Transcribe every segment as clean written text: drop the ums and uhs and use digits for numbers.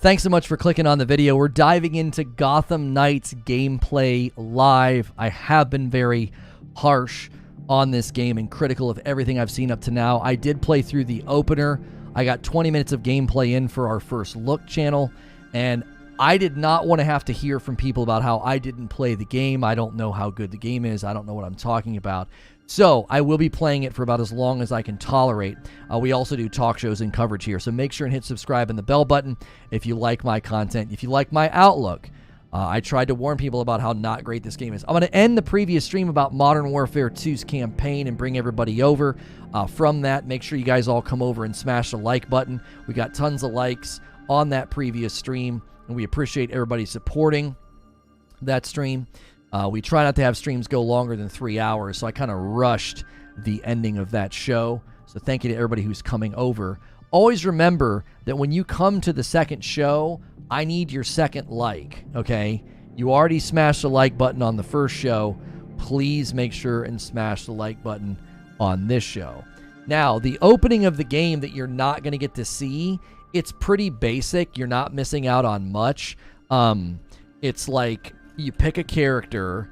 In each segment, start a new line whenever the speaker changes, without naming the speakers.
thanks so much for clicking on the video. We're diving into Gotham Knights gameplay live. I have been very harsh on this game and critical of everything I've seen up to now. I did play through the opener. I got 20 minutes of gameplay in for our first look channel, and I did not want to have to hear from people about how I didn't play the game. I don't know how good the game is. I don't know what I'm talking about. So I will be playing it for about as long as I can tolerate. We also do talk shows and coverage here, so make sure and hit subscribe and the bell button if you like my content, if you like my outlook. I tried to warn people about how not great this game is. I'm going to end the previous stream about Modern Warfare 2's campaign and bring everybody over from that. Make sure you guys all come over and smash the like button. We got tons of likes on that previous stream, and we appreciate everybody supporting that stream. We try not to have streams go longer than 3 hours, so I kind of rushed the ending of that show. So thank you to everybody who's coming over. Always remember that when you come to the second show, I need your second like, okay? You already smashed the like button on the first show. Please make sure and smash the like button on this show. Now, the opening of the game that you're not going to get to see, it's pretty basic. You're not missing out on much. It's like you pick a character,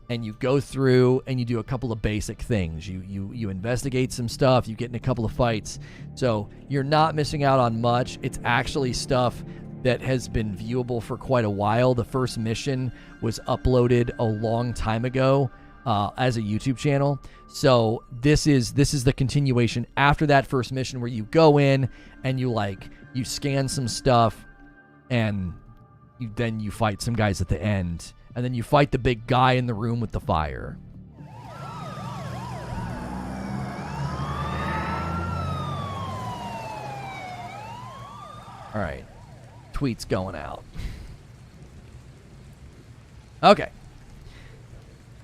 and you go through and you do a couple of basic things. You investigate some stuff, you get in a couple of fights. So you're not missing out on much. It's actually stuff that has been viewable for quite a while. The first mission was uploaded a long time ago as a YouTube channel. So this is the continuation after that first mission, where you go in and you scan some stuff, and then you fight some guys at the end. And then you fight the big guy in the room with the fire. All right. Tweets going out. Okay.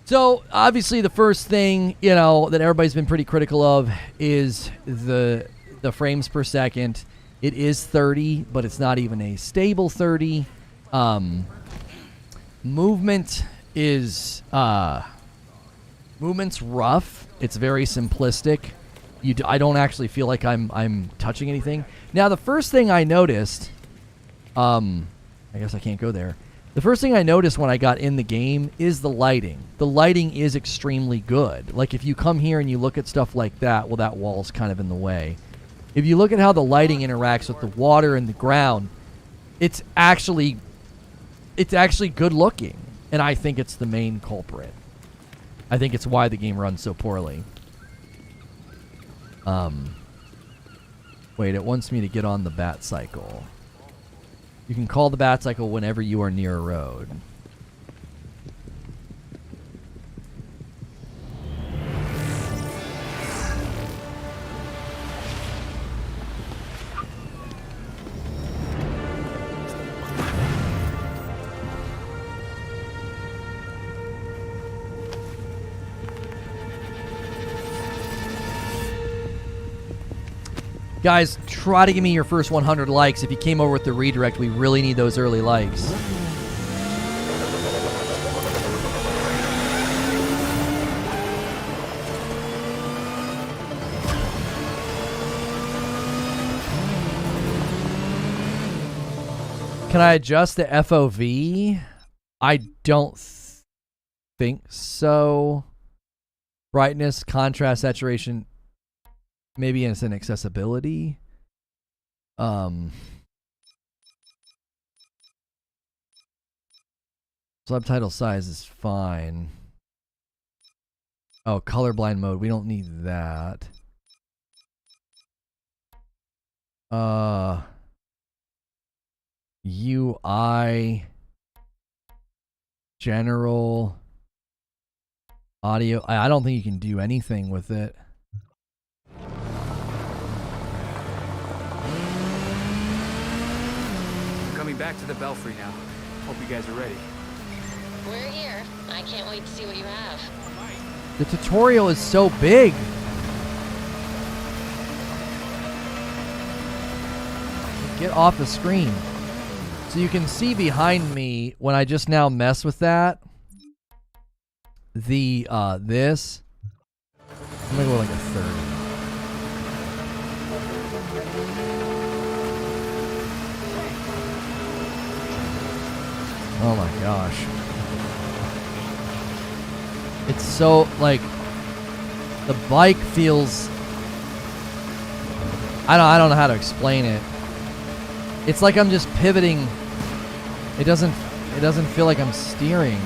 So, obviously, the first thing, that everybody's been pretty critical of is the frames per second. It is 30, but it's not even a stable 30. Movement is movement's rough. It's very simplistic. I don't actually feel like I'm touching anything. Now, the first thing I noticed, I guess I can't go there. The first thing I noticed when I got in the game is the lighting. The lighting is extremely good. Like, if you come here and you look at stuff like that, well, that wall's kind of in the way. If you look at how the lighting interacts with the water and the ground, it's actually good looking, and I think it's the main culprit. I think it's why the game runs so poorly. Wait, it wants me to get on the bat cycle. You can call the bat cycle whenever you are near a road. Guys, try to give me your first 100 likes. If you came over with the redirect, we really need those early likes. Can I adjust the FOV? I don't think so. Brightness, contrast, saturation. Maybe it's an accessibility. Subtitle size is fine. Oh, colorblind mode. We don't need that. UI. General. Audio. I don't think you can do anything with it.
Coming back to the Belfry now. Hope you guys are ready.
We're here. I can't wait to see what you have.
The tutorial is so big. Get off the screen. So you can see behind me when I just now mess with that. The this. I'm gonna go like a 30. Oh my gosh. It's so, like, the bike feels, I don't know how to explain it. It's like I'm just pivoting. It doesn't feel like I'm steering.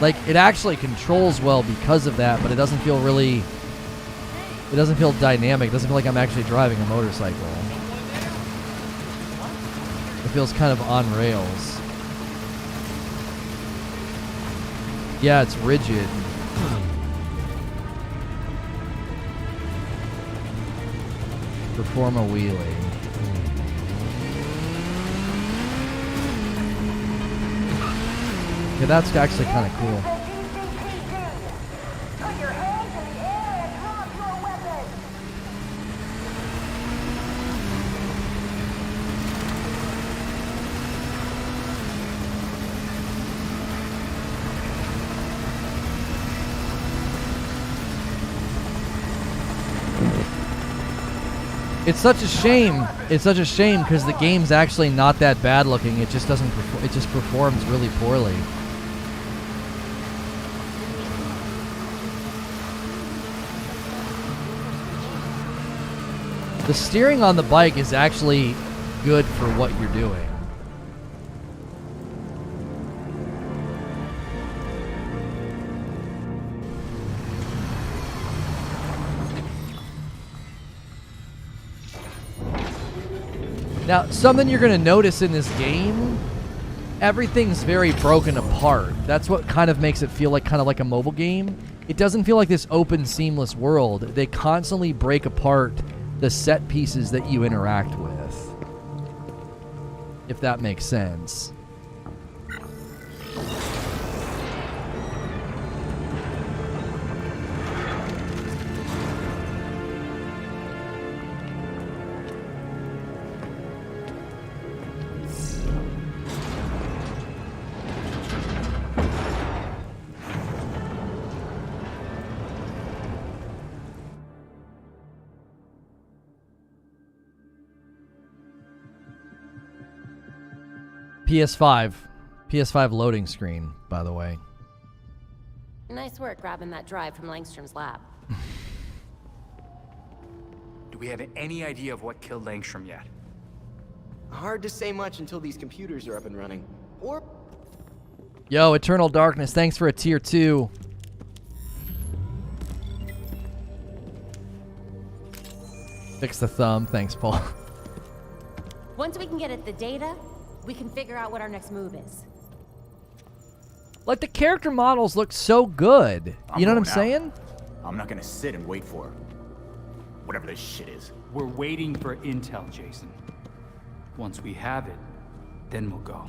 Like, it actually controls well because of that, but it doesn't feel really, it doesn't feel dynamic. It doesn't feel like I'm actually driving a motorcycle. It feels kind of on rails. Yeah, it's rigid. Perform a wheelie. Yeah, that's actually kind of cool.
Put your hands in the air and drop your weapon.
It's such a shame. It's such a shame because the game's actually not that bad looking. It just doesn't. It just performs really poorly. The steering on the bike is actually good for what you're doing. Now, something you're going to notice in this game, everything's very broken apart. That's what kind of makes it feel like kind of like a mobile game. It doesn't feel like this open, seamless world. They constantly break apart the set pieces that you interact with, if that makes sense. PS5 loading screen, by the way.
Nice work grabbing that drive from Langstrom's lab.
Do we have any idea of what killed Langstrom yet?
Hard to say much until these computers are up and running. Or
Yo, Eternal Darkness, thanks for a tier 2. Fix the thumb, thanks, Paul.
Once we can get at the data, we can figure out what our next move is.
Like, the character models look so good. You know what I'm saying?
I'm not gonna sit and wait for whatever this shit is.
We're waiting for intel, Jason. Once we have it, then we'll go.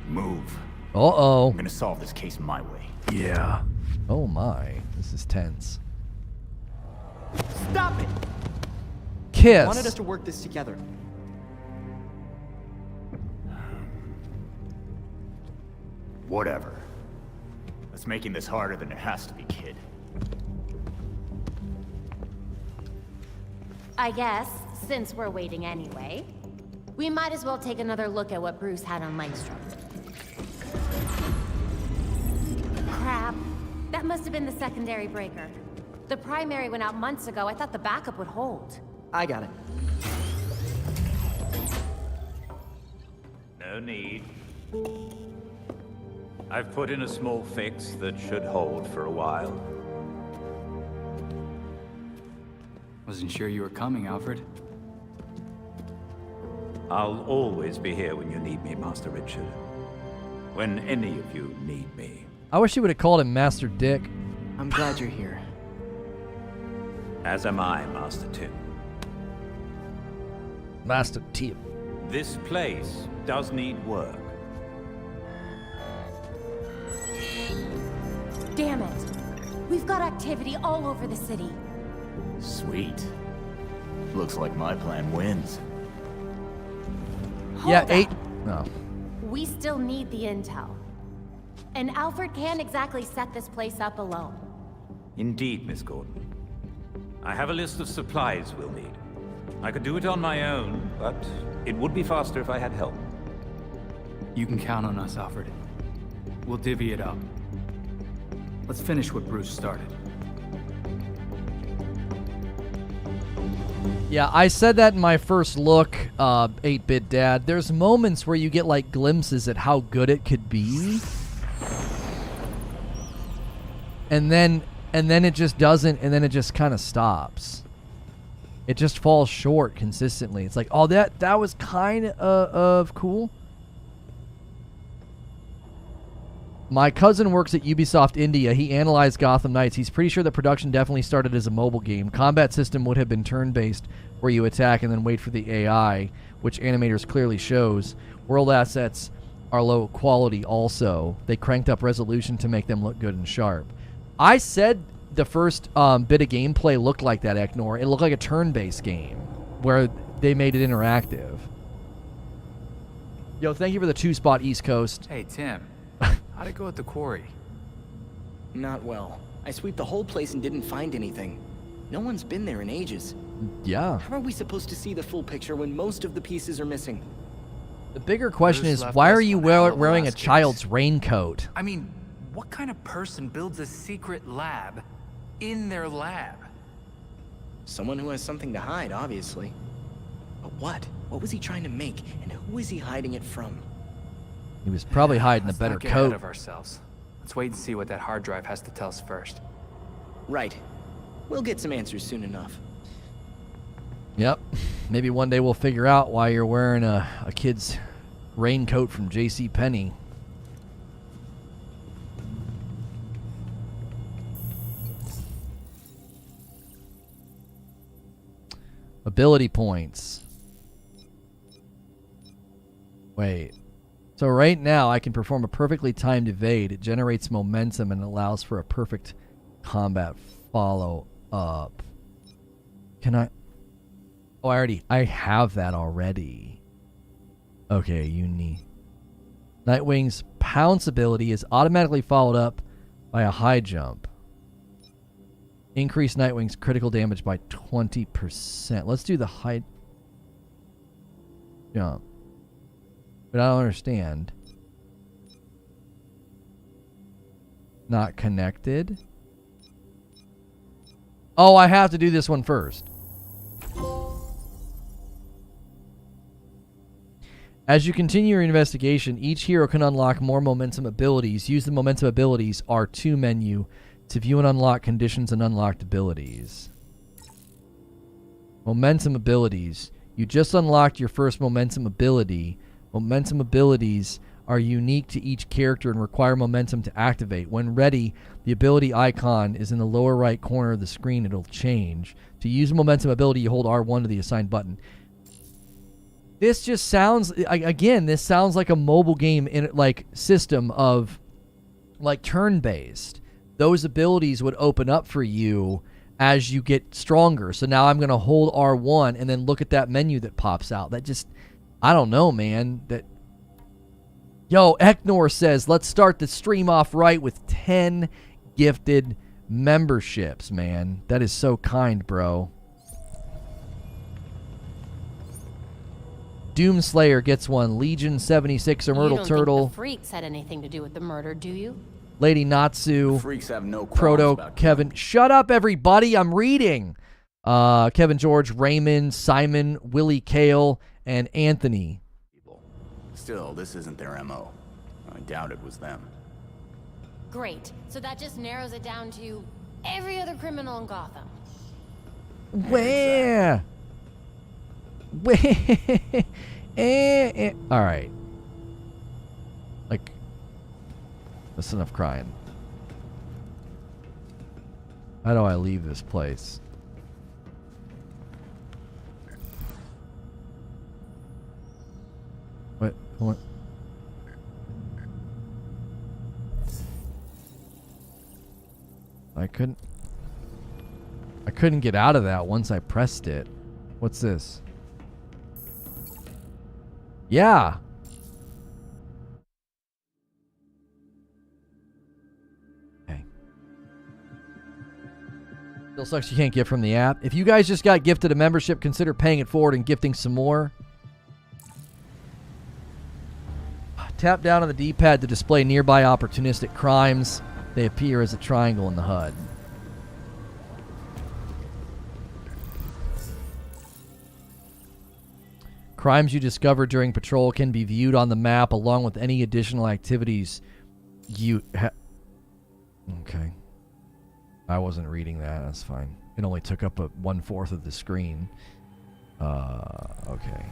Move.
Uh-oh.
I'm gonna solve this case my way.
Yeah. Oh my, this is tense.
stop it!
Kiss.
I wanted us to work this together.
Whatever. It's making this harder than it has to be, kid.
I guess, since we're waiting anyway, we might as well take another look at what Bruce had on Langstrom. Crap. That must have been the secondary breaker. The primary went out months ago. I thought the backup would hold.
I got it.
No need. I've put in a small fix that should hold for a while.
Wasn't sure you were coming, Alfred.
I'll always be here when you need me, Master Richard. When any of you need me.
I wish you would have called him Master Dick.
I'm glad you're here.
As am I, Master Tim.
Master Tim.
This place does need work.
Damn it. We've got activity all over the city.
Sweet. Looks like my plan wins.
Yeah,
Hold
8.
up.
No.
We still need the intel. And Alfred can't exactly set this place up alone.
Indeed, Miss Gordon. I have a list of supplies we'll need. I could do it on my own, but it would be faster if I had help.
You can count on us, Alfred. We'll divvy it up. Let's finish what Bruce started.
Yeah, I said that in my first look, 8-Bit Dad. There's moments where you get like glimpses at how good it could be. And then it just doesn't, and then it just kind of stops. It just falls short consistently. It's like, oh, that was kind of cool. My cousin works at Ubisoft India. He analyzed Gotham Knights. He's pretty sure the production definitely started as a mobile game. Combat system would have been turn-based, where you attack and then wait for the AI, which animators clearly shows. World assets are low quality also. They cranked up resolution to make them look good and sharp. I said the first bit of gameplay looked like that, Eknor. It looked like a turn-based game where they made it interactive. Yo, thank you for the 2-spot East Coast.
Hey, Tim. How'd it go at the quarry?
Not well. I sweeped the whole place and didn't find anything. No one's been there in ages.
Yeah.
How are we supposed to see the full picture when most of the pieces are missing?
The bigger question
Bruce
is,
left
why
us
are you
one hell of a
wearing a
last case.
child's raincoat?
I mean, what kind of person builds a secret lab in their lab?
Someone who has something to hide, obviously. But what? What was he trying to make, and who is he hiding it from?
He was probably hiding a
Let's
better
not get ahead
coat.
of ourselves. Let's wait and see what that hard drive has to tell us first.
Right. We'll get some answers soon enough.
Yep. Maybe one day we'll figure out why you're wearing a kid's raincoat from JCPenney. Ability points. Wait. So right now I can perform a perfectly timed evade. It generates momentum and allows for a perfect combat follow-up. Can I... Oh, I have that already. Okay, unique. Nightwing's pounce ability is automatically followed up by a high jump. Increase Nightwing's critical damage by 20%. Let's do the high jump. But I don't understand. Not connected? Oh, I have to do this one first. As you continue your investigation, each hero can unlock more momentum abilities. Use the momentum abilities R2 menu to view and unlock conditions and unlocked abilities. Momentum abilities. You just unlocked your first momentum ability. Momentum abilities are unique to each character and require momentum to activate. When ready, the ability icon is in the lower right corner of the screen. It'll change. To use a momentum ability, you hold R1 to the assigned button. This just sounds, again, this sounds like a mobile game in like system of like turn-based. Those abilities would open up for you as you get stronger. So now I'm going to hold R1 and then look at that menu that pops out. That just, I don't know, man. That, yo, Eknor says, let's start the stream off right with 10 gifted memberships, man. That is so kind, bro. Doomslayer gets one. Legion 76, Myrtle
You don't
Turtle.
think the freaks had anything to do with the murder, do you?
Lady Natsu.
Freaks have no
Proto Kevin. Shut up, everybody. I'm reading. Kevin George, Raymond, Simon, Willie Kale, and Anthony.
Still, this isn't their MO. I doubt it was them.
Great. So that just narrows it down to every other criminal in Gotham.
Where? All right. Like, that's enough crying. How do I leave this place? What? I couldn't get out of that once I pressed it. What's this? Yeah. Okay. Still sucks you can't gift from the app. If you guys just got gifted a membership, consider paying it forward and gifting some more. Tap down on the D-pad to display nearby opportunistic crimes. They appear as a triangle in the HUD. Crimes you discover during patrol can be viewed on the map along with any additional activities you Okay. I wasn't reading that. That's fine. It only took up 1/4 of the screen. Okay.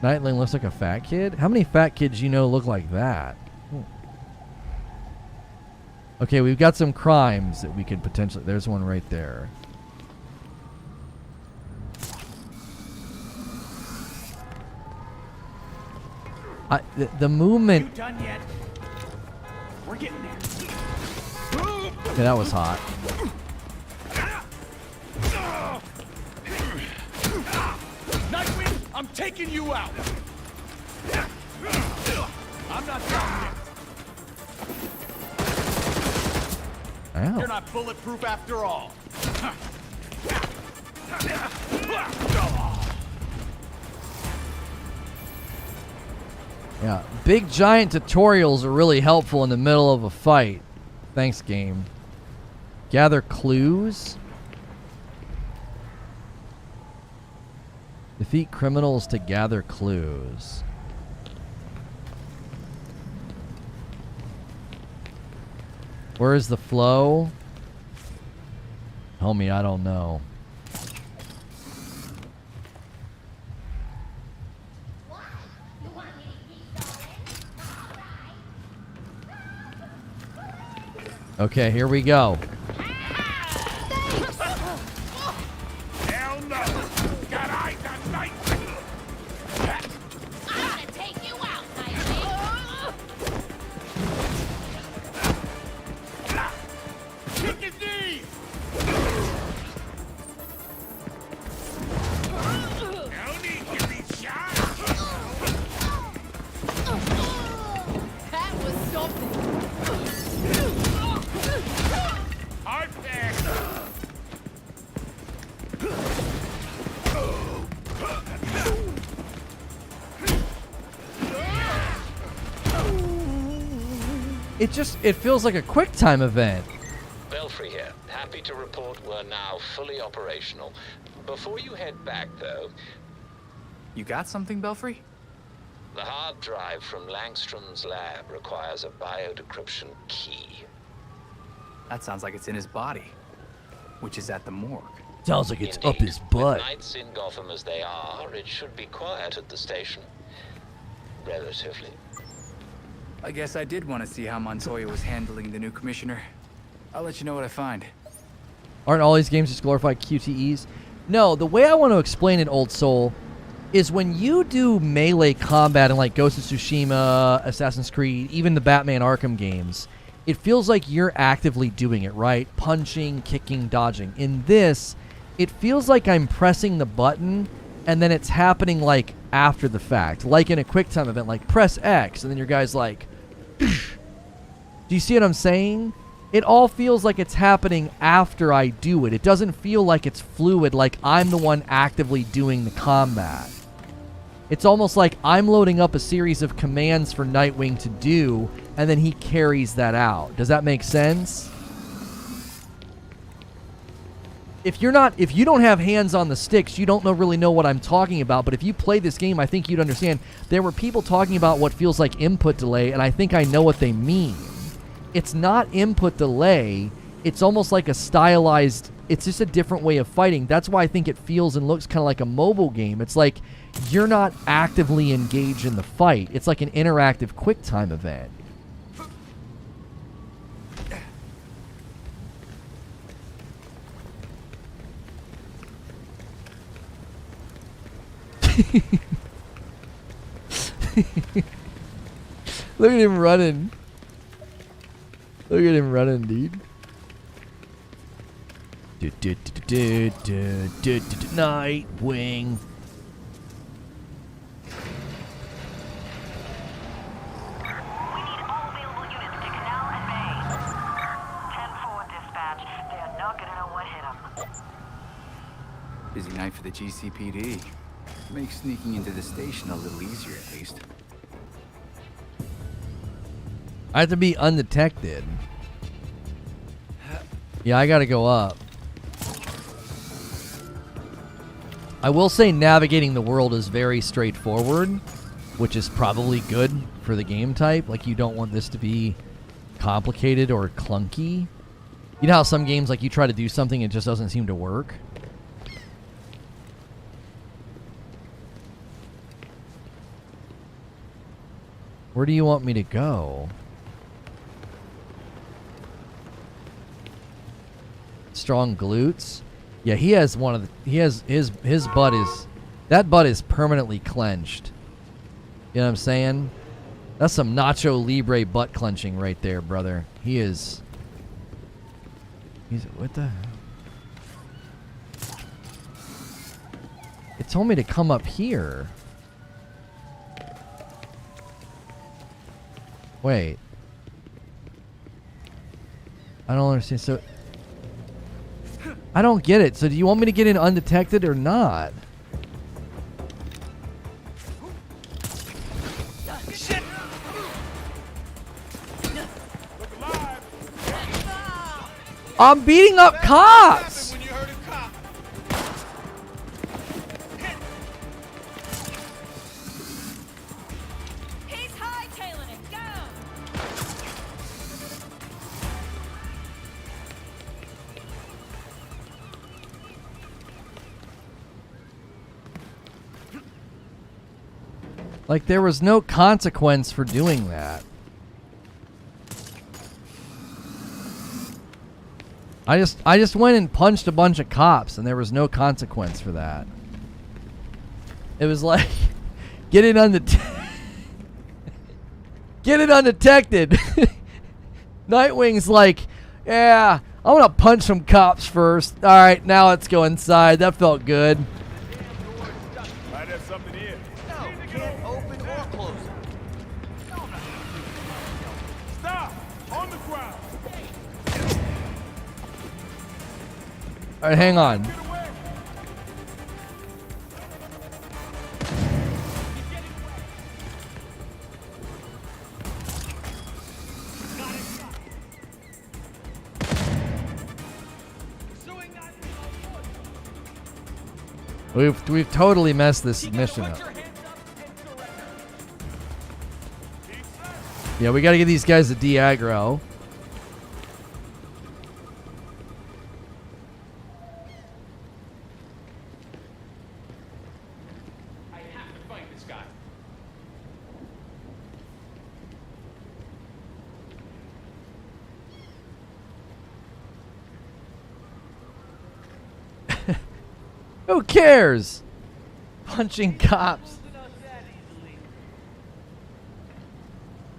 Nightling looks like a fat kid? How many fat kids you know look like that? Okay, we've got some crimes that we could potentially... There's one right there. The movement...
You done yet? We're getting there.
Yeah, that was hot.
Nightwing, I'm taking you out. I'm not done yet.
Ow.
You're not bulletproof after all.
Yeah, big giant tutorials are really helpful in the middle of a fight. Thanks, game. Gather clues. Defeat criminals to gather clues. Where is the flow? Homie, I don't know. Okay, here we go.
Hell no! Got eyes on night.
I'm gonna take you out, Nightwing.
Kick his knees. No need to be shot.
That was something.
Hard back.
It feels like a quick time event.
Belfry here. Happy to report we're now fully operational. Before you head back, though,
You got something, Belfry?
the hard drive from Langstrom's lab requires a biodecryption key.
That sounds like it's in his body, which is at the morgue.
Sounds like it's
Indeed.
up his butt.
With nights in Gotham as they are, it should be quiet at the station. Relatively.
I guess I did want to see how Montoya was handling the new commissioner. I'll let you know what I find.
Aren't all these games just glorified QTEs? No, the way I want to explain it, Old Soul, is when you do melee combat in like Ghost of Tsushima, Assassin's Creed, even the Batman Arkham games, it feels like you're actively doing it, right? Punching, kicking, dodging. In this, it feels like I'm pressing the button and then it's happening like after the fact. Like in a QuickTime event, like press X and then your guy's like... Do you see what I'm saying? It all feels like it's happening after I do it. It doesn't feel like it's fluid, like I'm the one actively doing the combat. It's almost like I'm loading up a series of commands for Nightwing to do, and then he carries that out. Does that make sense? If you don't have hands on the sticks, you don't really know what I'm talking about. But if you play this game, I think you'd understand. There were people talking about what feels like input delay, and I think I know what they mean. It's not input delay. It's almost like a stylized... It's just a different way of fighting. That's why I think it feels and looks kind of like a mobile game. It's like you're not actively engaged in the fight. It's like an interactive QuickTime event. Look at him running. Look at him running, dude. Nightwing.
GCPD. Makes sneaking into the station a little easier, at least.
I have to be undetected. Yeah, I gotta go up. I will say navigating the world is very straightforward, which is probably good for the game type. Like, you don't want this to be complicated or clunky. You know how some games, like, you try to do something and it just doesn't seem to work? Where do you want me to go? Strong glutes. Yeah, he has one of the, he has his butt is, that butt is permanently clenched. You know what I'm saying? That's some Nacho Libre butt clenching right there, brother. He is. He's, what the? It told me to come up here. Wait. I don't understand. So I don't get it. So do you want me to get in undetected or not?
Shit!
I'm beating up cops.
When you heard a cop.
He's hightailing it. Go!
Like, there was no consequence for doing that. I just went and punched a bunch of cops and there was no consequence for that. It was like, get it undetected. Get it undetected. Nightwing's like, yeah, I'm gonna punch some cops first. All right, now let's go inside. That felt good.
Might have something here.
No, can't open or close it.
Stop! On the ground!
All right, hang on.
Get away!
We've totally messed this mission up. Yeah, we gotta get these guys to de-aggro.
I have to find this guy.
Who cares? Punching cops.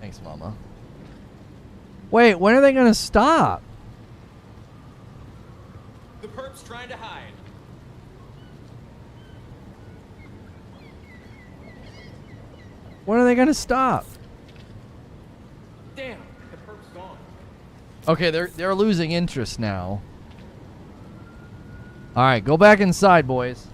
Thanks, Mama. Wait, when are they gonna stop?
The perp's trying to hide.
When are they gonna stop?
Damn, the perp's gone.
Okay, they're losing interest now. All right, go back inside, boys.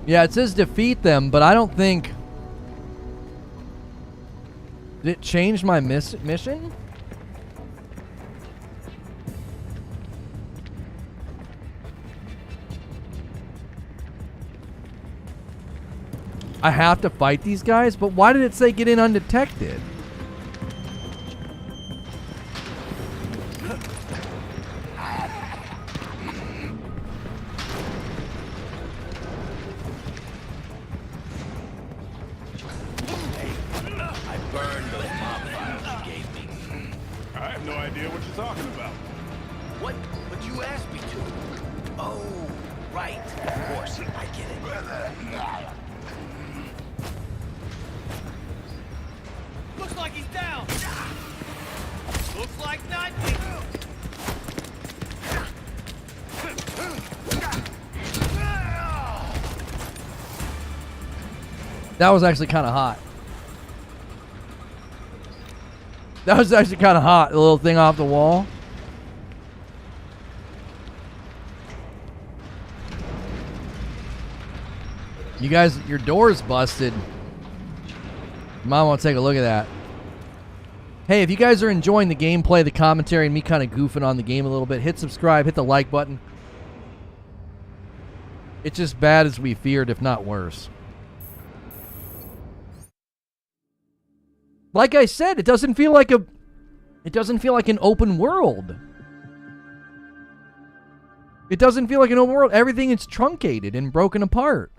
Yeah, it says defeat them, but I don't think... Did it change my mission? I have to fight these guys? But why did it say get in undetected?
I have no idea what you're talking about.
What? But you asked me to. Oh, right. Of course, I get it.
Looks like he's down. Looks like not.
That was actually kind of hot. That was actually kind of hot, the little thing off the wall. You guys, your door's busted. Mom wants to take a look at that. Hey, if you guys are enjoying the gameplay, the commentary, and me kind of goofing on the game a little bit, hit subscribe, hit the like button. It's just bad as we feared, if not worse. Like I said, it doesn't feel like an open world. It doesn't feel like an open world. Everything is truncated and broken apart.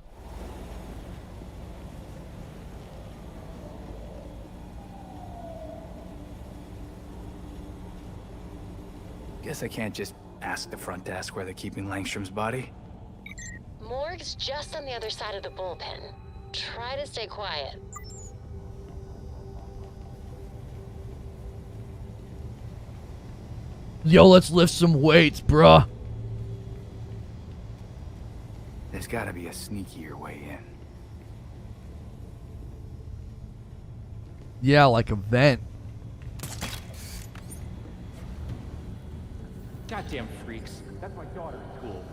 Guess I can't just ask the front desk where they're keeping Langstrom's body.
Morgue's just on the other side of the bullpen. Try to stay quiet.
Yo, let's lift some weights, bruh.
There's gotta be a sneakier way in.
Yeah, like a vent.
Goddamn freaks. That's my daughter in school.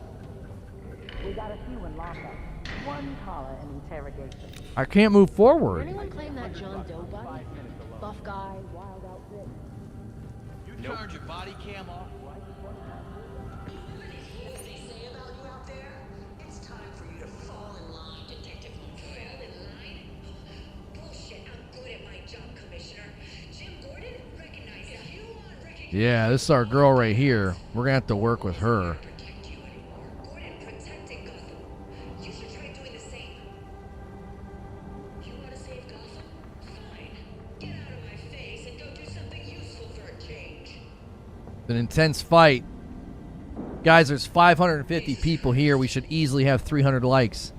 We got a few in lockup. One caller in interrogation.
I can't move forward.
Anyone claim that John Doe body? Buff guy, wild outfit.
You turned your body cam off.
Yeah, this is our girl right here. We're gonna have to work with her. It's an intense fight. Guys, there's 550 people here. We should easily have 300 likes.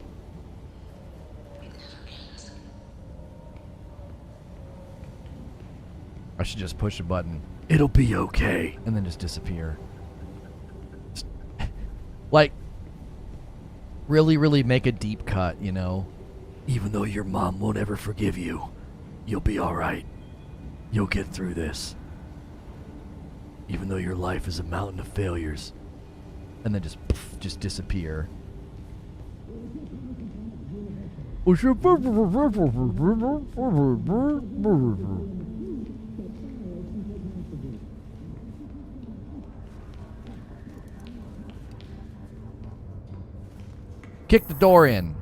I should just push a button. It'll be okay. And then just disappear. Just like, really make a deep cut, you know? Even though your mom won't ever forgive you, you'll be alright. You'll get through this. Even though your life is a mountain of failures. And then just, poof, just disappear. Kick the door in.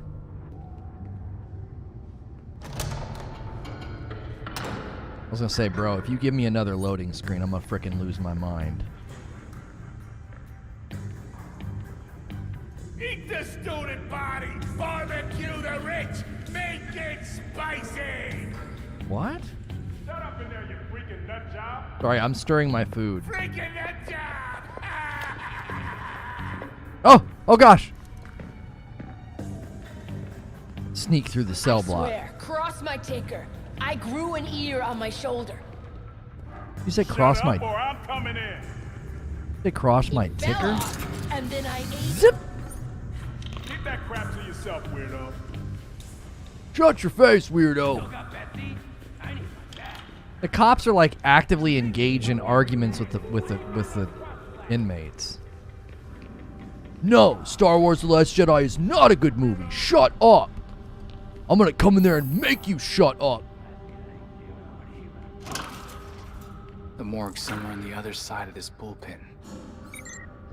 I was gonna say, bro, if you give me another loading screen, I'm gonna frickin' lose my mind.
Eat the student body! Barbecue the rich! Make it spicy!
What?
Shut up in there, you freaking nut job!
Sorry, I'm stirring my food.
Freaking nut job!
Oh gosh! Sneak through the cell block.
Swear, cross my ticker. I grew an ear on my shoulder.
You say cross my...
or I'm coming in.
They cross my ticker?
Off, and then I ate
Zip!
Keep that crap to yourself, weirdo.
Shut your face, weirdo. The cops are like actively engaged in arguments with the inmates. No, Star Wars The Last Jedi is not a good movie. Shut up. I'm gonna come in there and make you shut up.
The morgue's somewhere on the other side of this bullpen.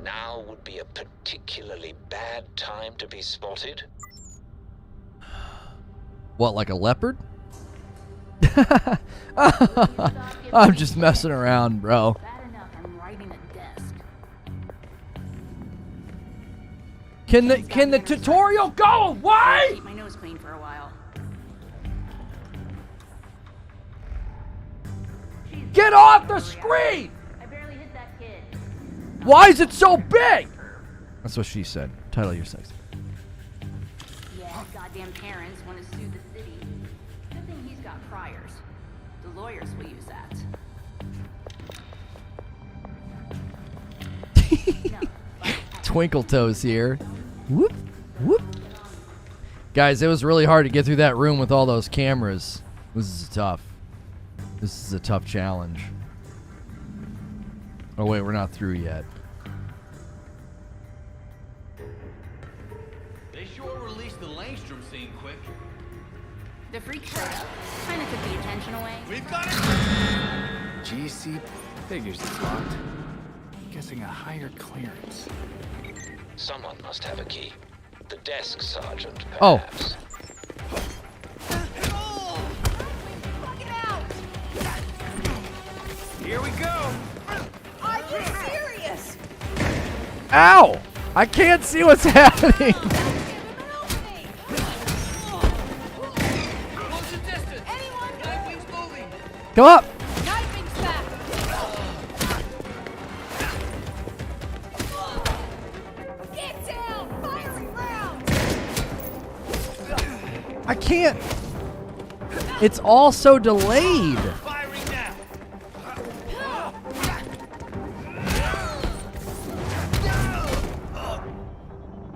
Now would be a particularly bad time to be spotted.
What, like a leopard? I'm just messing around, bro. Can the tutorial go away?
Keep my nose clean for a while.
Get off the screen!
I barely hit that kid.
Why is it so big? That's what she said. Title your sex.
Yeah, goddamn parents want to sue the city. Good thing he's got priors. The lawyers will use that.
Twinkle Toes here. Whoop, whoop. Guys, it was really hard to get through that room with all those cameras. This is tough. This is a tough challenge. Oh wait, we're not through yet.
They sure released the Langstrom scene quick.
The freak showed up. Kinda took the attention away.
We've got it!
GC figures it's locked. Guessing a higher clearance.
Someone must have a key. The desk sergeant,
Oh.
perhaps.
Here we go!
Are you serious?
Ow! I can't see what's happening.
Close the distance! Nightwing's moving!
Come up!
Nightwing's back! Get down! Firing rounds!
I can't. It's all so delayed.
Firing now!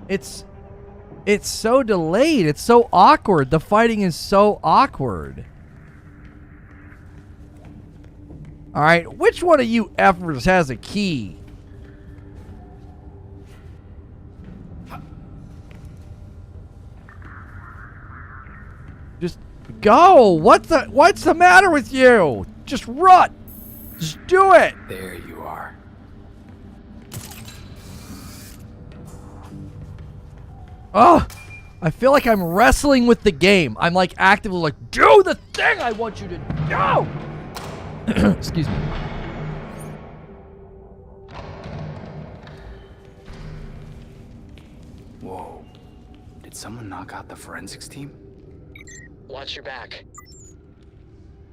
It's so delayed. It's so awkward. The fighting is so awkward. All right, which one of you effers has a key? Just go. What's the matter with you? Just run. Just do it.
There you are.
Oh, I feel like I'm wrestling with the game. I'm like actively like, do the thing I want you to do. Excuse me.
Whoa. Did someone knock out the forensics team?
Watch your back.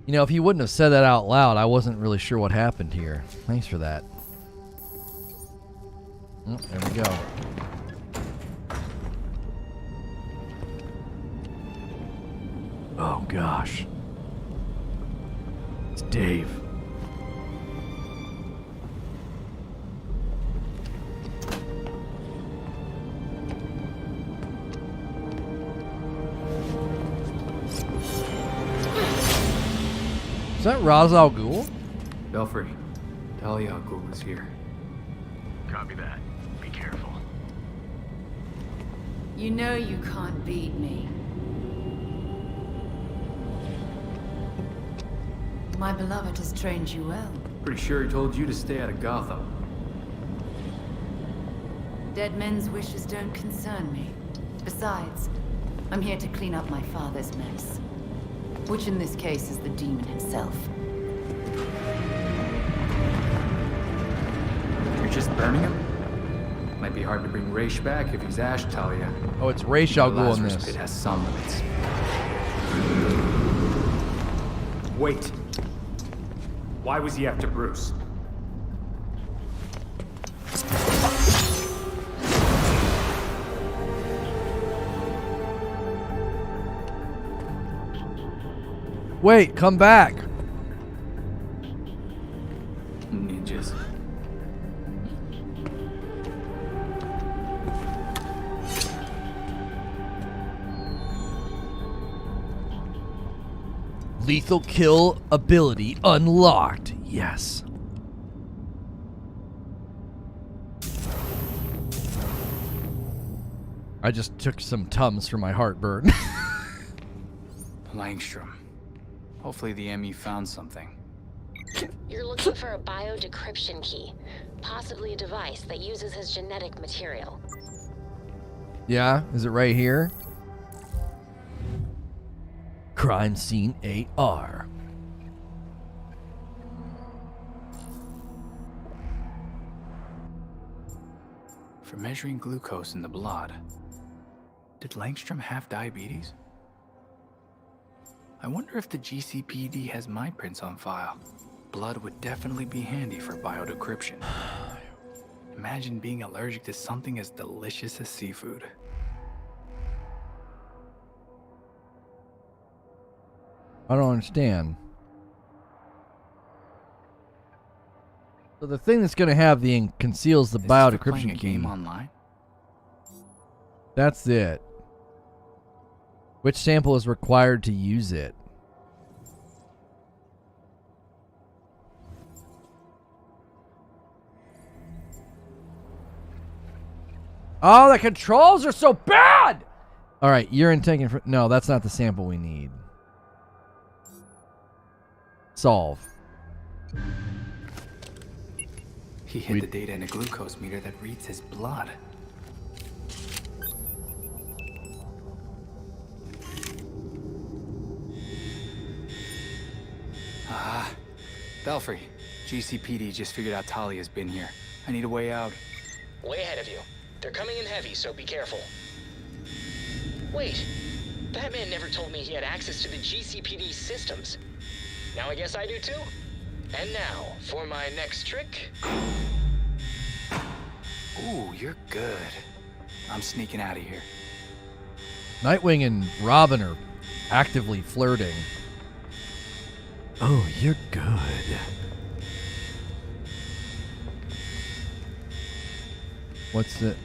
You know, if you wouldn't have said that out loud, I wasn't really sure what happened here. Thanks for that. Oh, there we go. Oh, gosh. It's Dave. Is that Ra's al Ghul?
Belfry, Talia al Ghul is here.
Copy that. Be careful.
You know you can't beat me. My beloved has trained you well.
Pretty sure he told you to stay out of Gotham.
Dead men's wishes don't concern me. Besides, I'm here to clean up my father's mess. Which in this case is the demon himself.
You're just burning him? Might be hard to bring Raish back if he's Ash, Talia.
Oh, it's Ra's al Ghul in
Lazarus
this.
pit has some limits. Wait. Why was he after Bruce?
Wait, come back.
Ninjas.
Lethal kill ability unlocked. Yes. I just took some Tums for my heartburn.
Langstrom. Hopefully the ME found something.
You're looking for a biodecryption key, possibly a device that uses his genetic material.
Yeah, is it right here? Crime scene AR.
For measuring glucose in the blood, did Langstrom have diabetes? I wonder if the GCPD has my prints on file. Blood would definitely be handy for biodecryption. Imagine being allergic to something as delicious as seafood.
I don't understand. So the thing that's going to have the conceals the biodecryption key.
Game online?
That's it. Which sample is required to use it? Oh, the controls are so bad! All right, urine taken for... No, that's not the sample we need. Solve.
He hid the data in a glucose meter that reads his blood. Ah, Belfry. GCPD just figured out Talia's been here. I need a way out.
Way ahead of you. They're coming in heavy, so be careful. Wait, Batman never told me he had access to the GCPD systems. Now I guess I do too? And now, for my next trick.
Ooh, you're good. I'm sneaking out of here.
Nightwing and Robin are actively flirting. Oh, you're good. What's it?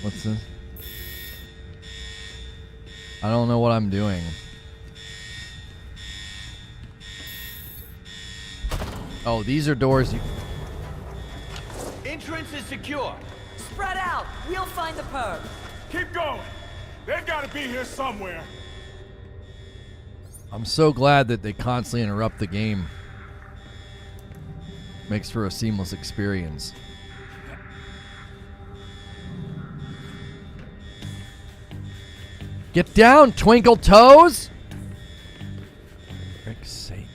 What's this? I don't know what I'm doing. Oh, these are doors you...
Entrance is secure.
Spread out. We'll find the perp.
Keep going. They gotta be here somewhere.
I'm so glad that they constantly interrupt the game. Makes for a seamless experience. Get down, twinkle toes! For frick's sake.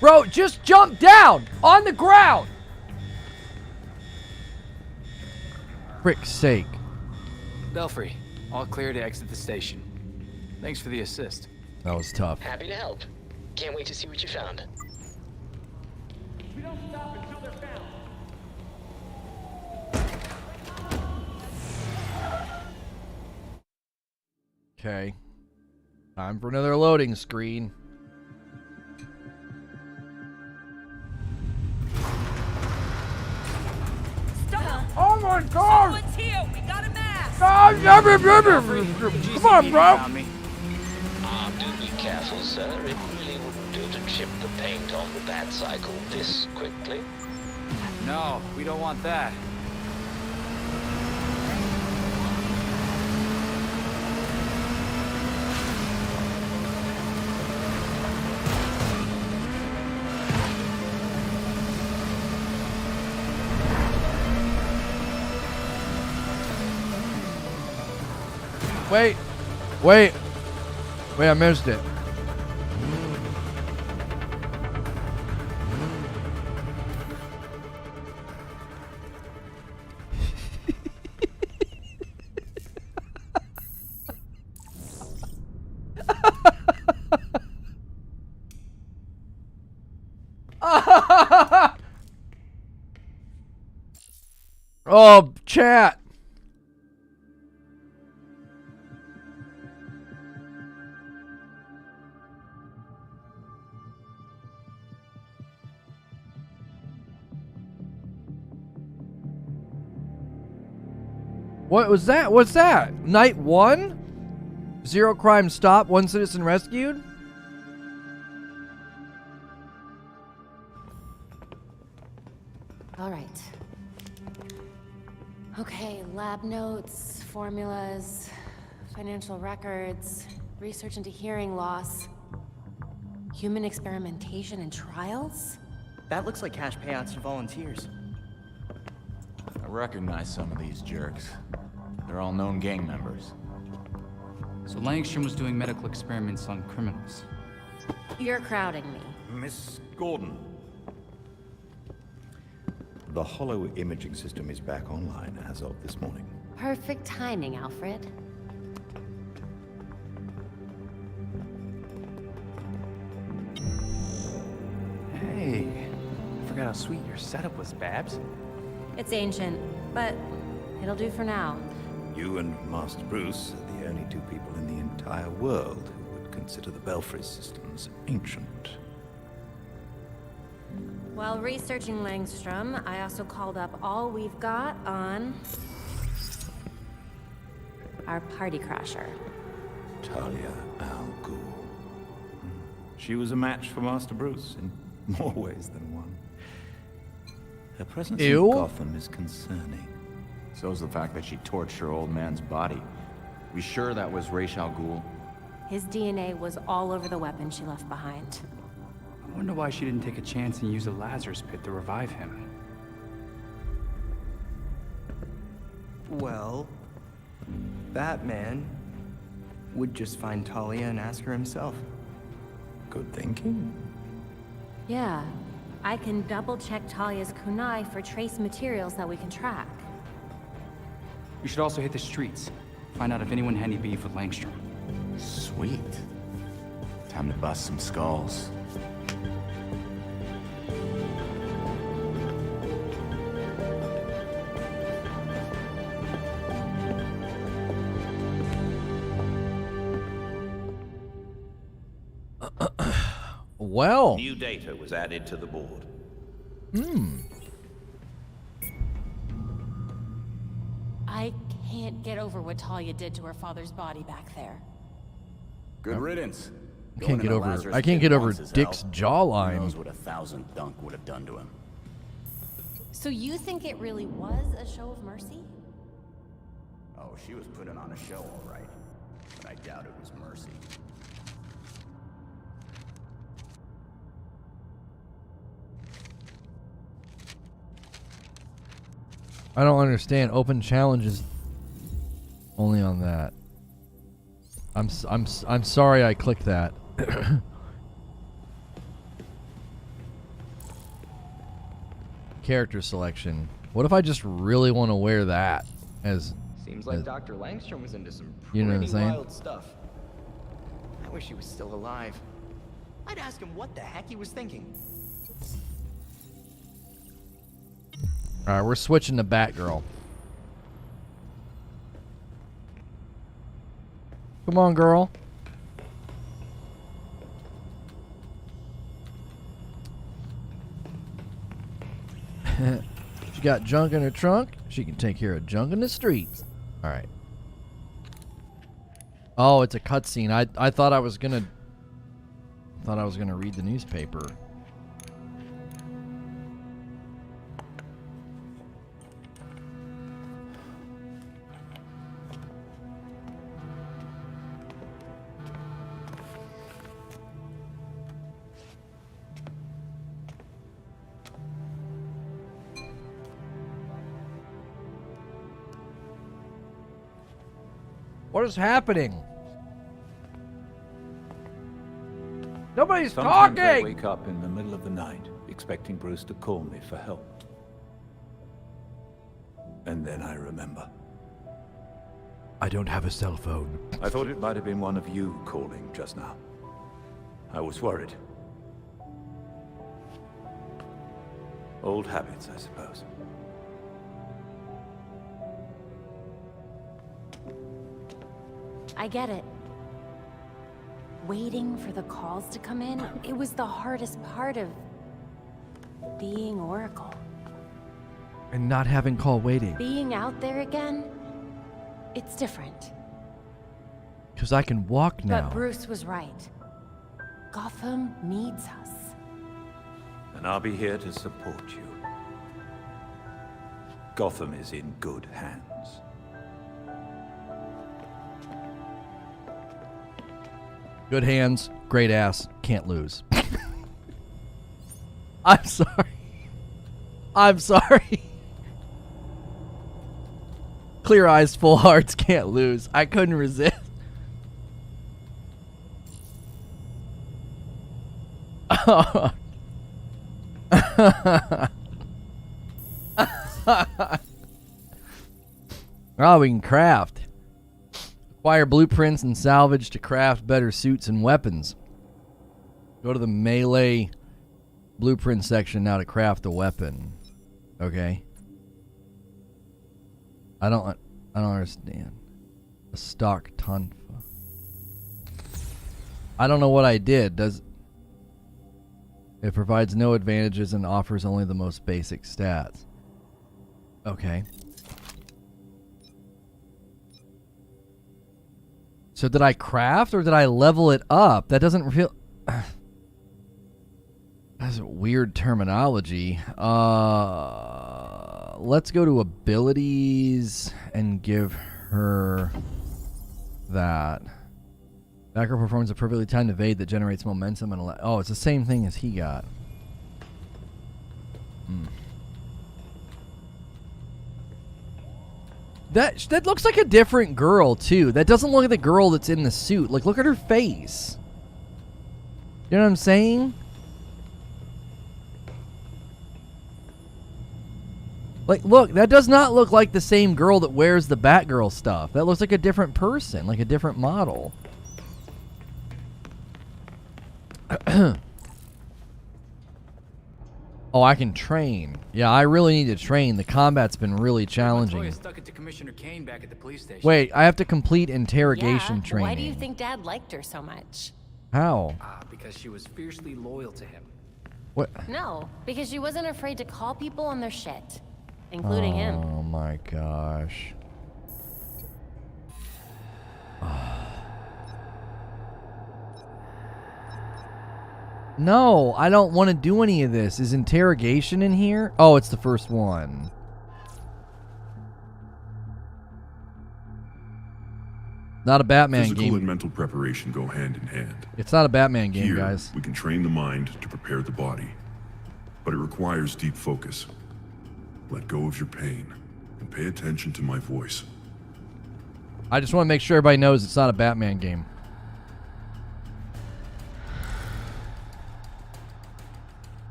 Bro, just jump down! On the ground! Frick's sake.
Belfry, all clear to exit the station. Thanks for the assist.
That was tough.
Happy to help. Can't wait to see what you found.
We don't stop until they're found.
Okay. Time for another loading screen.
Stop!
Oh my god!
Someone's here! We got a mask!
Come on, bro!
Do be careful, sir. It really wouldn't do to chip the paint on the bat cycle this quickly.
No, we don't want that.
Wait, I missed it. Oh, chat. What was that? What's that? Night 1? 0 crime stopped, 1 citizen rescued?
All right. Okay, lab notes, formulas, financial records, research into hearing loss, human experimentation and trials?
That looks like cash payouts to volunteers.
I recognize some of these jerks. They're all known gang members.
So Langstrom was doing medical experiments on criminals.
You're crowding me.
Miss Gordon. The hollow imaging system is back online as of this morning.
Perfect timing, Alfred.
Hey, I forgot how sweet your setup was, Babs.
It's ancient, but it'll do for now.
You and Master Bruce are the only two people in the entire world who would consider the Belfry systems ancient.
While researching Langstrom, I also called up all we've got on our party crasher.
Talia al Ghul. She was a match for Master Bruce in more ways than one. Her presence in Gotham is concerning.
So is the fact that she torched her old man's body. We sure that was Ra's al Ghul?
His DNA was all over the weapon she left behind.
I wonder why she didn't take a chance and use a Lazarus pit to revive him.
Well, Batman would just find Talia and ask her himself.
Good thinking.
Yeah, I can double-check Talia's kunai for trace materials that we can track.
We should also hit the streets. Find out if anyone had any beef with Langstrom.
Sweet. Time to bust some skulls.
Well.
New data was added to the board.
I can't get over what Talia did to her father's body back there.
Good riddance.
I can't get over Dick's jawline.
Who knows what 1,000 dunk would have done to him.
So you think it really was a show of mercy?
Oh, she was putting on a show, all right. But I doubt it was mercy.
I don't understand. Open challenges only on that. I'm sorry I clicked that. Character selection. What if I just really want to wear that as?
Seems like Dr. Langstrom was into some
You know what I'm
pretty
saying?
wild stuff. I wish he was still alive. I'd ask him what the heck he was thinking.
All right, we're switching to Batgirl. Come on, girl. She got junk in her trunk. She can take care of junk in the streets. All right. Oh, it's a cutscene. I thought I was gonna read the newspaper. What is happening? Nobody's
Sometimes I
talking!
wake up in the middle of the night, expecting Bruce to call me for help. And then I remember.
I don't have a cell phone.
I thought it might have been one of you calling just now. I was worried. Old habits, I suppose.
I get it. Waiting for the calls to come in, it was the hardest part of being Oracle.
And not having call waiting.
Being out there again, it's different.
Because I can walk now.
But Bruce was right. Gotham needs us.
And I'll be here to support you. Gotham is in good hands.
Good hands, great ass, can't lose. I'm sorry. I'm sorry. Clear eyes, full hearts, can't lose. I couldn't resist. Oh, we can craft. Acquire blueprints and salvage to craft better suits and weapons. Go to the melee blueprint section now to craft a weapon. Okay. I don't understand. A stock tonfa. I don't know what I did. Does it provides no advantages and offers only the most basic stats. Okay. So did I craft or did I level it up? That doesn't feel... That's weird terminology. Let's go to abilities and give her that. Backer performs a perfectly timed evade that generates momentum and oh, it's the same thing as he got. That looks like a different girl too. That doesn't look like the girl that's in the suit. Like, look at her face. You know what I'm saying? Like, look, that does not look like the same girl that wears the Batgirl stuff. That looks like a different person, like a different model. Oh, I can train. Yeah, I really need to train. The combat's been really challenging.
Stuck it to Commissioner Kane back at the police station.
Wait, I have to complete interrogation training.
Why do you think Dad liked her so much?
How?
Because she was fiercely loyal to him.
What?
No, because she wasn't afraid to call people on their shit, including him.
Oh my gosh. No, I don't want to do any of this. Is interrogation in here? Oh, it's the first one. Not a Batman game.
Physical and mental preparation go hand in hand.
It's not a Batman game,
Here,
guys.
We can train the mind to prepare the body, but it requires deep focus. Let go of your pain and pay attention to my voice.
I just want to make sure everybody knows it's not a Batman game.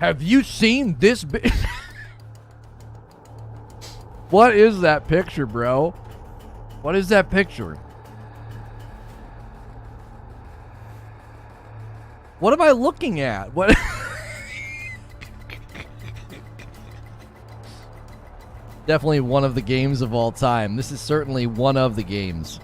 Have you seen this? What is that picture, bro? What is that picture? What am I looking at? What? Definitely one of the games of all time. This is certainly one of the games.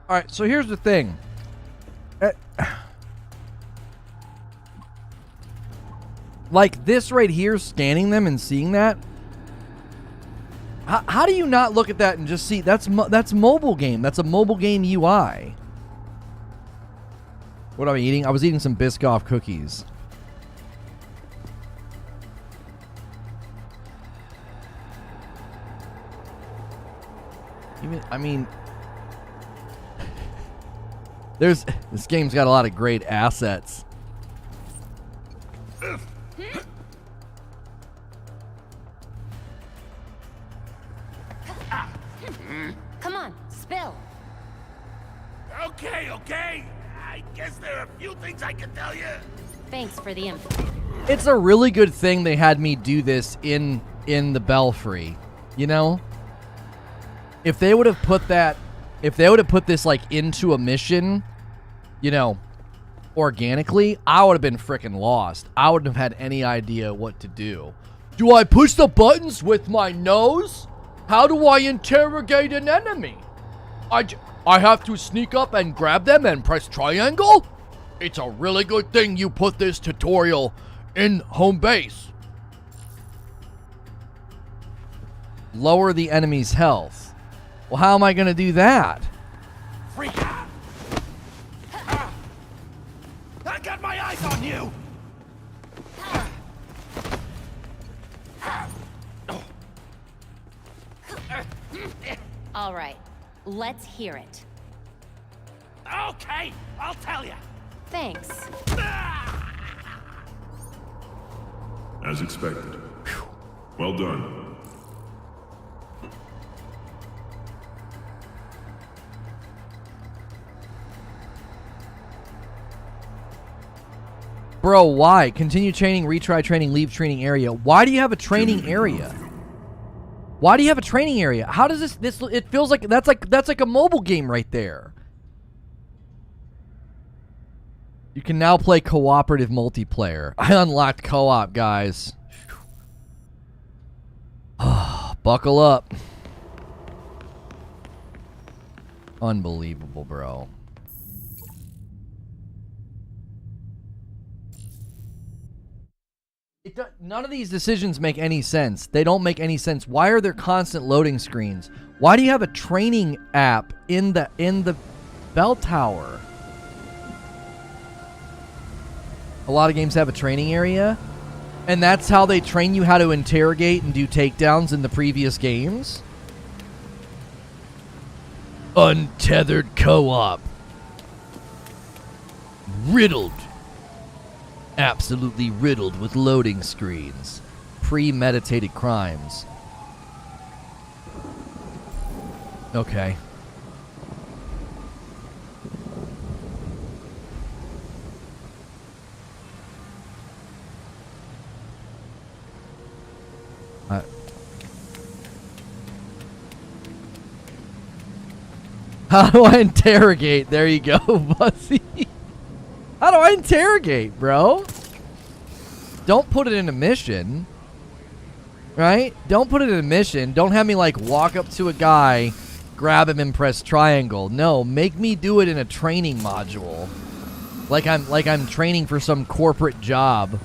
All right, so here's the thing. Like this right here, scanning them and seeing that. How do you not look at that and just see that's mobile game? That's a mobile game UI. What am I eating? I was eating some Biscoff cookies. I mean, this game's got a lot of great assets.
Come on, spill.
Okay. I guess there are a few things I can tell you.
Thanks for the info.
It's a really good thing they had me do this in the Belfry. You know? If they would have put this like into a mission, you know, organically, I would have been freaking lost. I wouldn't have had any idea what to do. Do I push the buttons with my nose? How do I interrogate an enemy? I have to sneak up and grab them and press triangle? It's a really good thing you put this tutorial in home base. Lower the enemy's health. Well, how am I going to do that?
Freak out! I got my eyes on you!
All right, let's hear it.
Okay, I'll tell you.
Thanks.
As expected. Well done.
Bro, why? Continue training, retry training, leave training area. Why do you have a training area? Why do you have a training area? How does this it feels like that's like a mobile game right there. You can now play cooperative multiplayer. I unlocked co-op, guys. Buckle up. Unbelievable, bro. None of these decisions make any sense. They don't make any sense. Why are there constant loading screens? Why do you have a training app in the bell tower? A lot of games have a training area, and that's how they train you how to interrogate and do takedowns in the previous games. Untethered co-op. Riddled. Absolutely riddled with loading screens. Premeditated crimes. Okay. How do I interrogate? There you go, Buzzy. How do I interrogate, bro? Don't put it in a mission. Right? Don't put it in a mission. Don't have me, like, walk up to a guy, grab him, and press triangle. No, make me do it in a training module. Like I'm training for some corporate job.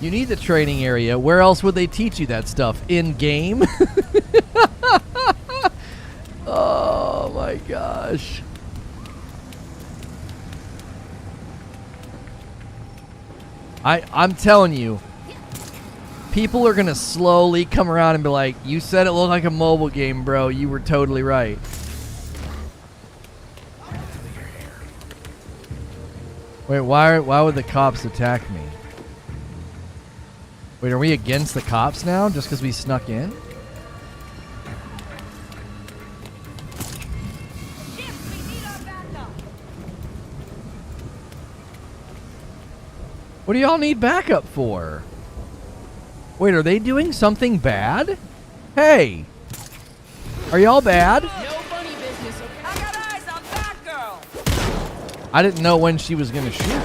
You need the training area. Where else would they teach you that stuff? In game? Oh my gosh. I'm telling you, people are gonna slowly come around and be like, you said it looked like a mobile game, bro. You were totally right. Wait, why would the cops attack me? Wait, are we against the cops now just because we snuck in? What do y'all need backup for? Wait, are they doing something bad? Hey! Are y'all bad?
No funny business, okay? I got eyes on Batgirl!
I didn't know when she was gonna shoot.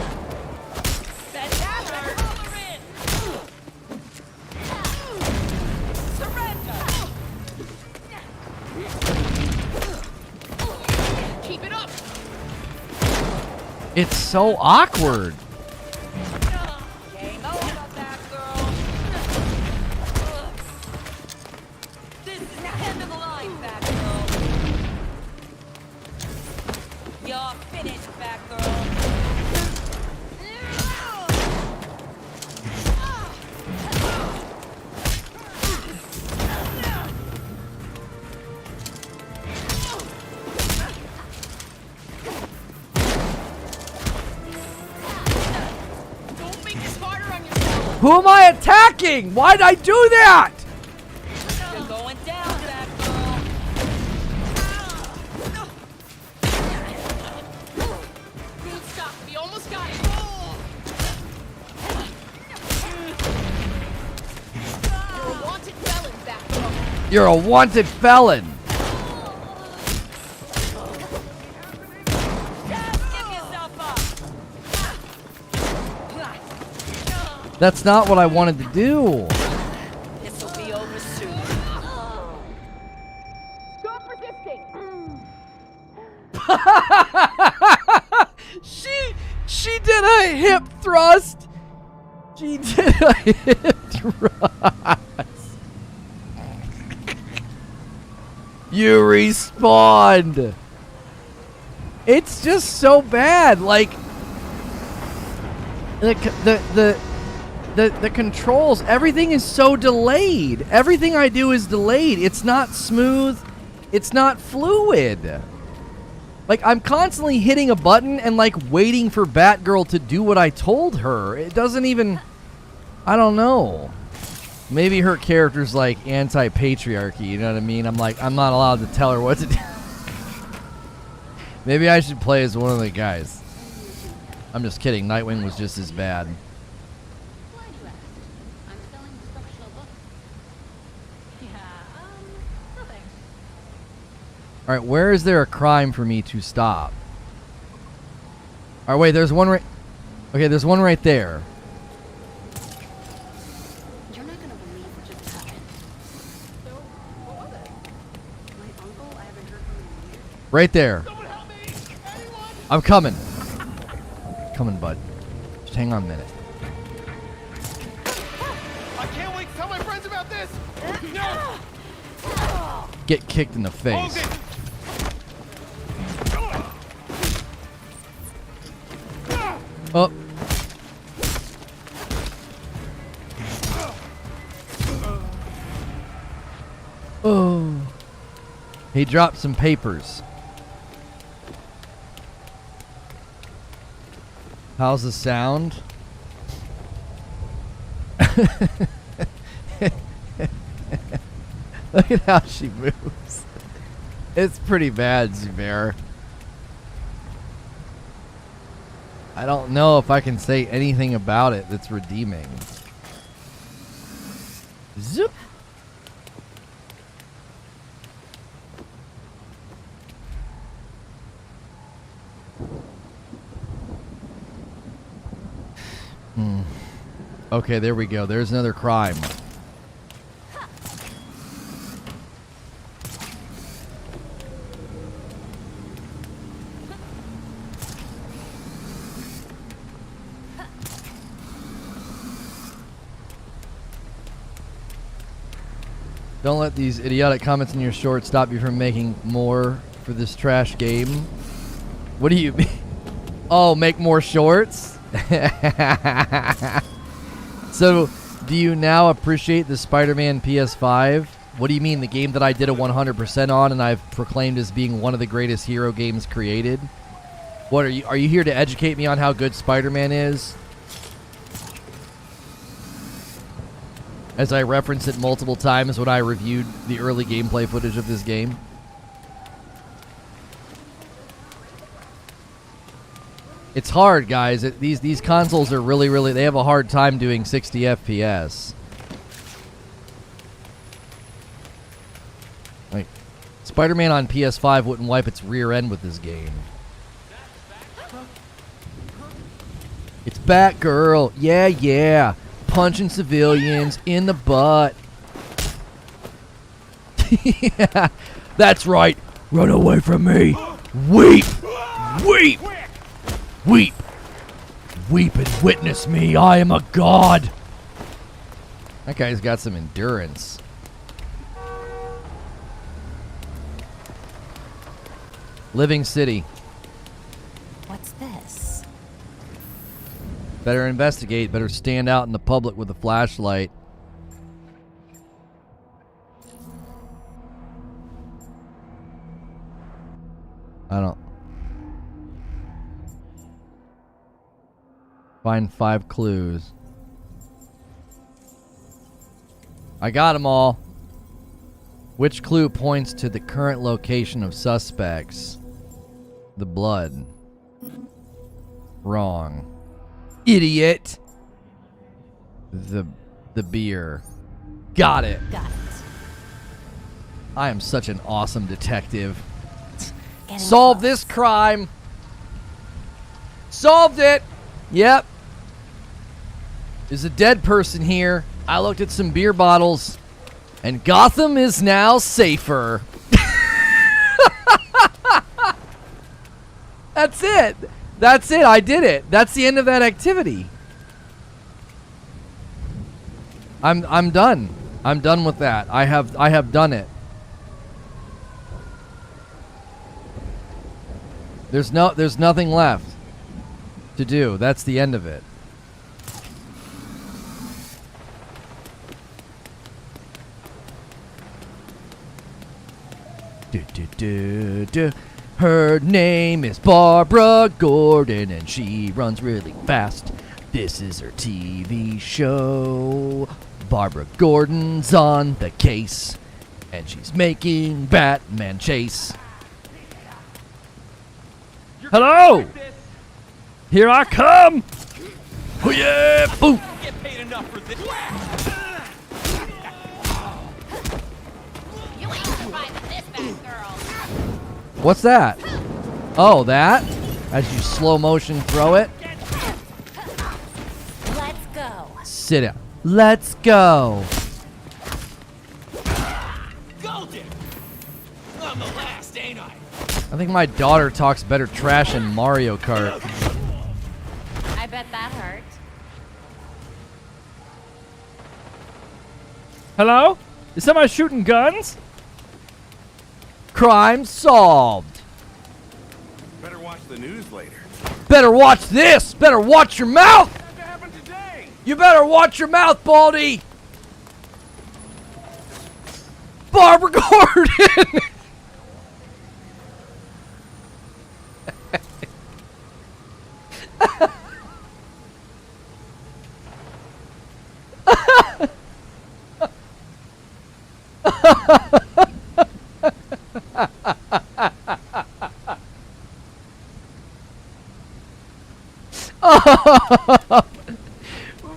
It's so awkward.
Game over, Batgirl. This is the end of the line, Batgirl. You're finished, Batgirl.
Who am I attacking? Why'd I do that?
You're going down, Batgirl. Good stuff. We almost got it. You're a wanted felon, Batgirl.
You're a wanted felon. That's not what I wanted to do.
This will be over soon.
Stop resisting.
She did a hip thrust. She did a hip thrust. You respawned. It's just so bad. Like the controls, everything is so delayed. Everything I do is delayed. It's not smooth. It's not fluid. Like, I'm constantly hitting a button and, like, waiting for Batgirl to do what I told her. It doesn't even... I don't know. Maybe her character's, like, anti-patriarchy, you know what I mean? I'm like, I'm not allowed to tell her what to do. Maybe I should play as one of the guys. I'm just kidding. Nightwing was just as bad. Alright, where is there a crime for me to stop? Alright, wait, there's one right... Okay, there's one right there.
You're not gonna believe what just happened. So, what was it? My uncle, I haven't heard from him in years.
Right there. I'm coming. Coming, bud. Just hang on a minute.
I can't wait to tell my friends about this! No!
Get kicked in the face. Oh. Oh. He dropped some papers. How's the sound? Look at how she moves. It's pretty bad, Zubair. I don't know if I can say anything about it that's redeeming. Zoop. Okay, there we go. There's another crime. Don't let these idiotic comments in your short stop you from making more for this trash game. What do you mean? Oh, make more shorts? So, do you now appreciate the Spider-Man PS5? What do you mean, the game that I did a 100% on and I've proclaimed as being one of the greatest hero games created? What are you here to educate me on how good Spider-Man is? As I referenced it multiple times when I reviewed the early gameplay footage of this game. It's hard, guys. These consoles are really, they have a hard time doing 60 FPS. Like, Spider-Man on PS5 wouldn't wipe its rear end with this game. It's Batgirl. Yeah, yeah. Punching civilians in the butt. Yeah, that's right. Run away from me. Weep. Weep. Weep. Weep and witness me. I am a god. That guy's got some endurance. Living City.
What's this?
Better investigate. Better stand out in the public with a flashlight. I don't... Find 5 clues. I got them all. Which clue points to the current location of suspects? The blood. Wrong. Idiot. The beer. Got it.
Got it.
I am such an awesome detective. Solve this crime. Solved it. Yep. There's a dead person here. I looked at some beer bottles, and Gotham is now safer. That's it. That's it. I did it. That's the end of that activity. I'm done. I'm done with that. I have done it. There's nothing left to do. That's the end of it. Her name is Barbara Gordon, and she runs really fast. This is her TV show. Barbara Gordon's on the case, and she's making Batman chase. Hello! Here I come! Oh yeah! Boom!
Get paid enough for this.
You ain't surviving this, Batgirl.
What's that? Oh, that? As you slow motion throw it?
Let's go.
Sit down. Let's go.
Golden. I'm the last, ain't I?
I think my daughter talks better trash in Mario Kart.
I bet that hurt.
Hello? Is somebody shooting guns? Crime solved.
Better watch the news later.
Better watch this. Better watch your mouth.
What happened today?
You better watch your mouth, Baldy. Barbara Gordon.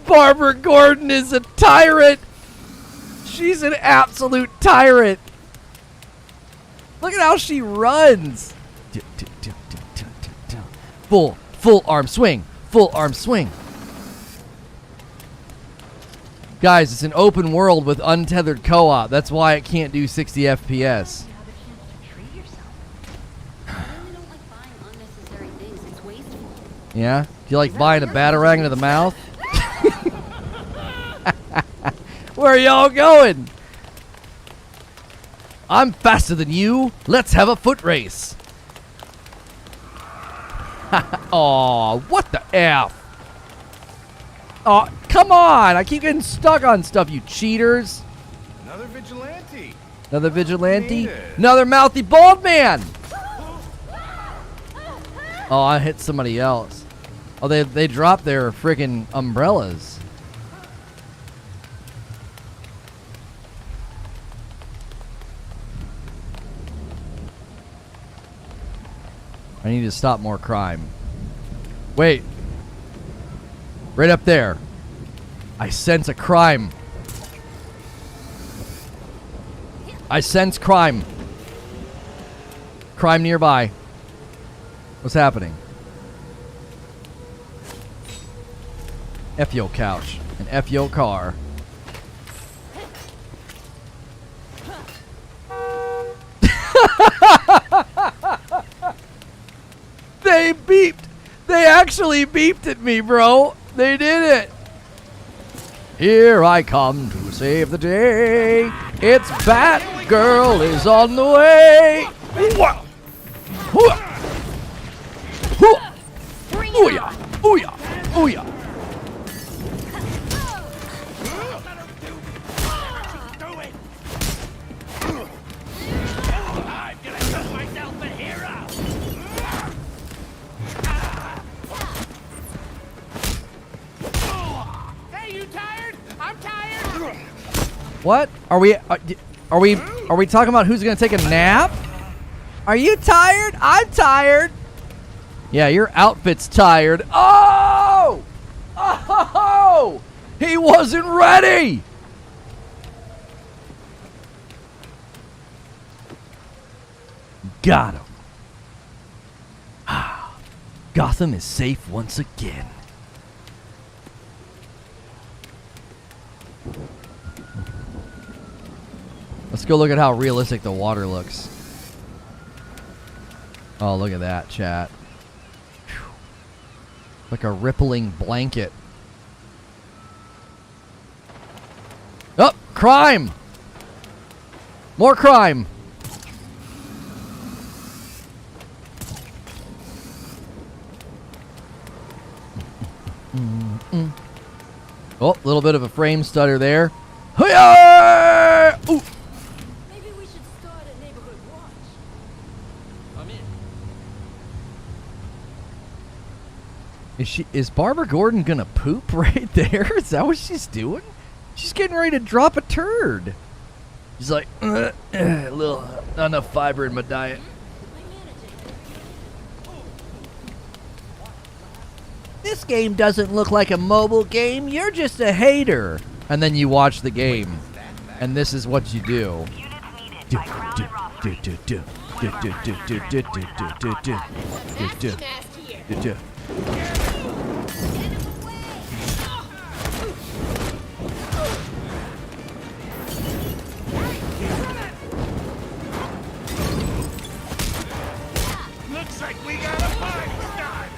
Barbara Gordon is a tyrant. She's an absolute tyrant. Look at how she runs. Full arm swing. Full arm swing. Guys, it's an open world with untethered co-op. That's why it can't do 60 FPS. Yeah? Do you like buying a batarang into the mouth? Where are y'all going? I'm faster than you. Let's have a foot race. Aw, what the F? Oh, come on. I keep getting stuck on stuff, you cheaters.
Another vigilante.
Another vigilante? Another mouthy bald man. Oh, I hit somebody else. Oh, they dropped their friggin' umbrellas. I need to stop more crime. Wait. Right up there. I sense a crime. I sense crime. Crime nearby. What's happening? F your couch and F your car. They beeped. They actually beeped at me, bro. They did it. Here I come to save the day. It's Batgirl is on the way. Ooh-yah, ooh-yah, ooh-yah. What? Are we talking about who's gonna take a nap? Are you tired? I'm tired. Yeah, your outfit's tired. Oh! Oh! He wasn't ready. Got him. Ah, Gotham is safe once again. Let's go look at how realistic the water looks. Oh, look at that, chat. Whew. Like a rippling blanket. Oh, crime! More crime! Oh, a little bit of a frame stutter there. Hi-ya! Ooh.
Maybe we should start a neighborhood watch. I'm in.
Is Barbara Gordon gonna poop right there? Is that what she's doing? She's getting ready to drop a turd. She's like, a little, not enough fiber in my diet. This game doesn't look like a mobile game. You're just a hater. And then you watch the game, and this is what you do.
Looks like we got a party started.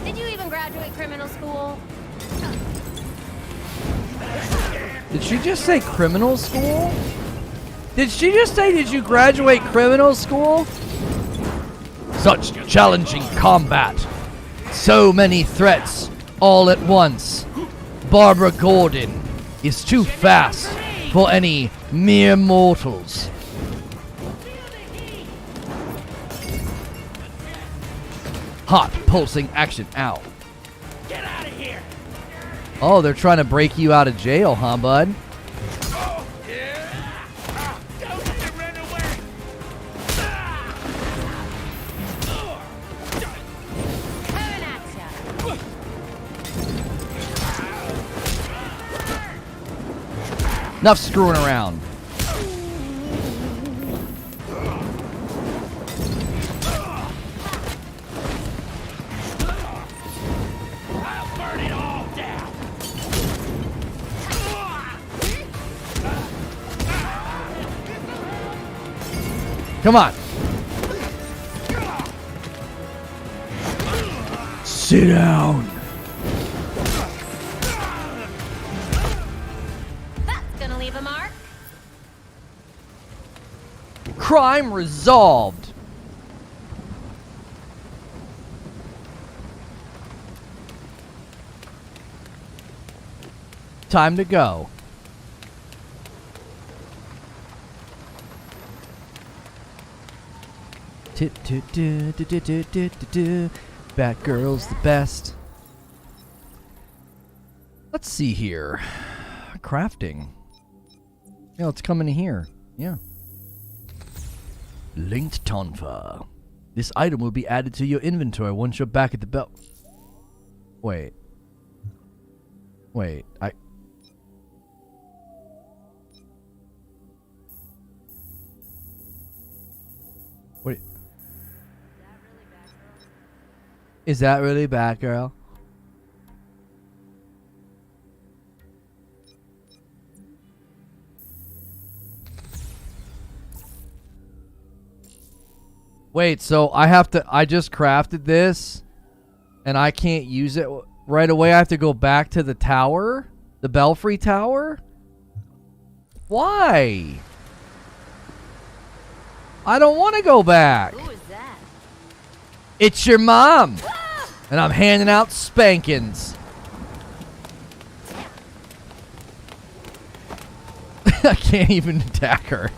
Did you even graduate criminal school?
Did she just say criminal school? Did she just say, did you graduate criminal school? Such challenging combat. So many threats all at once. Barbara Gordon is too fast for any mere mortals. Hot pulsing action. Ow.
Get out of here.
Oh, they're trying to break you out of jail, huh, bud? Enough screwing around.
I'll burn it all down.
Come on. Sit down.
Gonna leave a mark?
Crime resolved. Time to go. Batgirl's the best. Let's see here. Crafting. Yeah, let's come in here. Yeah. Linked Tonfa. This item will be added to your inventory once you're back at the belt. Wait. Wait, Wait. Is that really Batgirl? Wait, so I just crafted this and I can't use it right away. I have to go back to the tower? The Belfry tower? Why? I don't want to go back.
Who is that?
It's your mom. And I'm handing out spankings. I can't even attack her.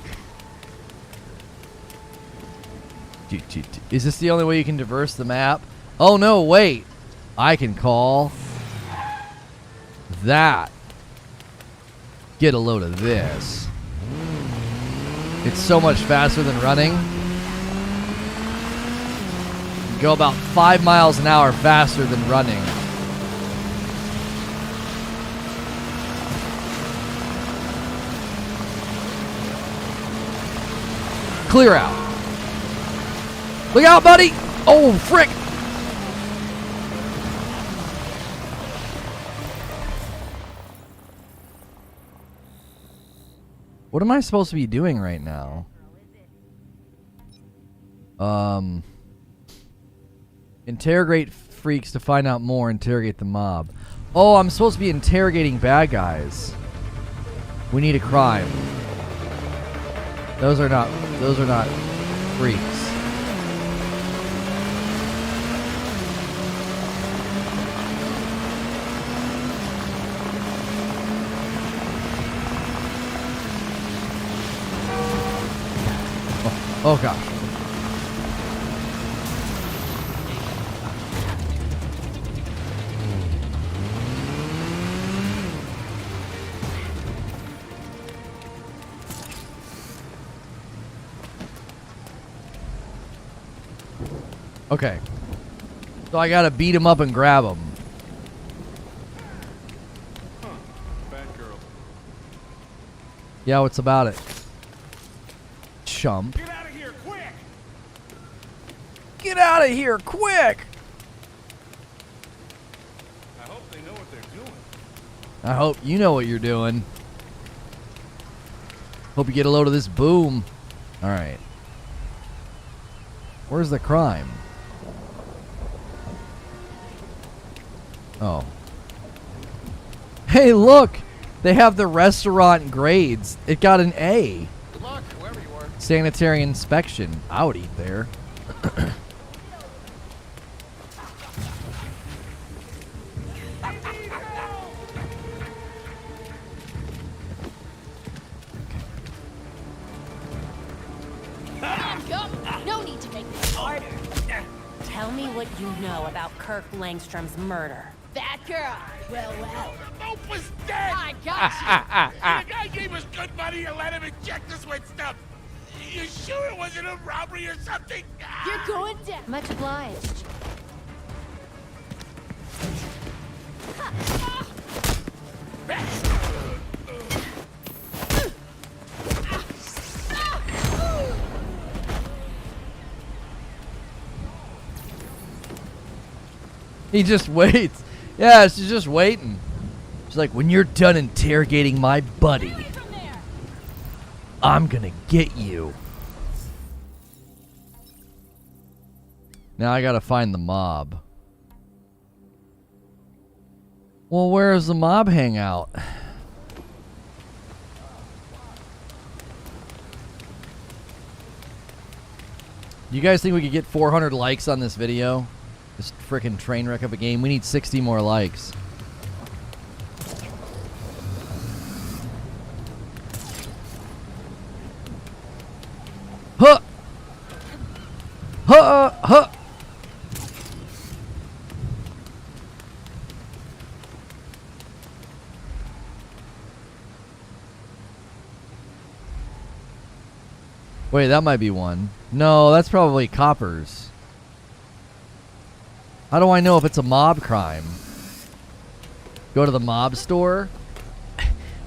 Is this the only way you can traverse the map? Oh no, wait. I can call that. Get a load of this. It's so much faster than running. You go about 5 miles an hour faster than running. Clear out. Look out, buddy! Oh, frick! What am I supposed to be doing right now? Interrogate freaks to find out more. Interrogate the mob. Oh, I'm supposed to be interrogating bad guys. We need a crime. Those are not freaks. Oh gosh. Okay. So I gotta beat him up and grab him.
Huh. Bad girl.
Yeah, what's about it? Chump.
Get out of here, quick!
Get out of here, quick!
I hope they know what they're doing.
I hope you know what you're doing. Hope you get a load of this boom. Alright. Where's the crime? Oh. Hey, look! They have the restaurant grades. It got an A.
Good luck, whoever you are.
Sanitary inspection. I would eat there.
No need to make this harder. Tell me what you know about Kirk Langstrom's murder.
That girl. Well.
Mope was dead!
I got you.
The guy gave us good money and let him inject us with stuff. You sure it wasn't a robbery or something?
You're going down.
Much obliged.
He just waits. Yeah, she's just waiting. She's like, when you're done interrogating my buddy, I'm gonna get you. Now I gotta find the mob. Well, where does the mob hang out? You guys think we could get 400 likes on this video? This frickin' train wreck of a game. We need 60 more likes. Huh! Huh! Huh! Wait, that might be one. No, that's probably coppers. How do I know if it's a mob crime? Go to the mob store?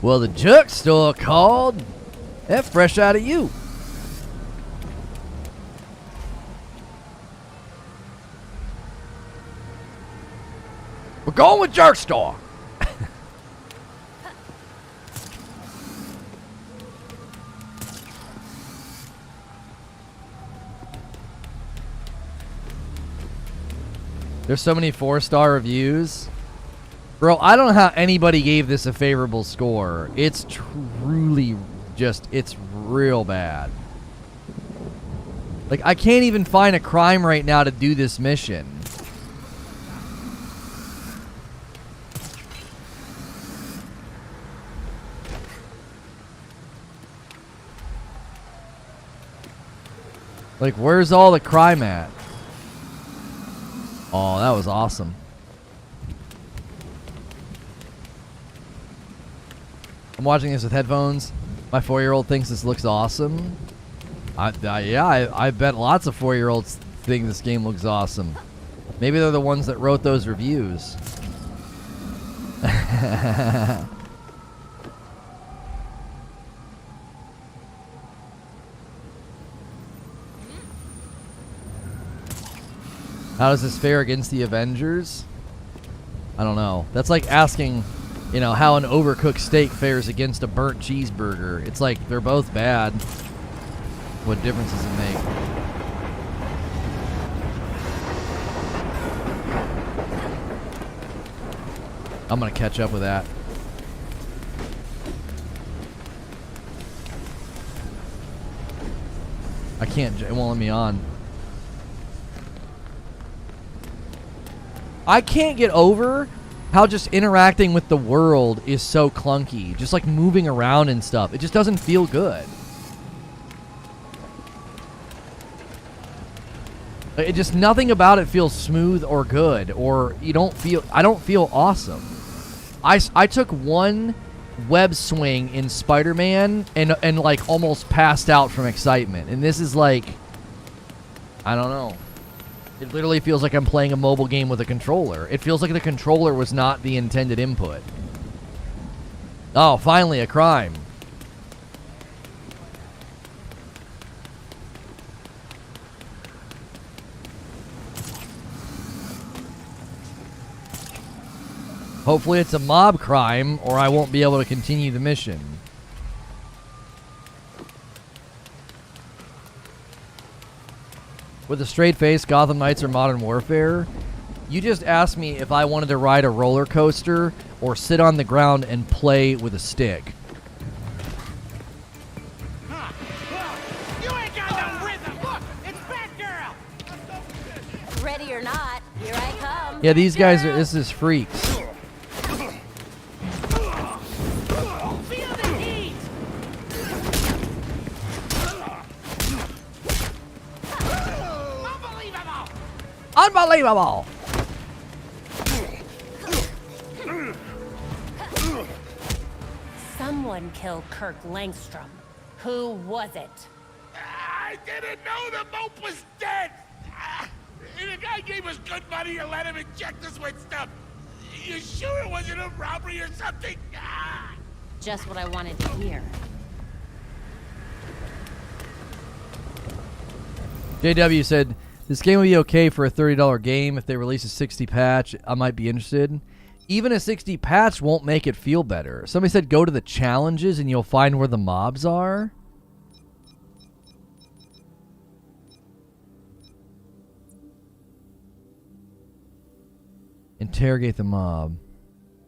Well, the junk store called. That's fresh out of you. We're going with jerk store. There's so many 4-star reviews. Bro, I don't know how anybody gave this a favorable score. It's truly just, it's real bad. Like, I can't even find a crime right now to do this mission. Like, where's all the crime at? Oh, that was awesome. I'm watching this with headphones. My 4-year-old thinks this looks awesome. Yeah, I bet lots of 4-year-olds think this game looks awesome. Maybe they're the ones that wrote those reviews. How does this fare against the Avengers? I don't know. That's like asking, you know, how an overcooked steak fares against a burnt cheeseburger. It's like they're both bad. What difference does it make? I'm gonna catch up with that. I can't, it won't let me on. I can't get over how just interacting with the world is so clunky. Just like moving around and stuff. It just doesn't feel good. It just, nothing about it feels smooth or good, or you don't feel, I don't feel awesome. I took one web swing in Spider-Man and like almost passed out from excitement. And this is like, I don't know. It literally feels like I'm playing a mobile game with a controller. It feels like the controller was not the intended input. Oh, finally a crime. Hopefully it's a mob crime, or I won't be able to continue the mission. With a straight face, Gotham Knights or Modern Warfare? You just asked me if I wanted to ride a roller coaster or sit on the ground and play with a stick.
You ain't got no rhythm. Look, it's Batgirl.
Ready or not, here I come.
Yeah, these guys are, this is freaks.
Feel the heat.
Unbelievable!
Someone killed Kirk Langstrom. Who was it?
I didn't know the mope was dead. The guy gave us good money to let him inject us with stuff. You sure it wasn't a robbery or something?
Just what I wanted to hear.
JW said, this game would be okay for a $30 game. If they release a 60 patch, I might be interested. Even a 60 patch won't make it feel better. Somebody said go to the challenges and you'll find where the mobs are. Interrogate the mob.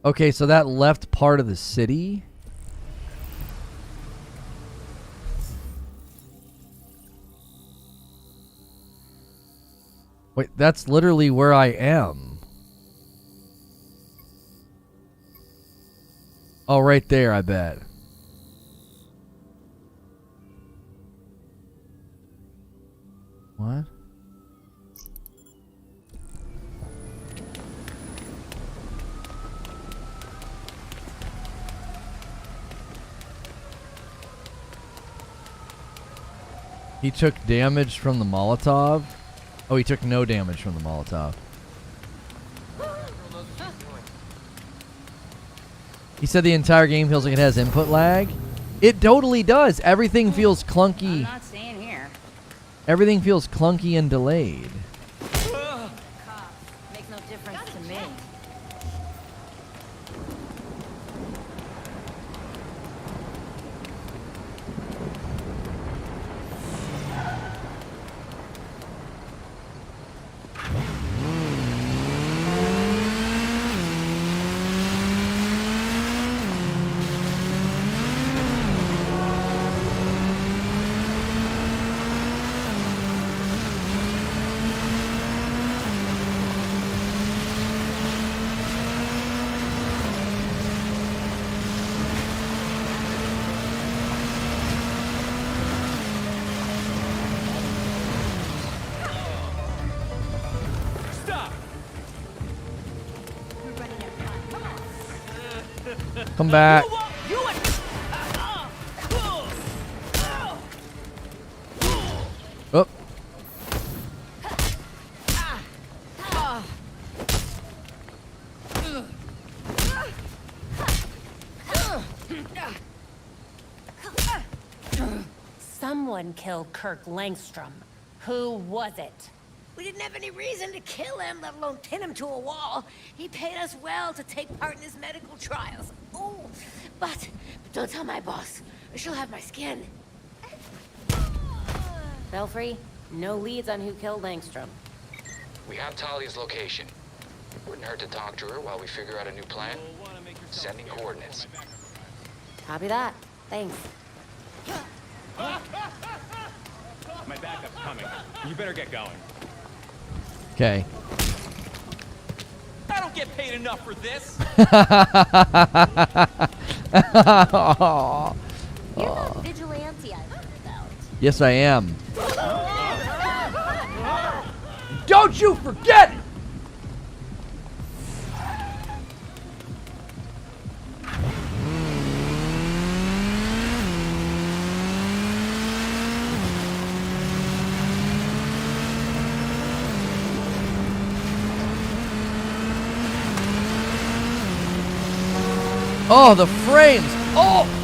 Okay, so that left part of the city. Wait, that's literally where I am. Oh, right there, I bet. What? He took damage from the Molotov? Oh, he took no damage from the Molotov. He said the entire game feels like it has input lag. It totally does. Everything feels clunky.
I'm not staying here.
Everything feels clunky and delayed.
Makes no difference to me.
Come back. Oh.
Someone killed Kirk Langstrom. Who was it?
We didn't have any reason to kill him, let alone pin him to a wall. He paid us well to take part in his medical trials. Oh, but don't tell my boss, or she'll have my skin.
Belfry, no leads on who killed Langstrom.
We have Talia's location. Wouldn't hurt to talk to her while we figure out a new plan. Sending coordinates.
Copy that. Thanks.
My backup's coming. You better get going.
Okay.
I don't get paid enough for this.
You're the vigilante I've heard about.
Yes, I am. Don't you forget it! Oh, the frames. Oh.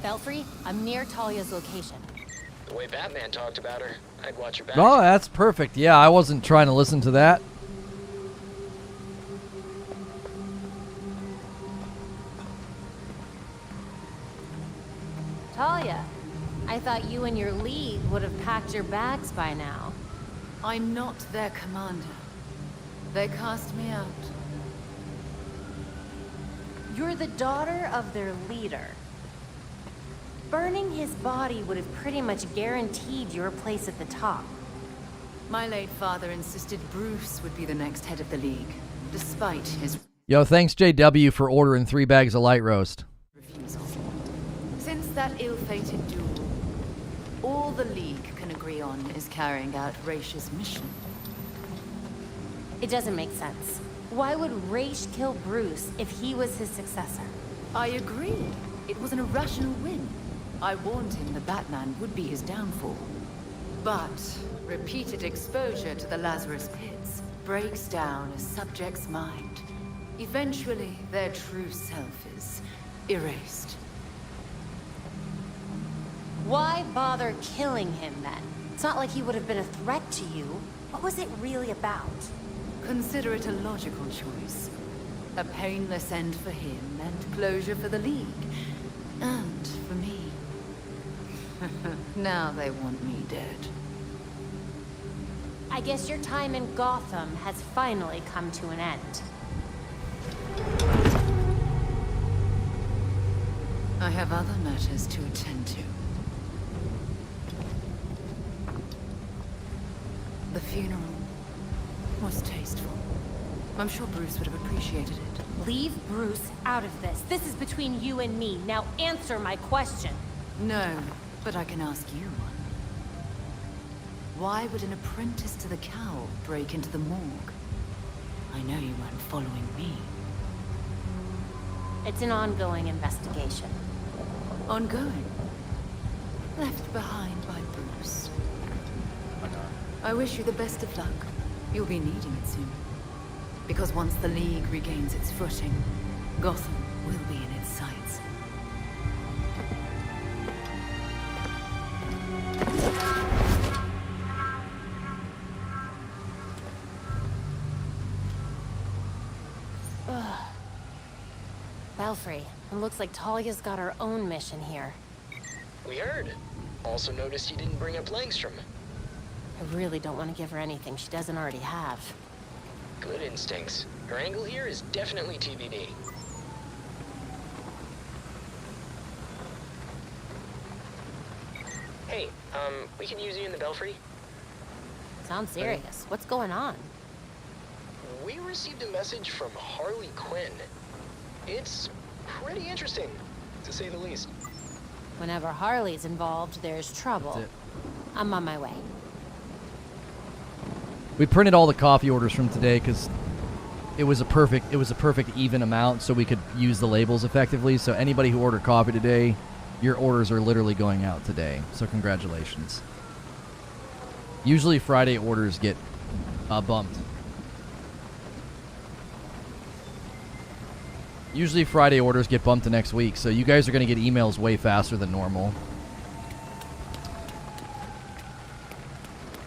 Belfry, I'm near Talia's location.
The way Batman talked about her, I'd watch her back.
Oh, that's perfect. Yeah, I wasn't trying to listen to that.
Talia, I thought you and your league would have packed your bags by now.
I'm not their commander. They cast me out.
You're the daughter of their leader. Burning his body would have pretty much guaranteed your place at the top.
My late father insisted Bruce would be the next head of the League, despite his
Yo, thanks JW for ordering 3 bags of light roast.
refusal. Since that ill-fated duel, all the League can agree on is carrying out Raish's mission.
It doesn't make sense. Why would Raish kill Bruce if he was his successor?
I agree. It was an irrational whim. I warned him the Batman would be his downfall. But repeated exposure to the Lazarus Pits breaks down a subject's mind. Eventually, their true self is erased.
Why bother killing him then? It's not like he would have been a threat to you. What was it really about?
Consider it a logical choice. A painless end for him and closure for the League. And for me. Now they want me dead.
I guess your time in Gotham has finally come to an end.
I have other matters to attend to. The funeral was tasteful. I'm sure Bruce would have appreciated it.
Leave Bruce out of this. This is between you and me. Now answer my question.
No, but I can ask you one. Why would an apprentice to the cowl break into the morgue? I know you weren't following me.
It's an ongoing investigation.
Ongoing? Left behind by Bruce. I wish you the best of luck. You'll be needing it soon. Because once the League regains its footing, Gotham will be in its sights.
Belfry, it looks like Talia's got her own mission here.
We heard. Also noticed you didn't bring up Langstrom.
I really don't want to give her anything she doesn't already have.
Good instincts. Her angle here is definitely TBD. Hey, we can use you in the Belfry?
Sounds serious. What's going on?
We received a message from Harley Quinn. It's pretty interesting, to say the least.
Whenever Harley's involved, there's trouble. I'm on my way.
We printed all the coffee orders from today because it was a perfect even amount, so we could use the labels effectively. So anybody who ordered coffee today, your orders are literally going out today. So congratulations. Usually Friday orders get bumped. Usually Friday orders get bumped to next week, so you guys are going to get emails way faster than normal.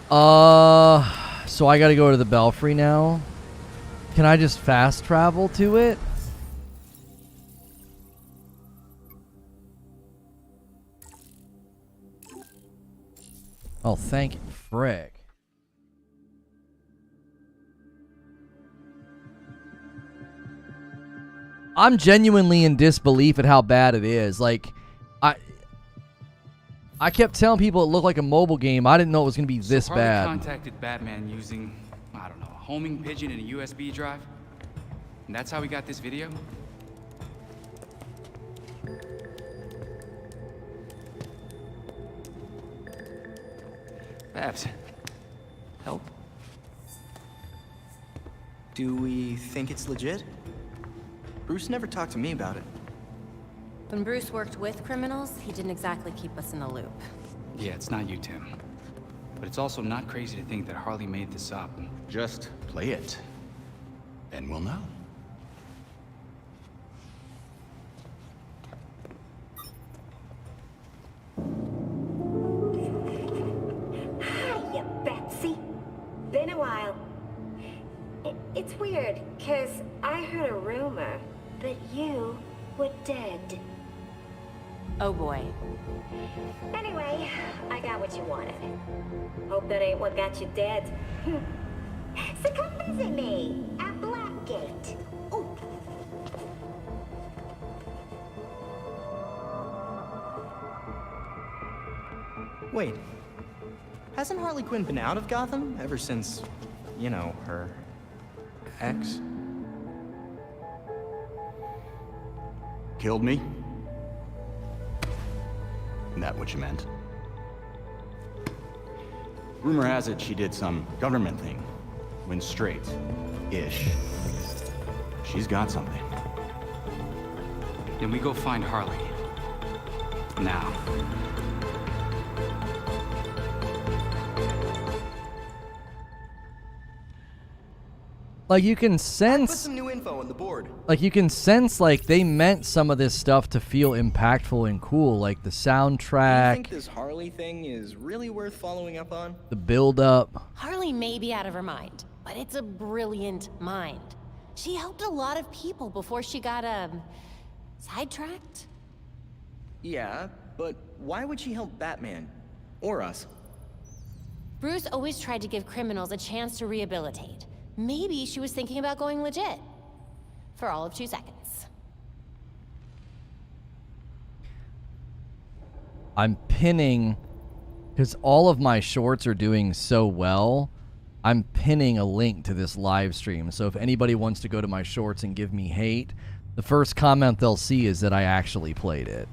So I got to go to the Belfry now. Can I just fast travel to it? Oh, thank you, frick. I'm genuinely in disbelief at how bad it is. Like, I kept telling people it looked like a mobile game. I didn't know it was going to be this
Harley
bad.
contacted Batman using, I don't know, a homing pigeon and a USB drive? And that's how we got this video?
Babs, help? Do we think it's legit? Bruce never talked to me about it.
When Bruce worked with criminals, he didn't exactly keep us in the loop.
Yeah, it's not you, Tim. But it's also not crazy to think that Harley made this up.
Just play it, and we'll know.
Hiya, Betsy. Been a while. It's weird, because I heard a rumor that you were dead.
Oh boy.
Anyway, I got what you wanted. Hope that ain't what got you dead. So come visit me at Blackgate. Ooh.
Wait, hasn't Harley Quinn been out of Gotham ever since, you know, her ex?
Killed me? Is that what you meant? Rumor has it she did some government thing. Went straight-ish. She's got something.
Then we go find Harley. Now.
Like, you can
Put
sense,
some new info on the board.
like, you can sense, like, they meant some of this stuff to feel impactful and cool, like the
Do you
soundtrack,
think this Harley thing is really worth following up on?
the build-up.
Harley may be out of her mind, but it's a brilliant mind. She helped a lot of people before she got, sidetracked?
Yeah, but why would she help Batman? Or us?
Bruce always tried to give criminals a chance to rehabilitate. Maybe she was thinking about going legit. For all of 2 seconds.
I'm pinning, because all of my shorts are doing so well, I'm pinning a link to this live stream. So if anybody wants to go to my shorts and give me hate, the first comment they'll see is that I actually played it.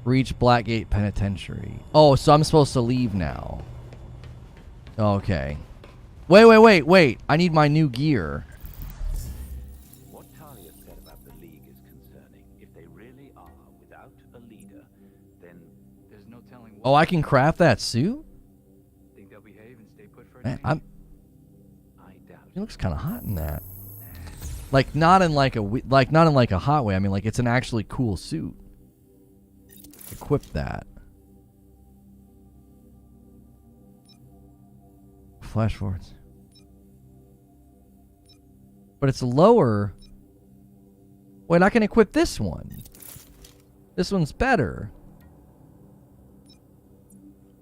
Reach Blackgate Penitentiary. Oh, so I'm supposed to leave now. Okay. Wait. I need my new gear.
What Talia said about the League is concerning. If they really are without a leader, then
there's no telling what.
Oh, I can craft that suit?
Think they'll behave and stay put for a
Man,
change?
I doubt
it looks kind of hot in that. Like, not in like a hot way. I mean, like, it's an actually cool suit. Equip that. Flash forwards. But it's lower. Wait, I can equip this one. This one's better.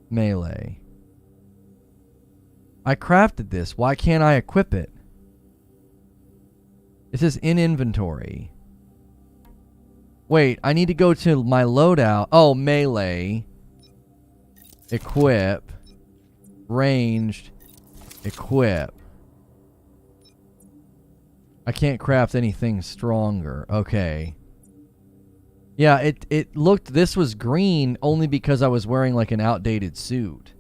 Melee. I crafted this. Why can't I equip it? It says in inventory. Wait, I need to go to my loadout. Oh, melee. Equip. Ranged. Equip. I can't craft anything stronger. Okay. Yeah, it looked, this was green only because I was wearing like an outdated suit.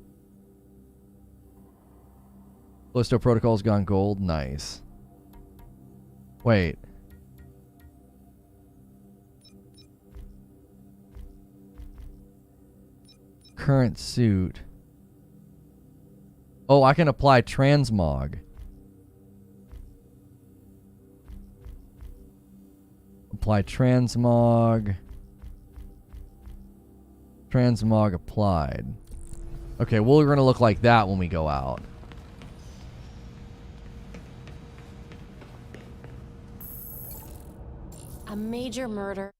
Callisto Protocol's gone gold. Nice. Wait. Current suit. Oh, I can apply transmog. Apply transmog. Transmog applied. Okay, well, we're going to look like that when we go out.
A major murder.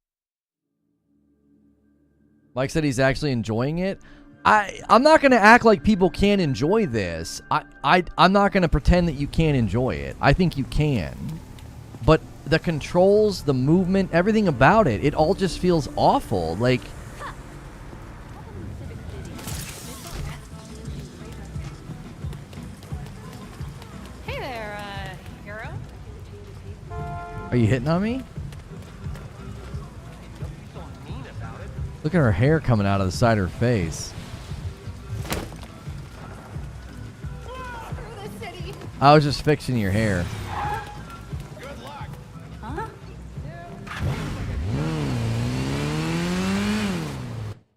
Mike said he's actually enjoying it. I'm not going to act like people can't enjoy this. I'm not going to pretend that you can't enjoy it. I think you can. But the controls, the movement, everything about it, it all just feels awful. Like...
Hey there, hero.
Are you hitting on me? Look at her hair coming out of the side of her face. I was just fixing your hair.
Huh?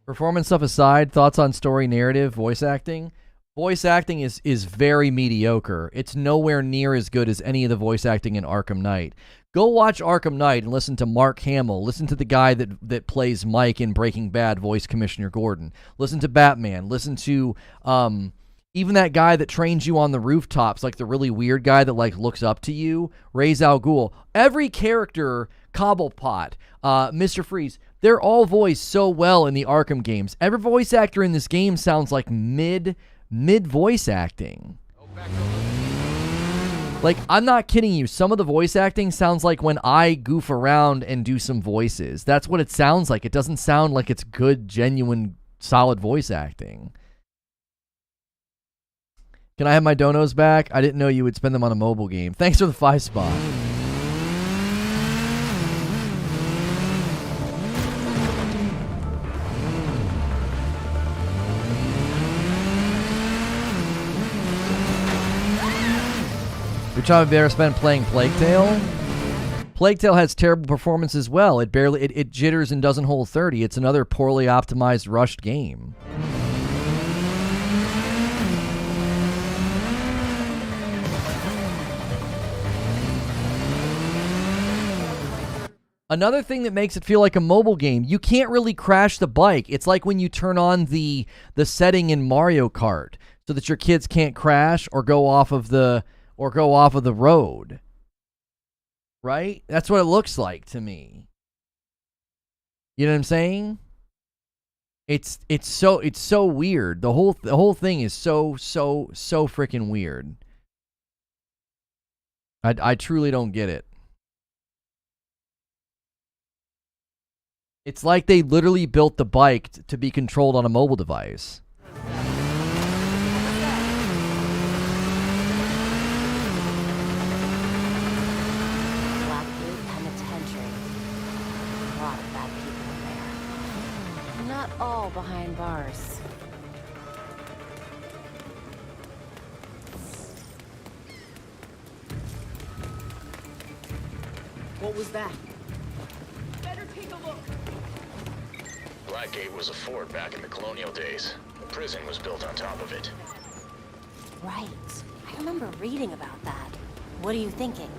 Performance stuff aside, thoughts on story, narrative, voice acting? Voice acting is very mediocre. It's nowhere near as good as any of the voice acting in Arkham Knight. Go watch Arkham Knight and listen to Mark Hamill. Listen to the guy that plays Mike in Breaking Bad, voice Commissioner Gordon. Listen to Batman. Listen to even that guy that trains you on the rooftops, like the really weird guy that like looks up to you, Ra's al Ghul. Every character, Cobblepot, Mr. Freeze, they're all voiced so well in the Arkham games. Every voice actor in this game sounds like mid voice acting. Like, I'm not kidding you. Some of the voice acting sounds like when I goof around and do some voices. That's what it sounds like. It doesn't sound like it's good, genuine, solid voice acting. Can I have my donos back? I didn't know you would spend them on a mobile game. Thanks for the 5 spot. Which time have you ever spent playing Plague Tale? Plague Tale has terrible performance as well. It jitters and doesn't hold 30. It's another poorly optimized, rushed game. Another thing that makes it feel like a mobile game, you can't really crash the bike. It's like when you turn on the setting in Mario Kart so that your kids can't crash or go off of the road. Right? That's what it looks like to me. You know what I'm saying? It's so weird. The whole thing is so freaking weird. I truly don't get it. It's like they literally built the bike to be controlled on a mobile device.
All behind bars.
What was that? Better take a look.
Blackgate was a fort back in the colonial days. The prison was built on top of it.
Right. I remember reading about that. What are you thinking?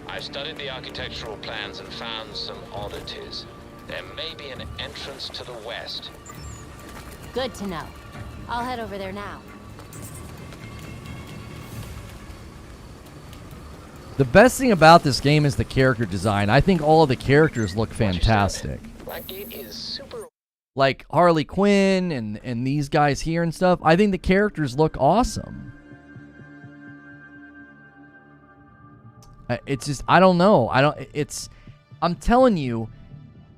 I've studied the architectural plans and found some oddities. There may be an entrance to the west.
Good to know. I'll head over there now.
The best thing about this game is the character design. I think all of the characters look fantastic.
Blackgate is super...
Like Harley Quinn and these guys here and stuff. I think the characters look awesome. It's just, I don't know. I'm telling you,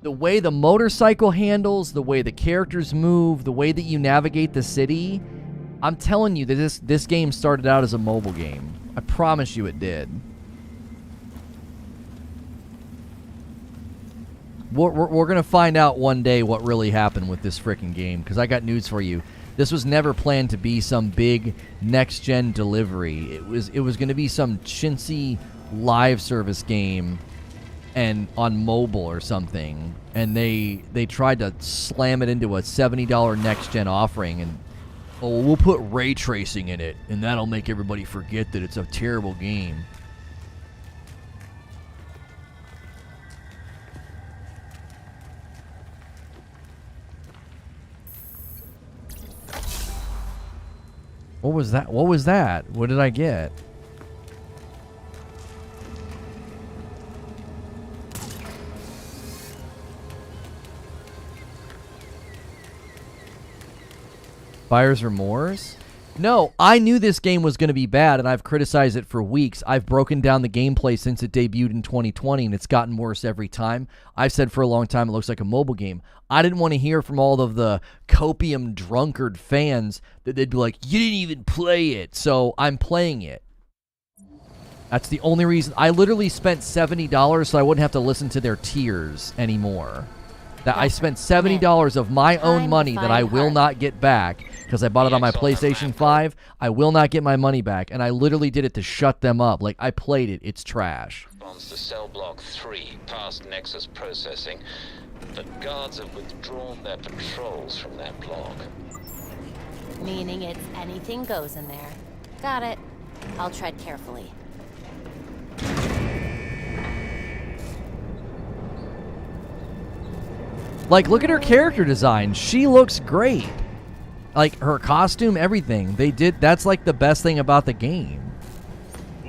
the way the motorcycle handles, the way the characters move, the way that you navigate the city, I'm telling you that this game started out as a mobile game. I promise you it did. We're going to find out one day what really happened with this freaking game, because I got news for you. This was never planned to be some big next-gen delivery. It was going to be some chintzy live service game and on mobile or something, and they tried to slam it into a $70 next-gen offering, and we'll put ray tracing in it, and that'll make everybody forget that it's a terrible game. What was that? What was that? What did I get? Buyer's remorse? No, I knew this game was going to be bad, and I've criticized it for weeks. I've broken down the gameplay since it debuted in 2020, and it's gotten worse every time. I've said for a long time it looks like a mobile game. I didn't want to hear from all of the copium drunkard fans that they'd be like, you didn't even play it, so I'm playing it. That's the only reason. I literally spent $70 so I wouldn't have to listen to their tears anymore. That I spent $70 of my own money that I will not get back, because because I bought it on my PlayStation 5. I will not get my money back, and I literally did it to shut them up. Like, I played it. It's trash.
Response to cell block 3, past Nexus processing. The guards have withdrawn their patrols from that block.
Meaning it's anything goes in there. Got it. I'll tread carefully.
Like, look at her character design. She looks great. Like, her costume, everything. They did, that's like the best thing about the game.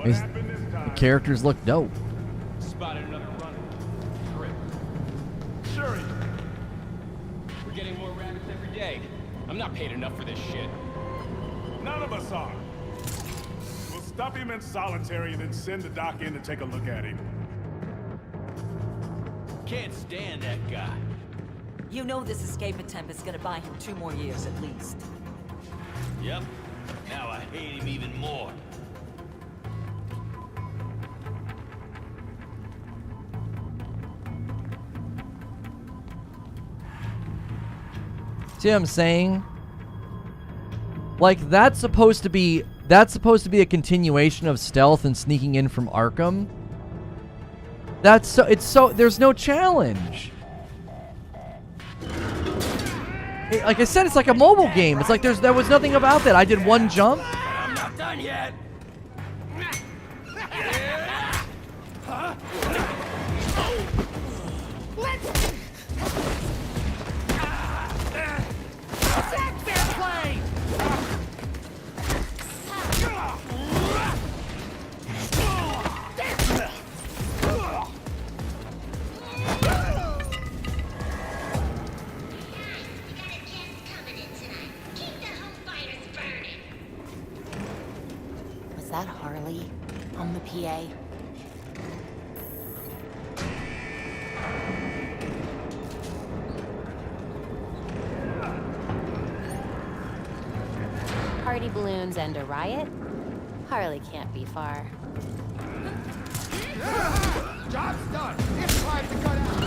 Is the characters look dope.
Spotted another runner. Trip. Sure. We're getting more rabbits every day. I'm not paid enough for this shit.
None of us are. We'll stop him in solitary and then send the doc in to take a look at him.
Can't stand that guy.
You know this escape attempt is gonna buy him 2 more years at least.
Yep. Now I hate him even more.
See what I'm saying? Like, that's supposed to be a continuation of stealth and sneaking in from Arkham. There's no challenge. Like I said, it's like a mobile game. It's like there was nothing about that. I did one jump.
I'm not done yet.
Was that Harley on the PA? Party balloons and a riot? Harley can't be far.
Job's done. It's time to cut out.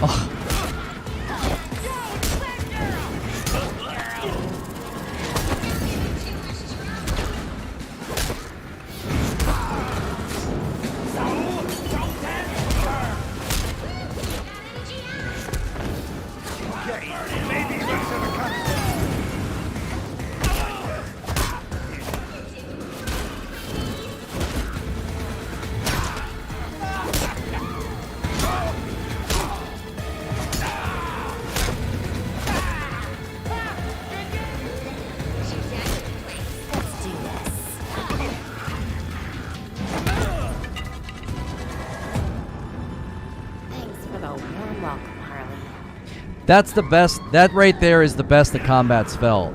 Oh. That's the best. That right there is the best the combat's felt.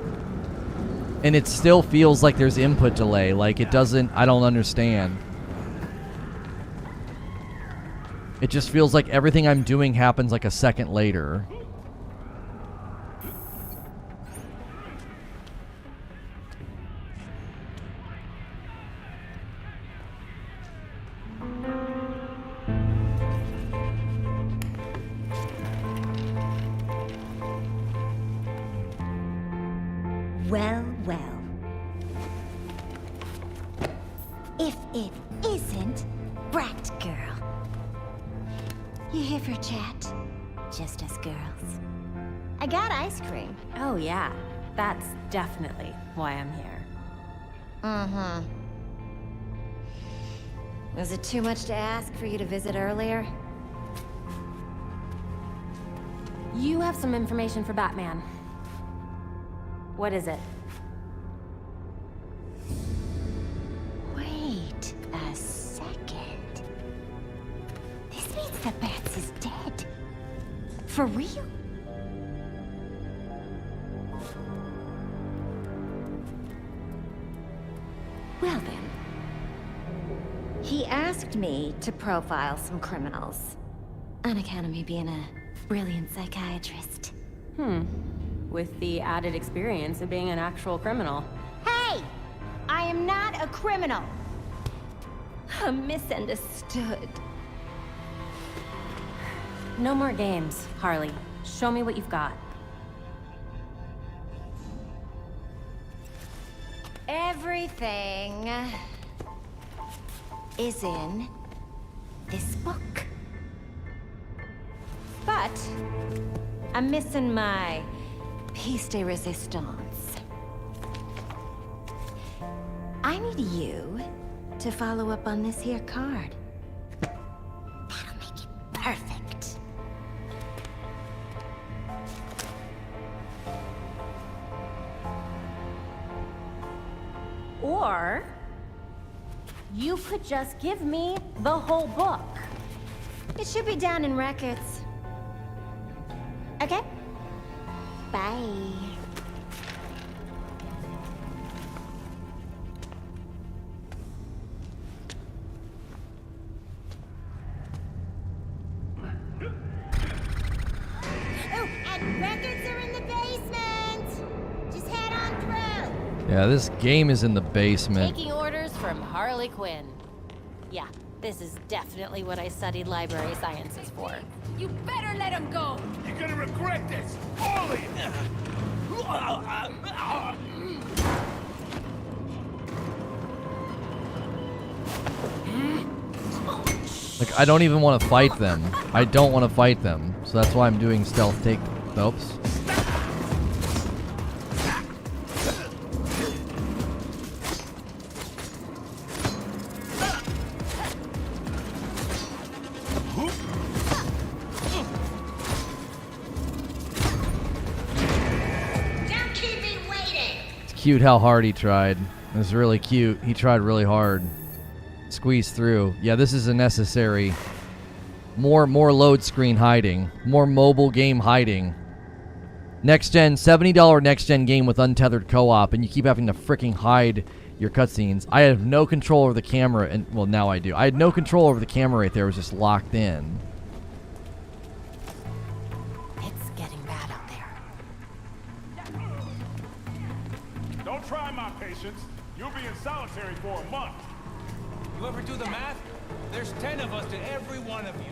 And it still feels like there's input delay. Like it doesn't, I don't understand. It just feels like everything I'm doing happens like a second later.
Well, well. If it isn't Brat Girl. You here for a chat? Just us girls. I got ice cream.
Oh yeah, that's definitely why I'm here.
Mm-hmm. Was it too much to ask for you to visit earlier?
You have some information for Batman. What is it?
Wait a second. This means that Bats is dead. For real? Well then. He asked me to profile some criminals. On account of me being a brilliant psychiatrist.
With the added experience of being an actual criminal.
Hey! I
am not a criminal. I'm misunderstood.
No more games, Harley. Show me what you've got.
Everything is in this book. But I'm missing my piece de resistance. I need you to follow up on this here card. That'll make it perfect. Or you could just give me the whole book. It should be down in records. Okay? Bye. Oh, and records are in the basement. Just head on through.
Yeah, this game is in the basement.
Taking orders from Harley Quinn. Yeah, this is definitely what I studied library sciences for.
You better let him go!
You're gonna regret this! All of you!
Like, I don't even want to fight them. I don't want to fight them. So that's why I'm doing stealth take. Oops. Cute how hard he tried. It was really cute. He tried really hard. Squeeze through. Yeah, this is a necessary. More load screen hiding. More mobile game hiding. Next gen, $70 next gen game with untethered co-op, and you keep having to freaking hide your cutscenes. I have no control over the camera, and well, now I do. I had no control over the camera right there. It was just locked in.
It's getting bad out there.
Don't try my patience. You'll be in solitary for a month.
You ever do the math? There's 10 of us to every one of you.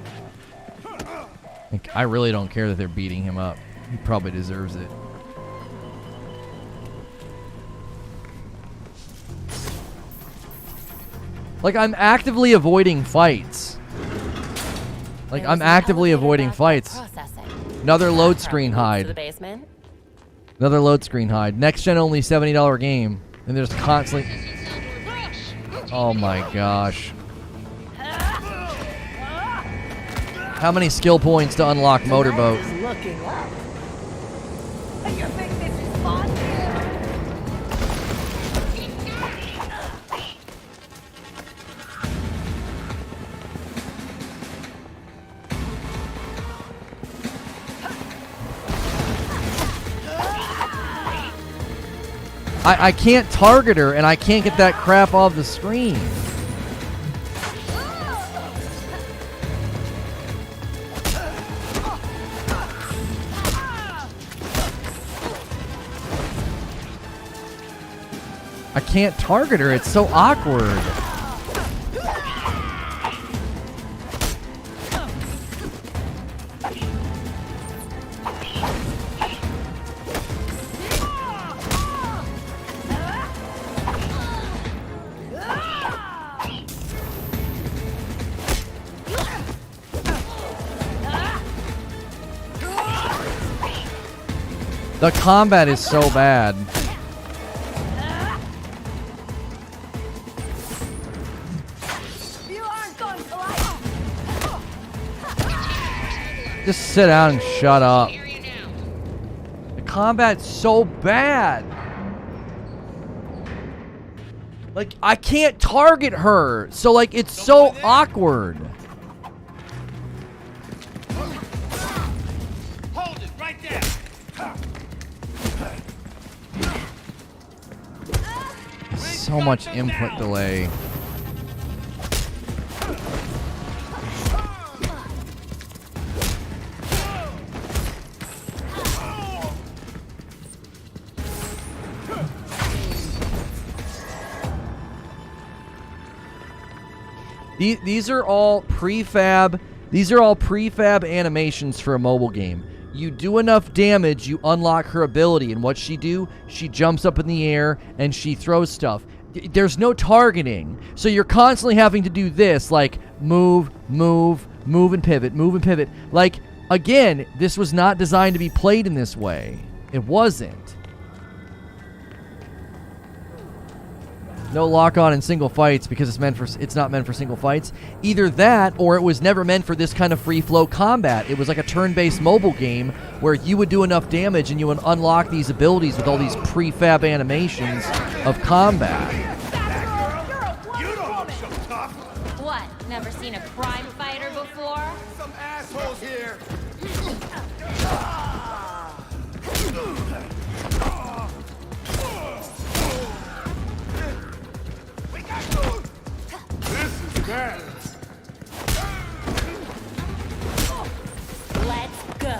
Like, I really don't care that they're beating him up. He probably deserves it. Like, I'm actively avoiding fights. Like, I'm actively avoiding fights. Another load screen hide.
To the basement.
Another load screen hide. Next gen only $70 game. And there's constantly... Oh my gosh. How many skill points to unlock motorboat?
Looking up. You think this is fun?
I can't target her, and I can't get that crap off the screen. I can't target her. It's so awkward. The combat is so bad. Just sit down and shut up. The combat's so bad. Like, I can't target her. So, like, it's so awkward.
Hold it right there.
So much input delay. These are all prefab. These are all prefab animations for a mobile game. You do enough damage, you unlock her ability, and what she do? She jumps up in the air and she throws stuff. There's no targeting, so you're constantly having to do this, like move, move, move and pivot, move and pivot. Like, again, this was not designed to be played in this way. It wasn't. No lock-on in single fights because it's not meant for single fights. Either that, or it was never meant for this kind of free-flow combat. It was like a turn-based mobile game where you would do enough damage and you would unlock these abilities with all these prefab animations of combat.
What? Never seen a crime fighter before?
Some assholes here. This is bad.
Let's go.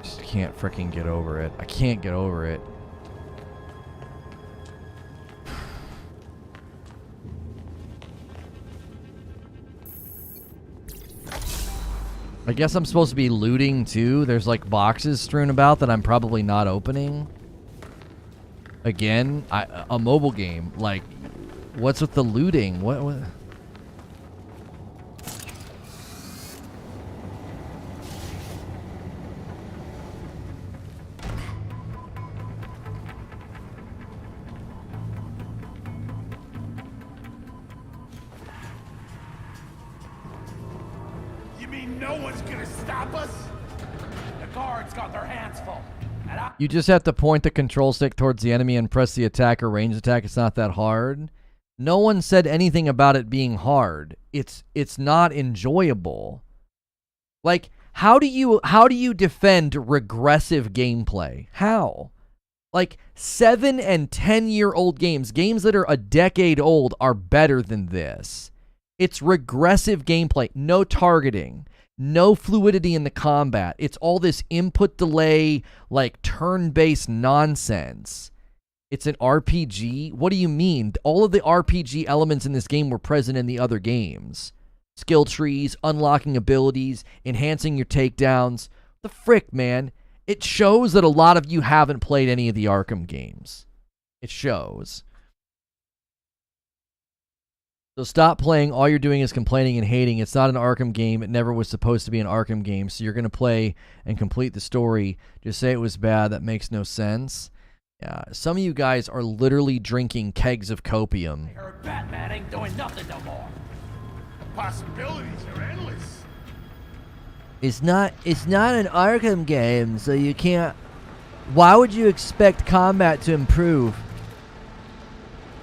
Just can't freaking get over it. I can't get over it. I guess I'm supposed to be looting too. There's like boxes strewn about that I'm probably not opening. Again, a mobile game. Like, what's with the looting? What?
You mean no one's gonna stop us? The guards got their hands full. And
You just have to point the control stick towards the enemy and press the attack or range attack. It's not that hard. No one said anything about it being hard. It's not enjoyable. Like, how do you defend regressive gameplay? How? Like, 7 and 10-year-old games that are a decade old, are better than this. It's regressive gameplay, no targeting, no fluidity in the combat. It's all this input delay, like turn-based nonsense. It's an RPG? What do you mean? All of the RPG elements in this game were present in the other games. Skill trees, unlocking abilities, enhancing your takedowns. The frick, man. It shows that a lot of you haven't played any of the Arkham games. It shows. So stop playing. All you're doing is complaining and hating. It's not an Arkham game. It never was supposed to be an Arkham game. So you're going to play and complete the story. Just say it was bad. That makes no sense. Yeah, some of you guys are literally drinking kegs of copium.
I heard Batman ain't doing nothing no more. The possibilities are endless.
It's not an Arkham game, so you can't. Why would you expect combat to improve?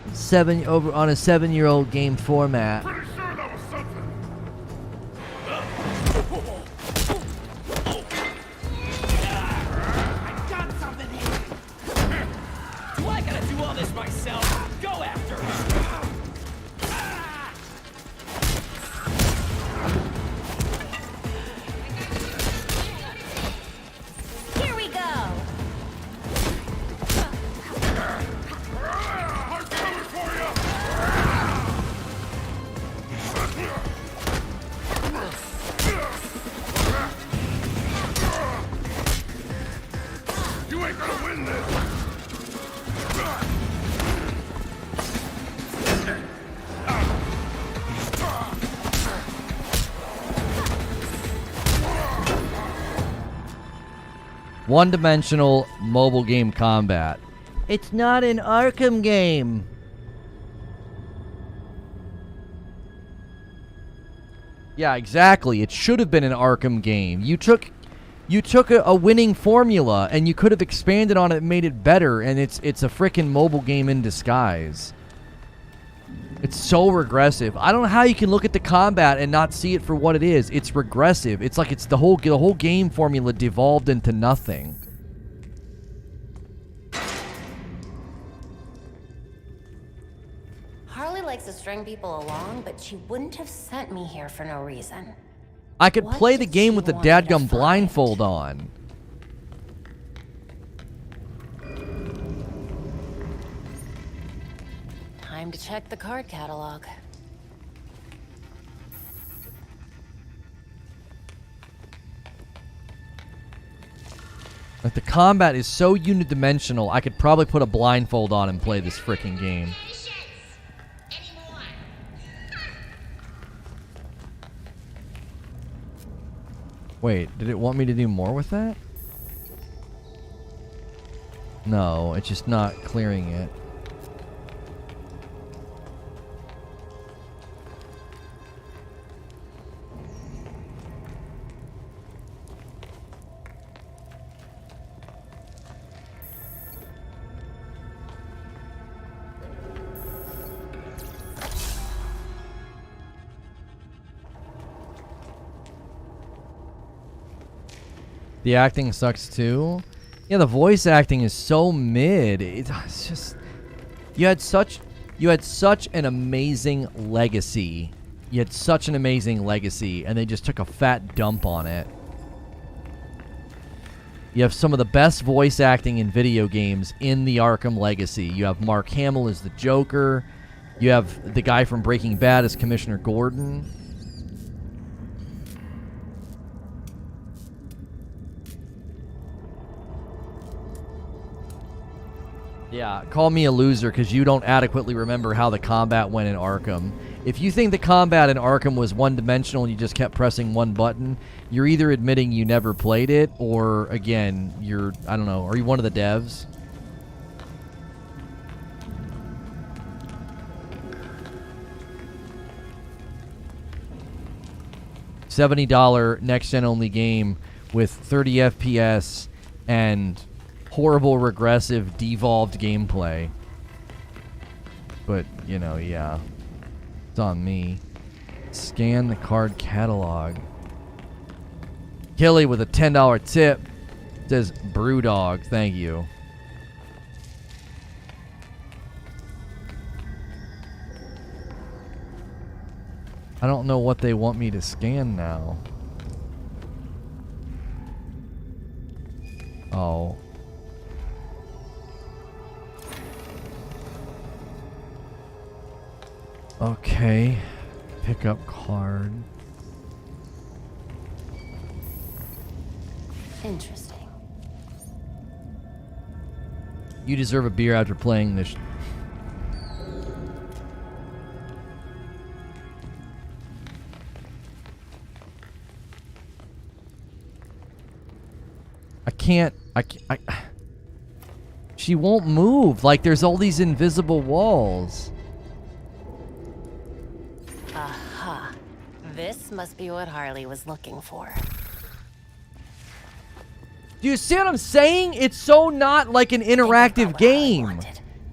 On a 7-year-old game format.
Pretty sure that was something. I got something here.
Do I gotta do all this myself? Go after her.
Here we go.
You ain't gonna win this.
One-dimensional mobile game combat. It's not an Arkham game. Yeah, exactly. It should have been an Arkham game. You took a winning formula and you could have expanded on it and made it better, and it's a frickin' mobile game in disguise. It's so regressive. I don't know how you can look at the combat and not see it for what it is. It's regressive. It's like it's the whole game formula devolved into nothing.
Harley likes to string people along, but she wouldn't have sent me here for no reason.
I could play the game with the dadgum blindfold on.
Time to check the card catalog.
Like, the combat is so unidimensional, I could probably put a blindfold on and play this freaking game. Wait, did it want me to do more with that? No, it's just not clearing it. The acting sucks too. Yeah, the voice acting is so mid. It's just you had such an amazing legacy. You had such an amazing legacy, and they just took a fat dump on it. You have some of the best voice acting in video games in the Arkham legacy. You have Mark Hamill as the Joker. You have the guy from Breaking Bad as Commissioner Gordon. Yeah, call me a loser because you don't adequately remember how the combat went in Arkham. If you think the combat in Arkham was one-dimensional and you just kept pressing one button, you're either admitting you never played it or, again, you're, I don't know, are you one of the devs? $70 next-gen only game with 30 FPS and horrible, regressive, devolved gameplay. But, you know, yeah. It's on me. Scan the card catalog. Kelly with a $10 tip says, Brewdog, thank you. I don't know what they want me to scan now. Oh. Okay. Pick up card.
Interesting.
You deserve a beer after playing this. She won't move. Like, there's all these invisible walls.
Aha. This must be what Harley was looking for.
Do you see what I'm saying? It's so not like an interactive game.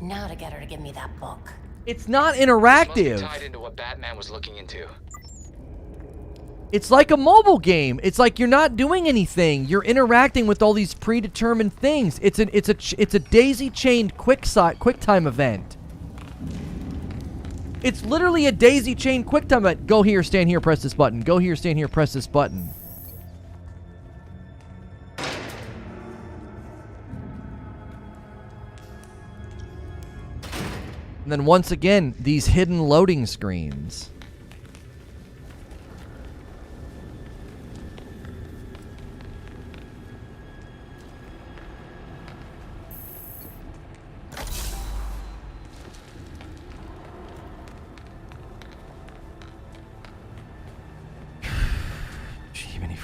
Now to get her to give me that book.
It's not interactive.
Must be tied into what Batman was looking into.
It's like a mobile game. It's like you're not doing anything. You're interacting with all these predetermined things. It's a daisy-chained QuickTime event. It's literally a daisy-chained QuickTime event. Go here, stand here, press this button. Go here, stand here, press this button. And then once again, these hidden loading screens.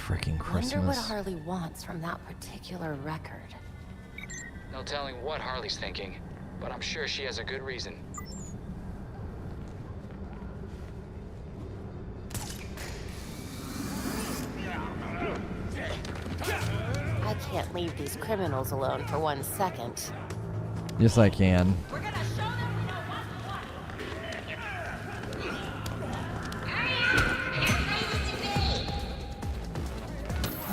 Freaking Christmas.
Wonder what Harley wants from that particular record.
No telling what Harley's thinking, but I'm sure she has a good reason.
I can't leave these criminals alone for 1 second.
Yes, I can.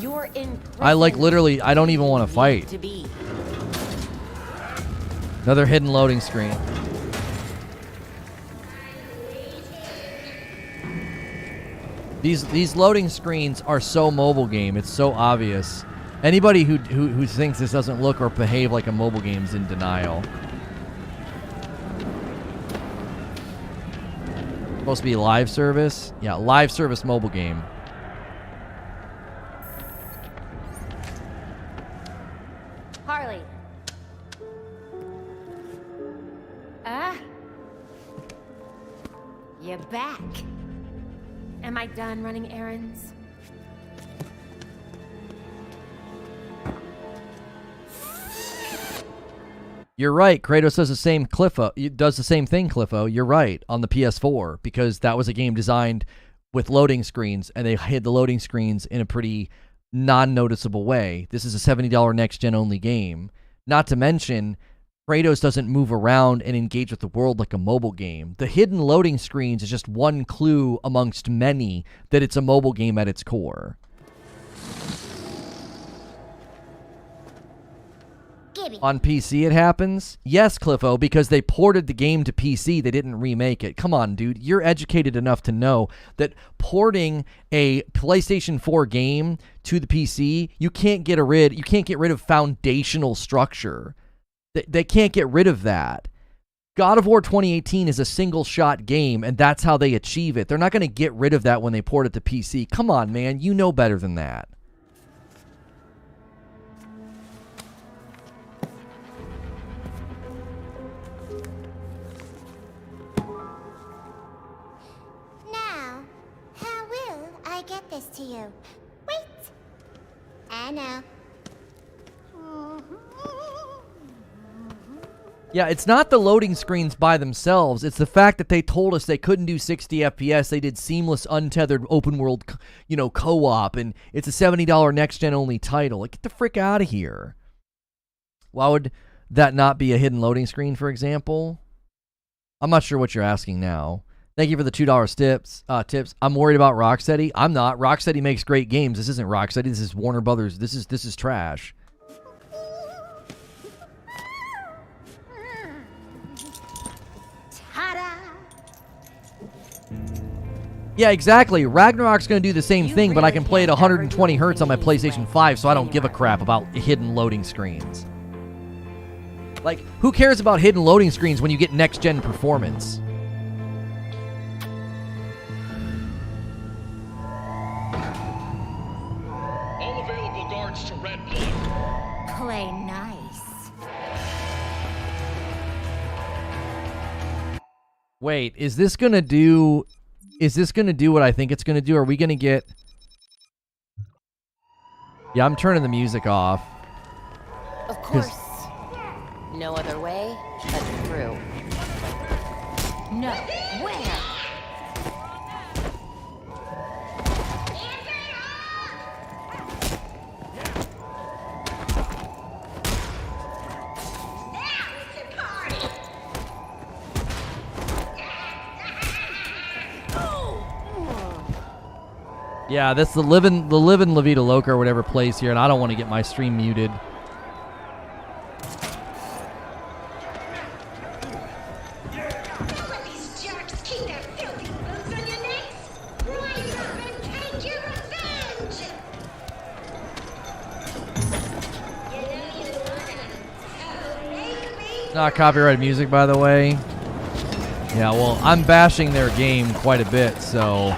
You're in prison.
I like literally, I don't even want to fight.
To be.
Another hidden loading screen. These loading screens are so mobile game. It's so obvious. Anybody who thinks this doesn't look or behave like a mobile game is in denial. Supposed to be live service? Yeah, live service mobile game.
Harley. You're back. Am I done running errands?
You're right. Kratos does the same does the same thing, Cliffo. You're right, on the PS4, because that was a game designed with loading screens, and they hid the loading screens in a pretty non-noticeable way. This is a $70 next-gen only game. Not to mention, Kratos doesn't move around and engage with the world like a mobile game. The hidden loading screens is just one clue amongst many that it's a mobile game at its core. On PC it happens? Yes, Cliffo, because they ported the game to PC. They didn't remake it. Come on, dude. You're educated enough to know that porting a PlayStation 4 game to the PC, you can't get rid of foundational structure. They can't get rid of that. God of War 2018 is a single-shot game, and that's how they achieve it. They're not going to get rid of that when they port it to PC. Come on, man. You know better than that.
Now, how will I get this to you? Wait. I know.
Yeah, it's not the loading screens by themselves. It's the fact that they told us they couldn't do 60 FPS. They did seamless, untethered, open world, co-op, and it's a $70 next-gen only title. Like, get the frick out of here. Why would that not be a hidden loading screen, for example? I'm not sure what you're asking now. Thank you for the $2 tips. I'm worried about Rocksteady. I'm not. Rocksteady makes great games. This isn't Rocksteady. This is Warner Brothers. This is trash. Yeah, exactly. Ragnarok's going to do the same thing, but I can play at 120 hertz on my PlayStation 5, so I don't give a crap about hidden loading screens. Like, who cares about hidden loading screens when you get next-gen performance?
All available guards to Red Blue.
Play nice.
Wait, is this going to do what I think it's going to do? Are we going to get... Yeah, I'm turning the music off.
Of course. No other way but through. No. Where?
Yeah, that's the livin' La Vida Loca or whatever plays here, and I don't want to get my stream muted. Not copyrighted music, by the way. Yeah, well, I'm bashing their game quite a bit, so...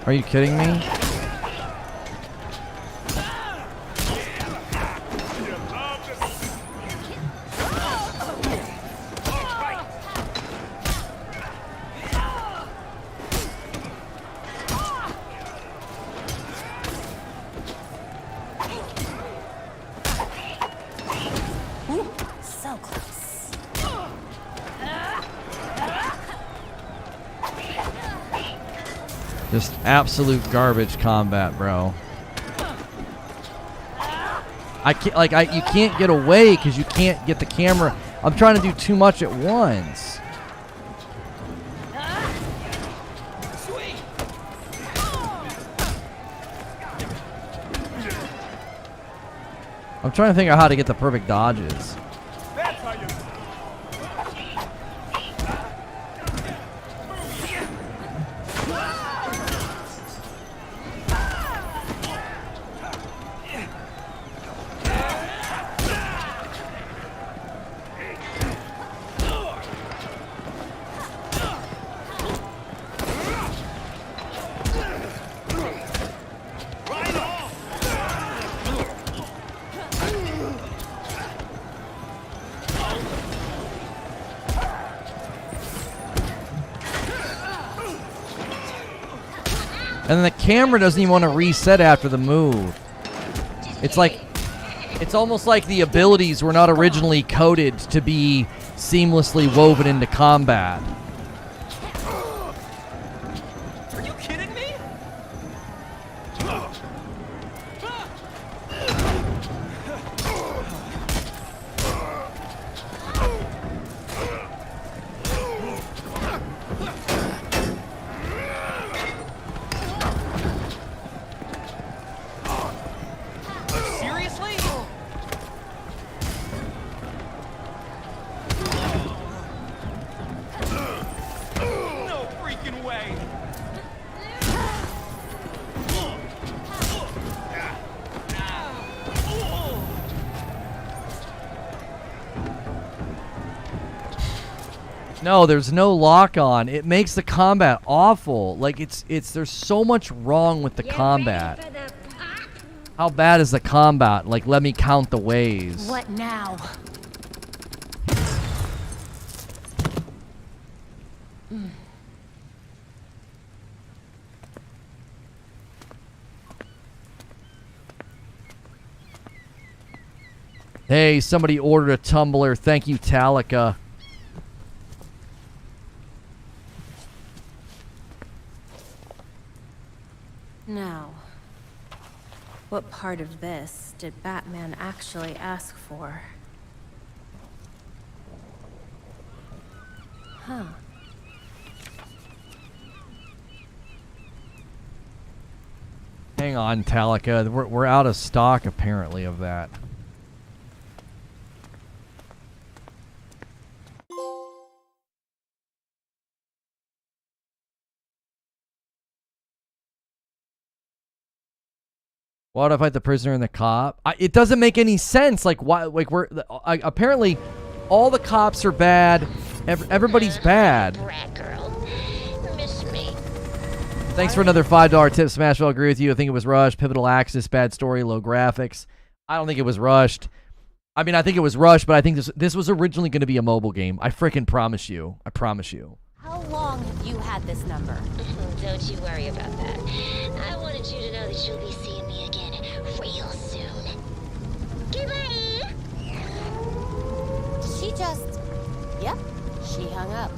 Are you kidding me?
So close.
Just absolute garbage combat, bro. I can't, you can't get away because you can't get the camera. I'm trying to do too much at once. I'm trying to think of how to get the perfect dodges. And then the camera doesn't even want to reset after the move. It's like, it's almost like the abilities were not originally coded to be seamlessly woven into combat.
Are you kidding me? Seriously? No freaking way.
No, there's no lock on. It makes the combat awful. Like there's so much wrong with the combat. How bad is the combat? Like, let me count the ways.
What now?
Hey, somebody ordered a tumbler. Thank you, Talika.
Now, what part of this did Batman actually ask for? Huh.
Hang on, Talika. We're out of stock, apparently, of that. Why would I fight the prisoner and the cop? It doesn't make any sense. Like, why? Like, apparently all the cops are bad. Everybody's bad.
Rat girl. Miss me.
Thanks for another $5 tip, Smash. I'll agree with you. I think it was rushed. Pivotal axis, bad story, low graphics. I don't think it was rushed. I mean, I think it was rushed, but I think this was originally going to be a mobile game. I freaking promise you. I promise you.
How long have you had this number?
Don't you worry about that. I wanted you to know that you'll be seeing me again real soon. Goodbye!
She just... Yep, she hung up.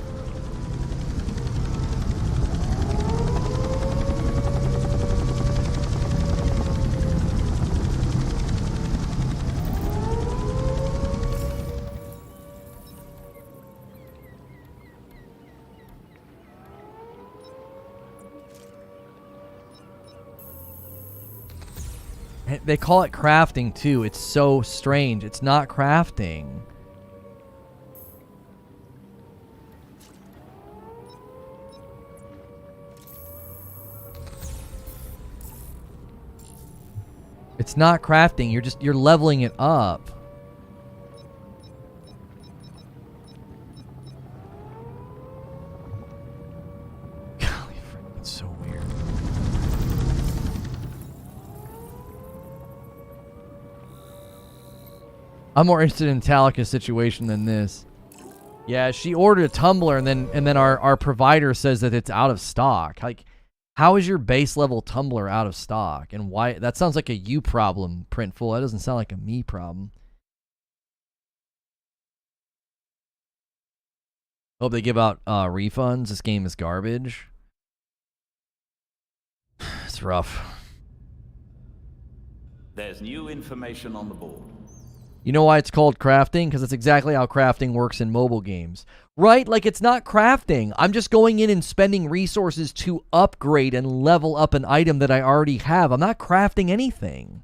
They call it crafting, too. It's so strange. It's not crafting. It's not crafting. You're leveling it up. Golly, it's so weird. I'm more interested in Talika's situation than this. Yeah, she ordered a tumbler and then our provider says that it's out of stock. Like, how is your base level tumbler out of stock? And why? That sounds like a you problem, Printful. That doesn't sound like a me problem. Hope they give out refunds. This game is garbage. It's rough.
There's new information on the board.
You know why it's called crafting? Because it's exactly how crafting works in mobile games. Right? Like, it's not crafting. I'm just going in and spending resources to upgrade and level up an item that I already have. I'm not crafting anything.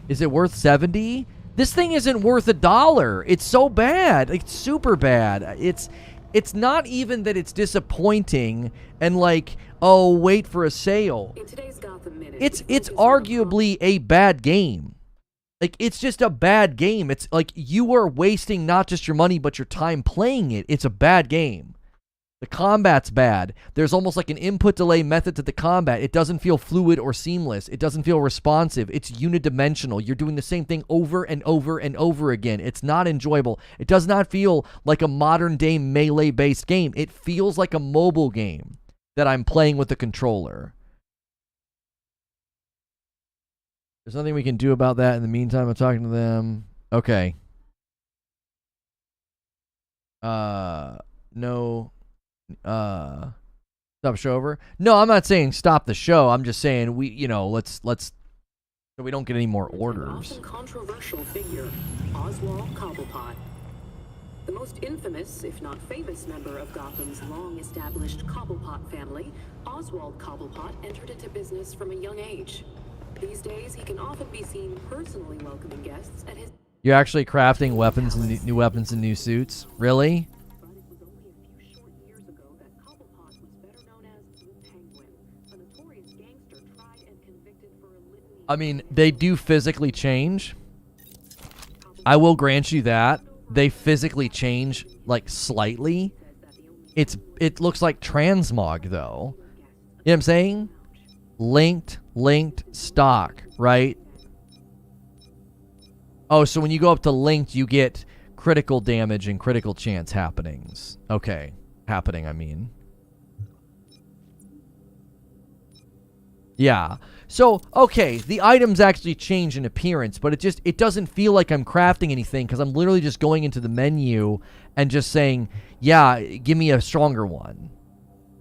Is it worth 70? This thing isn't worth $1. It's so bad. It's super bad. It's not even that it's disappointing and like, oh, wait for a sale. It's arguably a bad game. Like, it's just a bad game. It's like you are wasting not just your money, but your time playing it. It's a bad game. The combat's bad. There's almost like an input delay method to the combat. It doesn't feel fluid or seamless. It doesn't feel responsive. It's unidimensional. You're doing the same thing over and over and over again. It's not enjoyable. It does not feel like a modern day melee-based game. It feels like a mobile game that I'm playing with the controller. There's nothing we can do about that. In the meantime, I'm talking to them. Okay. No. Stop show over? No, I'm not saying stop the show. I'm just saying let's so we don't get any more orders.
Often controversial figure, Oswald Cobblepot. The most infamous, if not famous, member of Gotham's long-established Cobblepot family, Oswald Cobblepot entered into business from a young age. These days, he can often be seen personally welcoming guests at his...
You're actually crafting weapons and new weapons and new suits? Really? I mean, they do physically change. I will grant you that. They physically change, like, slightly. It looks like transmog, though. You know what I'm saying? Linked stock, right? Oh, so when you go up to linked, you get critical damage and critical chance happenings. Okay. Happening, I mean. Yeah. So, okay, the items actually change in appearance, but it doesn't feel like I'm crafting anything because I'm literally just going into the menu and just saying, yeah, give me a stronger one.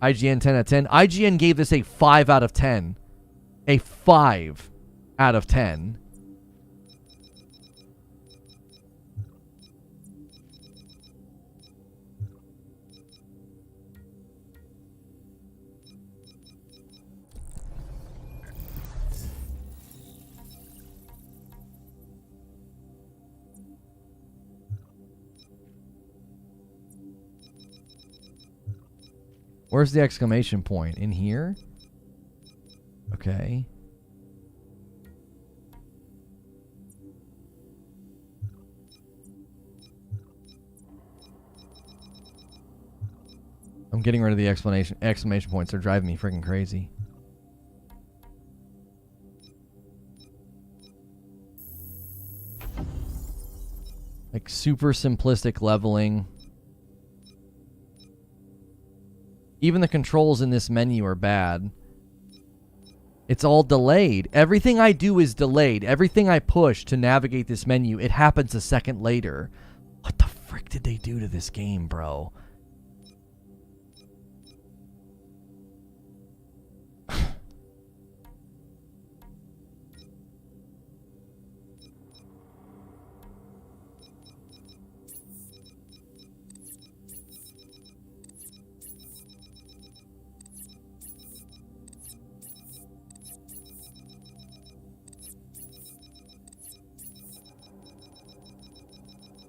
IGN 10 out of 10. IGN gave this a 5 out of 10. A 5 out of 10. Where's the exclamation point? In here? Okay. I'm getting rid of the exclamation points. They're driving me freaking crazy. Like super simplistic leveling. Even the controls in this menu are bad. It's all delayed. Everything I do is delayed. Everything I push to navigate this menu, it happens a second later. What the frick did they do to this game, bro?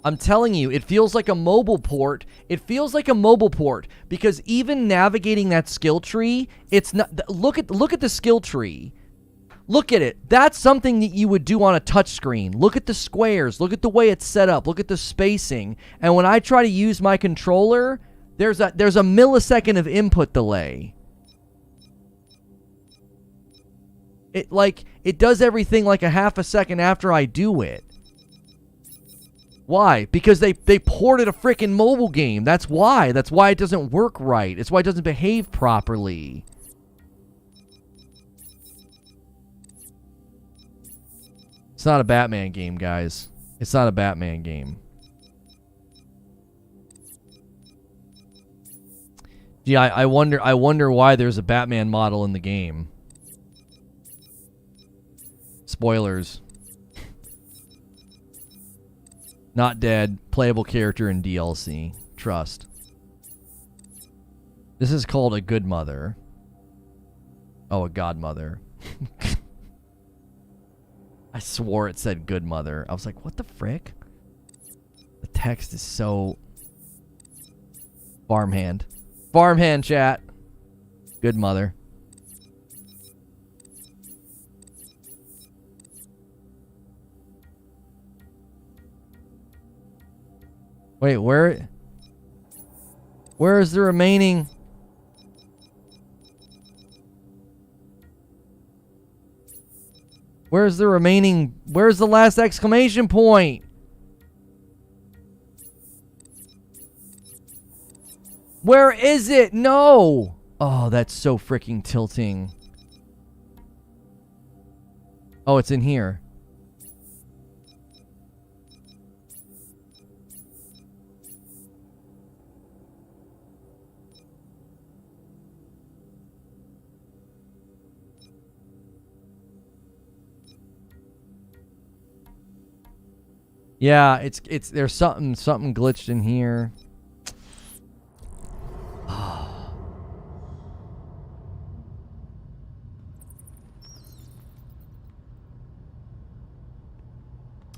I'm telling you, it feels like a mobile port. It feels like a mobile port because even navigating that skill tree, it's not. Look at the skill tree. Look at it. That's something that you would do on a touch screen. Look at the squares. Look at the way it's set up. Look at the spacing. And when I try to use my controller, there's a millisecond of input delay. It does everything like a half a second after I do it. Why? Because they ported a freaking mobile game. That's why. That's why it doesn't work right. It's why it doesn't behave properly. It's not a Batman game, guys. It's not a Batman game. Yeah, I wonder why there's a Batman model in the game. Spoilers. Not dead. Playable character in DLC. Trust. This is called a good mother. Oh, a godmother. I swore it said good mother. I was like, what the frick? The text is so... Farmhand. Farmhand, chat. Good mother. Wait, where is the remaining... Where's the last exclamation point? Where is it? No! Oh, that's so freaking tilting. Oh, it's in here. Yeah, it's there's something glitched in here.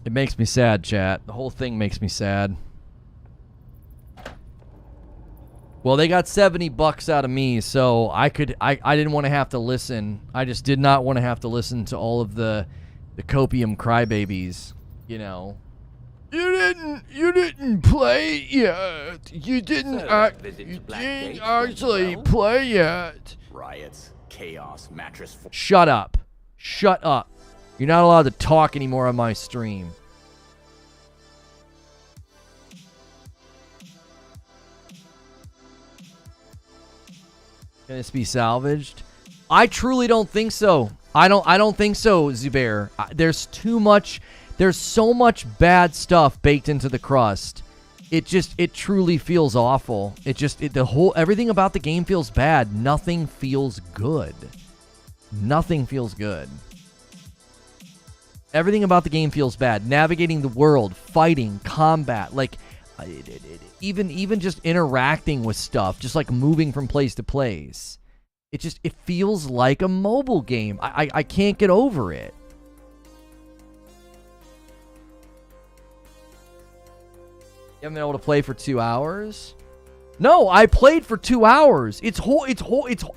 It makes me sad, chat. The whole thing makes me sad. Well, they got $70 out of me, so I didn't want to have to listen. I just did not want to have to listen to all of the copium crybabies, you know. You didn't play yet. You didn't actually play yet.
Riots, chaos, mattress.
Shut up. Shut up. You're not allowed to talk anymore on my stream. Can this be salvaged? I truly don't think so. I don't think so, Zubair. There's too much. There's so much bad stuff baked into the crust. It truly feels awful. Everything about the game feels bad. Nothing feels good. Nothing feels good. Everything about the game feels bad. Navigating the world, fighting, combat, like even just interacting with stuff, just like moving from place to place. It feels like a mobile game. I can't get over it. You haven't been able to play for 2 hours? No, I played for 2 hours. It's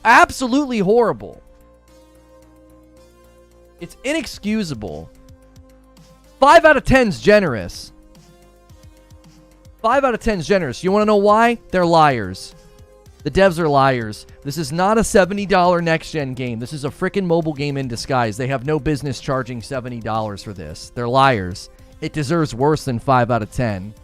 absolutely horrible. It's inexcusable. 5 out of 10's generous. 5 out of 10's generous. You want to know why? They're liars. The devs are liars. This is not a $70 next-gen game. This is a frickin' mobile game in disguise. They have no business charging $70 for this. They're liars. It deserves worse than 5 out of 10.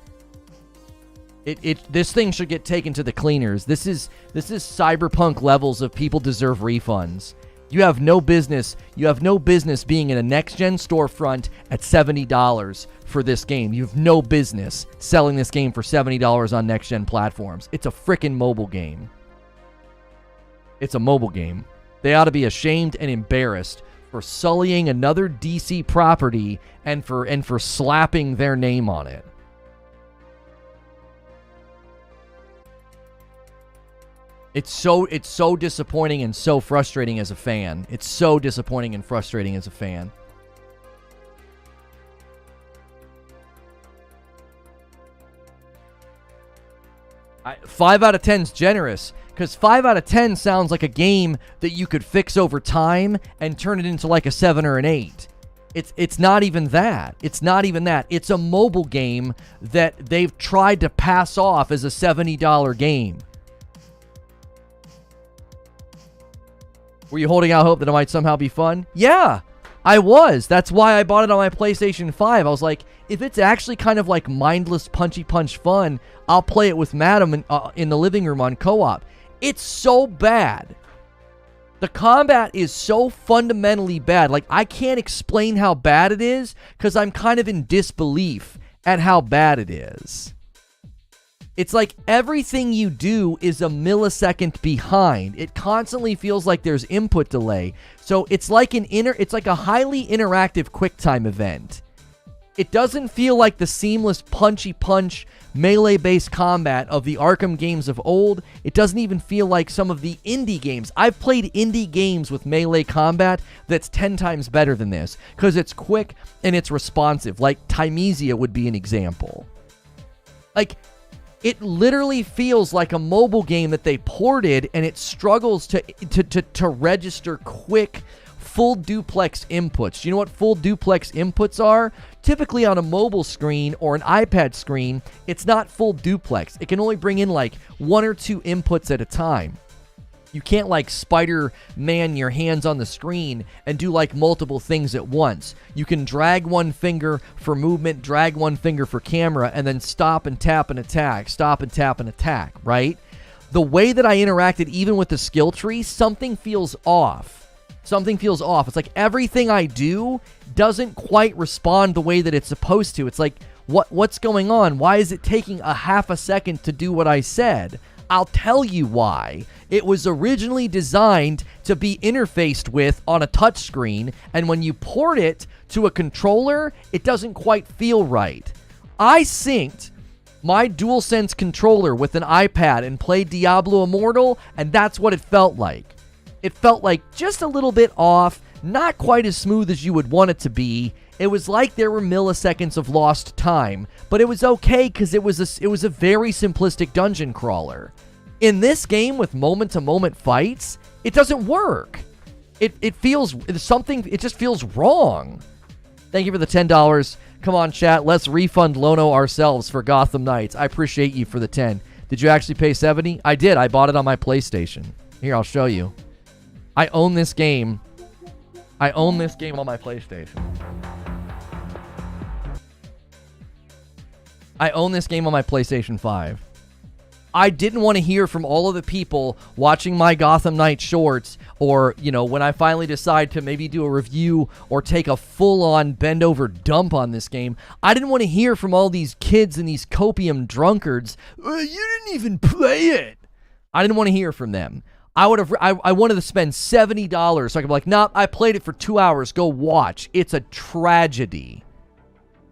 This thing should get taken to the cleaners. This is cyberpunk levels of people deserve refunds. You have no business being in a next-gen storefront at $70 for this game. You have no business selling this game for $70 on next-gen platforms. It's a frickin' mobile game. It's a mobile game. They ought to be ashamed and embarrassed for sullying another DC property and for slapping their name on it. It's so disappointing and so frustrating as a fan. It's so disappointing and frustrating as a fan. Five out of 10's generous, because 5 out of 10 sounds like a game that you could fix over time and turn it into like a 7 or an 8. It's not even that. It's not even that. It's a mobile game that they've tried to pass off as a $70 game. Were you holding out hope that it might somehow be fun? Yeah, I was. That's why I bought it on my PlayStation 5. I was like, if it's actually kind of like mindless punchy punch fun, I'll play it with Madam in the living room on co-op. It's so bad. The combat is so fundamentally bad. Like, I can't explain how bad it is because I'm kind of in disbelief at how bad it is. It's like everything you do is a millisecond behind. It constantly feels like there's input delay. So it's like it's like a highly interactive QuickTime event. It doesn't feel like the seamless punchy punch melee-based combat of the Arkham games of old. It doesn't even feel like some of the indie games. I've played indie games with melee combat that's 10 times better than this because it's quick and it's responsive. Like Timesia would be an example. Like, it literally feels like a mobile game that they ported, and it struggles to register quick, full duplex inputs. Do you know what full duplex inputs are? Typically on a mobile screen or an iPad screen, it's not full duplex. It can only bring in like 1 or 2 inputs at a time. You can't like Spider-Man your hands on the screen and do like multiple things at once. You can drag one finger for movement, drag one finger for camera, and then stop and tap and attack, stop and tap and attack, right? The way that I interacted even with the skill tree, something feels off. Something feels off. It's like everything I do doesn't quite respond the way that it's supposed to. It's like, what's going on? Why is it taking a half a second to do what I said? I'll tell you why. It was originally designed to be interfaced with on a touchscreen, and when you port it to a controller, it doesn't quite feel right. I synced my DualSense controller with an iPad and played Diablo Immortal, and that's what it felt like. It felt like just a little bit off, not quite as smooth as you would want it to be. It was like there were milliseconds of lost time, but it was okay because it was a very simplistic dungeon crawler. In this game with moment-to-moment fights, it doesn't work. It feels something. It just feels wrong. Thank you for the $10. Come on, chat. Let's refund Lono ourselves for Gotham Knights. I appreciate you for the 10. Did you actually pay 70? I did. I bought it on my PlayStation. Here, I'll show you. I own this game. I own this game on my PlayStation. I own this game on my PlayStation 5. I didn't want to hear from all of the people watching my Gotham Knights shorts, or, you know, when I finally decide to maybe do a review or take a full-on bend-over dump on this game, I didn't want to hear from all these kids and these copium drunkards, you didn't even play it. I didn't want to hear from them. I wanted to spend $70 so I could be like, nah, I played it for 2 hours, go watch. It's a tragedy.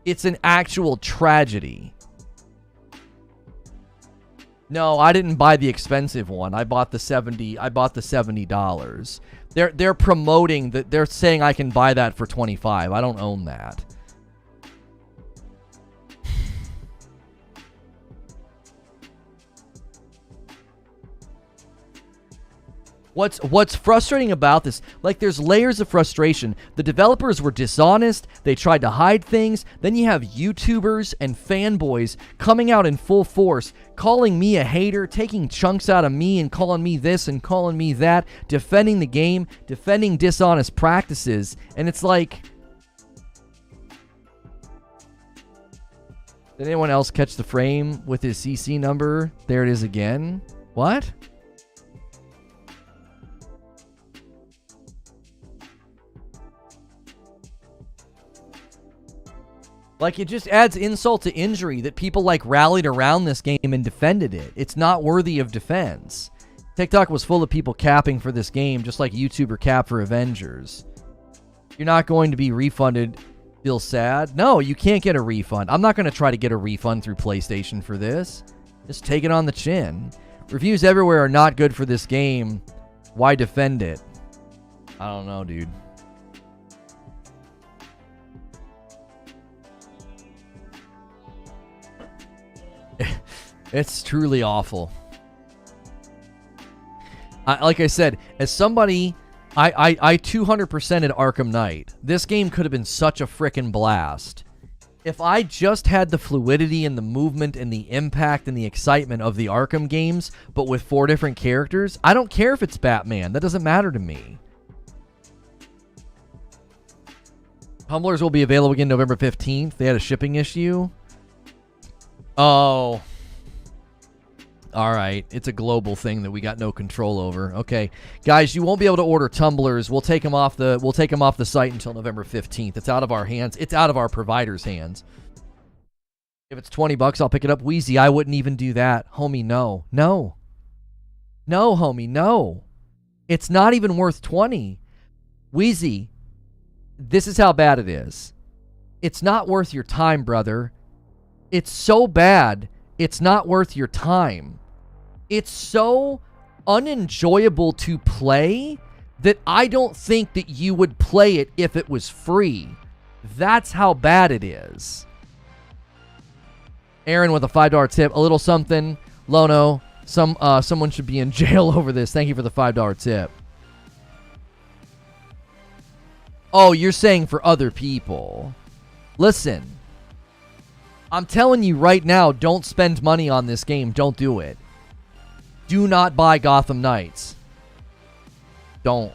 It's an actual tragedy. No, I didn't buy the expensive one. I bought the $70. They're promoting that. They're saying I can buy that for $25. I don't own that. What's frustrating about this, like, there's layers of frustration. The developers were dishonest. They tried to hide things. Then you have YouTubers and fanboys coming out in full force, calling me a hater, taking chunks out of me and calling me this and calling me that, defending the game, defending dishonest practices. And it's like, did anyone else catch the frame with his CC number? There it is again. What? Like, it just adds insult to injury that people, like, rallied around this game and defended it. It's not worthy of defense. TikTok was full of people capping for this game, just like YouTuber cap for Avengers. You're not going to be refunded. Feel sad? No, you can't get a refund. I'm not going to try to get a refund through PlayStation for this. Just take it on the chin. Reviews everywhere are not good for this game. Why defend it? I don't know, dude. It's truly awful. Like I said, as somebody, I 200%ed Arkham Knight. This game could have been such a frickin' blast. If I just had the fluidity and the movement and the impact and the excitement of the Arkham games, but with 4 different characters, I don't care if it's Batman. That doesn't matter to me. Tumblers will be available again November 15th. They had a shipping issue. Oh. All right. It's a global thing that we got no control over. Okay. Guys, you won't be able to order tumblers. We'll take them off the site until November 15th. It's out of our hands. It's out of our provider's hands. If it's $20, I'll pick it up. Wheezy, I wouldn't even do that. Homie, no. No. No, homie, no. It's not even worth 20. Wheezy, this is how bad it is. It's not worth your time, brother. It's so bad, it's not worth your time. It's so unenjoyable to play that I don't think that you would play it if it was free. That's how bad it is. Aaron with a $5 tip. A little something. Lono, someone should be in jail over this. Thank you for the $5 tip. Oh, you're saying for other people. Listen. I'm telling you right now, don't spend money on this game. Don't do it. Do not buy Gotham Knights. Don't.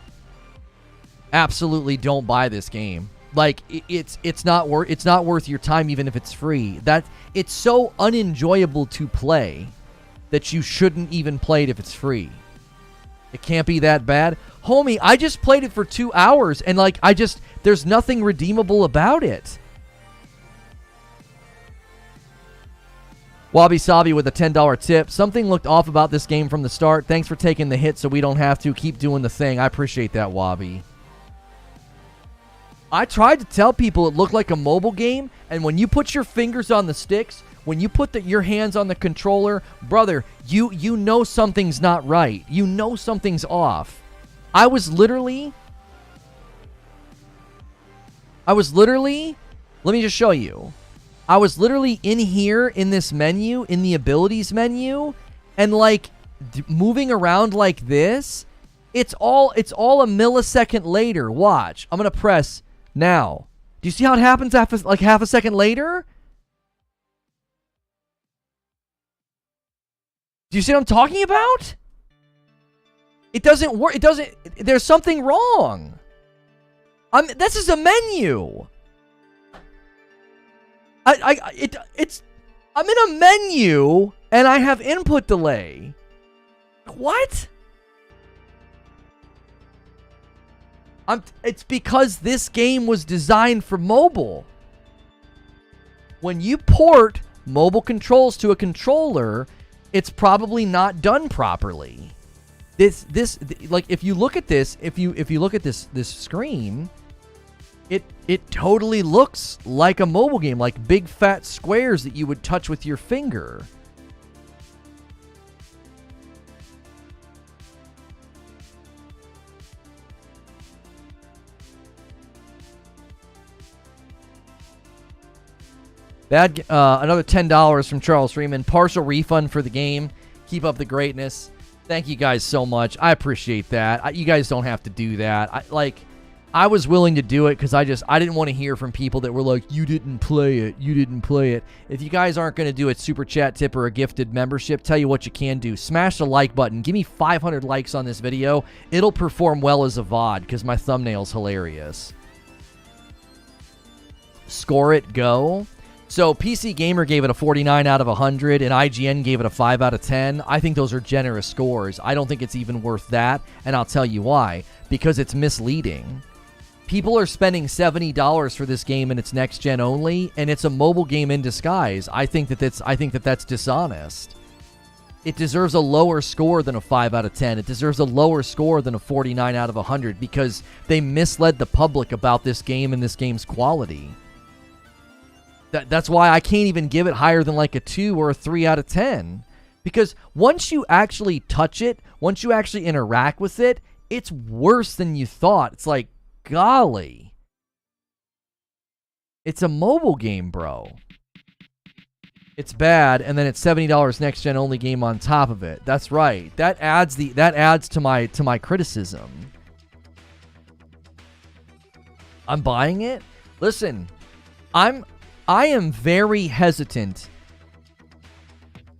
Absolutely don't buy this game. Like, it's not worth your time even if it's free. It's so unenjoyable to play that you shouldn't even play it if it's free. It can't be that bad. Homie, I just played it for 2 hours and like there's nothing redeemable about it. Wabi Sabi with a $10 tip. Something looked off about this game from the start. Thanks for taking the hit so we don't have to. Keep doing the thing. I appreciate that, Wabi. I tried to tell people it looked like a mobile game, and when you put your fingers on the sticks, when you put your hands on the controller, brother, you know something's not right. You know something's off. I was literally, let me just show you. I was literally in here in this menu, in the abilities menu, and like moving around like this. It's all a millisecond later. Watch. I'm going to press now. Do you see how it happens after like half a second later? Do you see what I'm talking about? It doesn't work. It doesn't. There's something wrong. This is a menu. I'm in a menu and I have input delay. What? It's because this game was designed for mobile. When you port mobile controls to a controller, it's probably not done properly. Like if you look at this, if you look at this screen, it totally looks like a mobile game, like big fat squares that you would touch with your finger. Another $10 from Charles Freeman. Partial refund for the game. Keep up the greatness. Thank you guys so much. I appreciate that. You guys don't have to do that. I was willing to do it because I didn't want to hear from people that were like, you didn't play it. You didn't play it. If you guys aren't going to do a super chat tip or a gifted membership, tell you what you can do. Smash the like button. Give me 500 likes on this video. It'll perform well as a VOD because my thumbnail's hilarious. Score it, go. So PC Gamer gave it a 49 out of 100 and IGN gave it a 5 out of 10. I think those are generous scores. I don't think it's even worth that, and I'll tell you why. Because it's misleading. People are spending $70 for this game and it's next gen only, and it's a mobile game in disguise. I think that's dishonest. It deserves a lower score than a 5 out of 10. It deserves a lower score than a 49 out of 100 because they misled the public about this game and this game's quality. That's why I can't even give it higher than like a 2 or a 3 out of 10. Because once you actually touch it, once you actually interact with it, it's worse than you thought. It's like, golly. It's a mobile game, bro. It's bad, and then it's $70 next gen only game on top of it. That's right. That adds to my criticism. I'm buying it. Listen, I am very hesitant.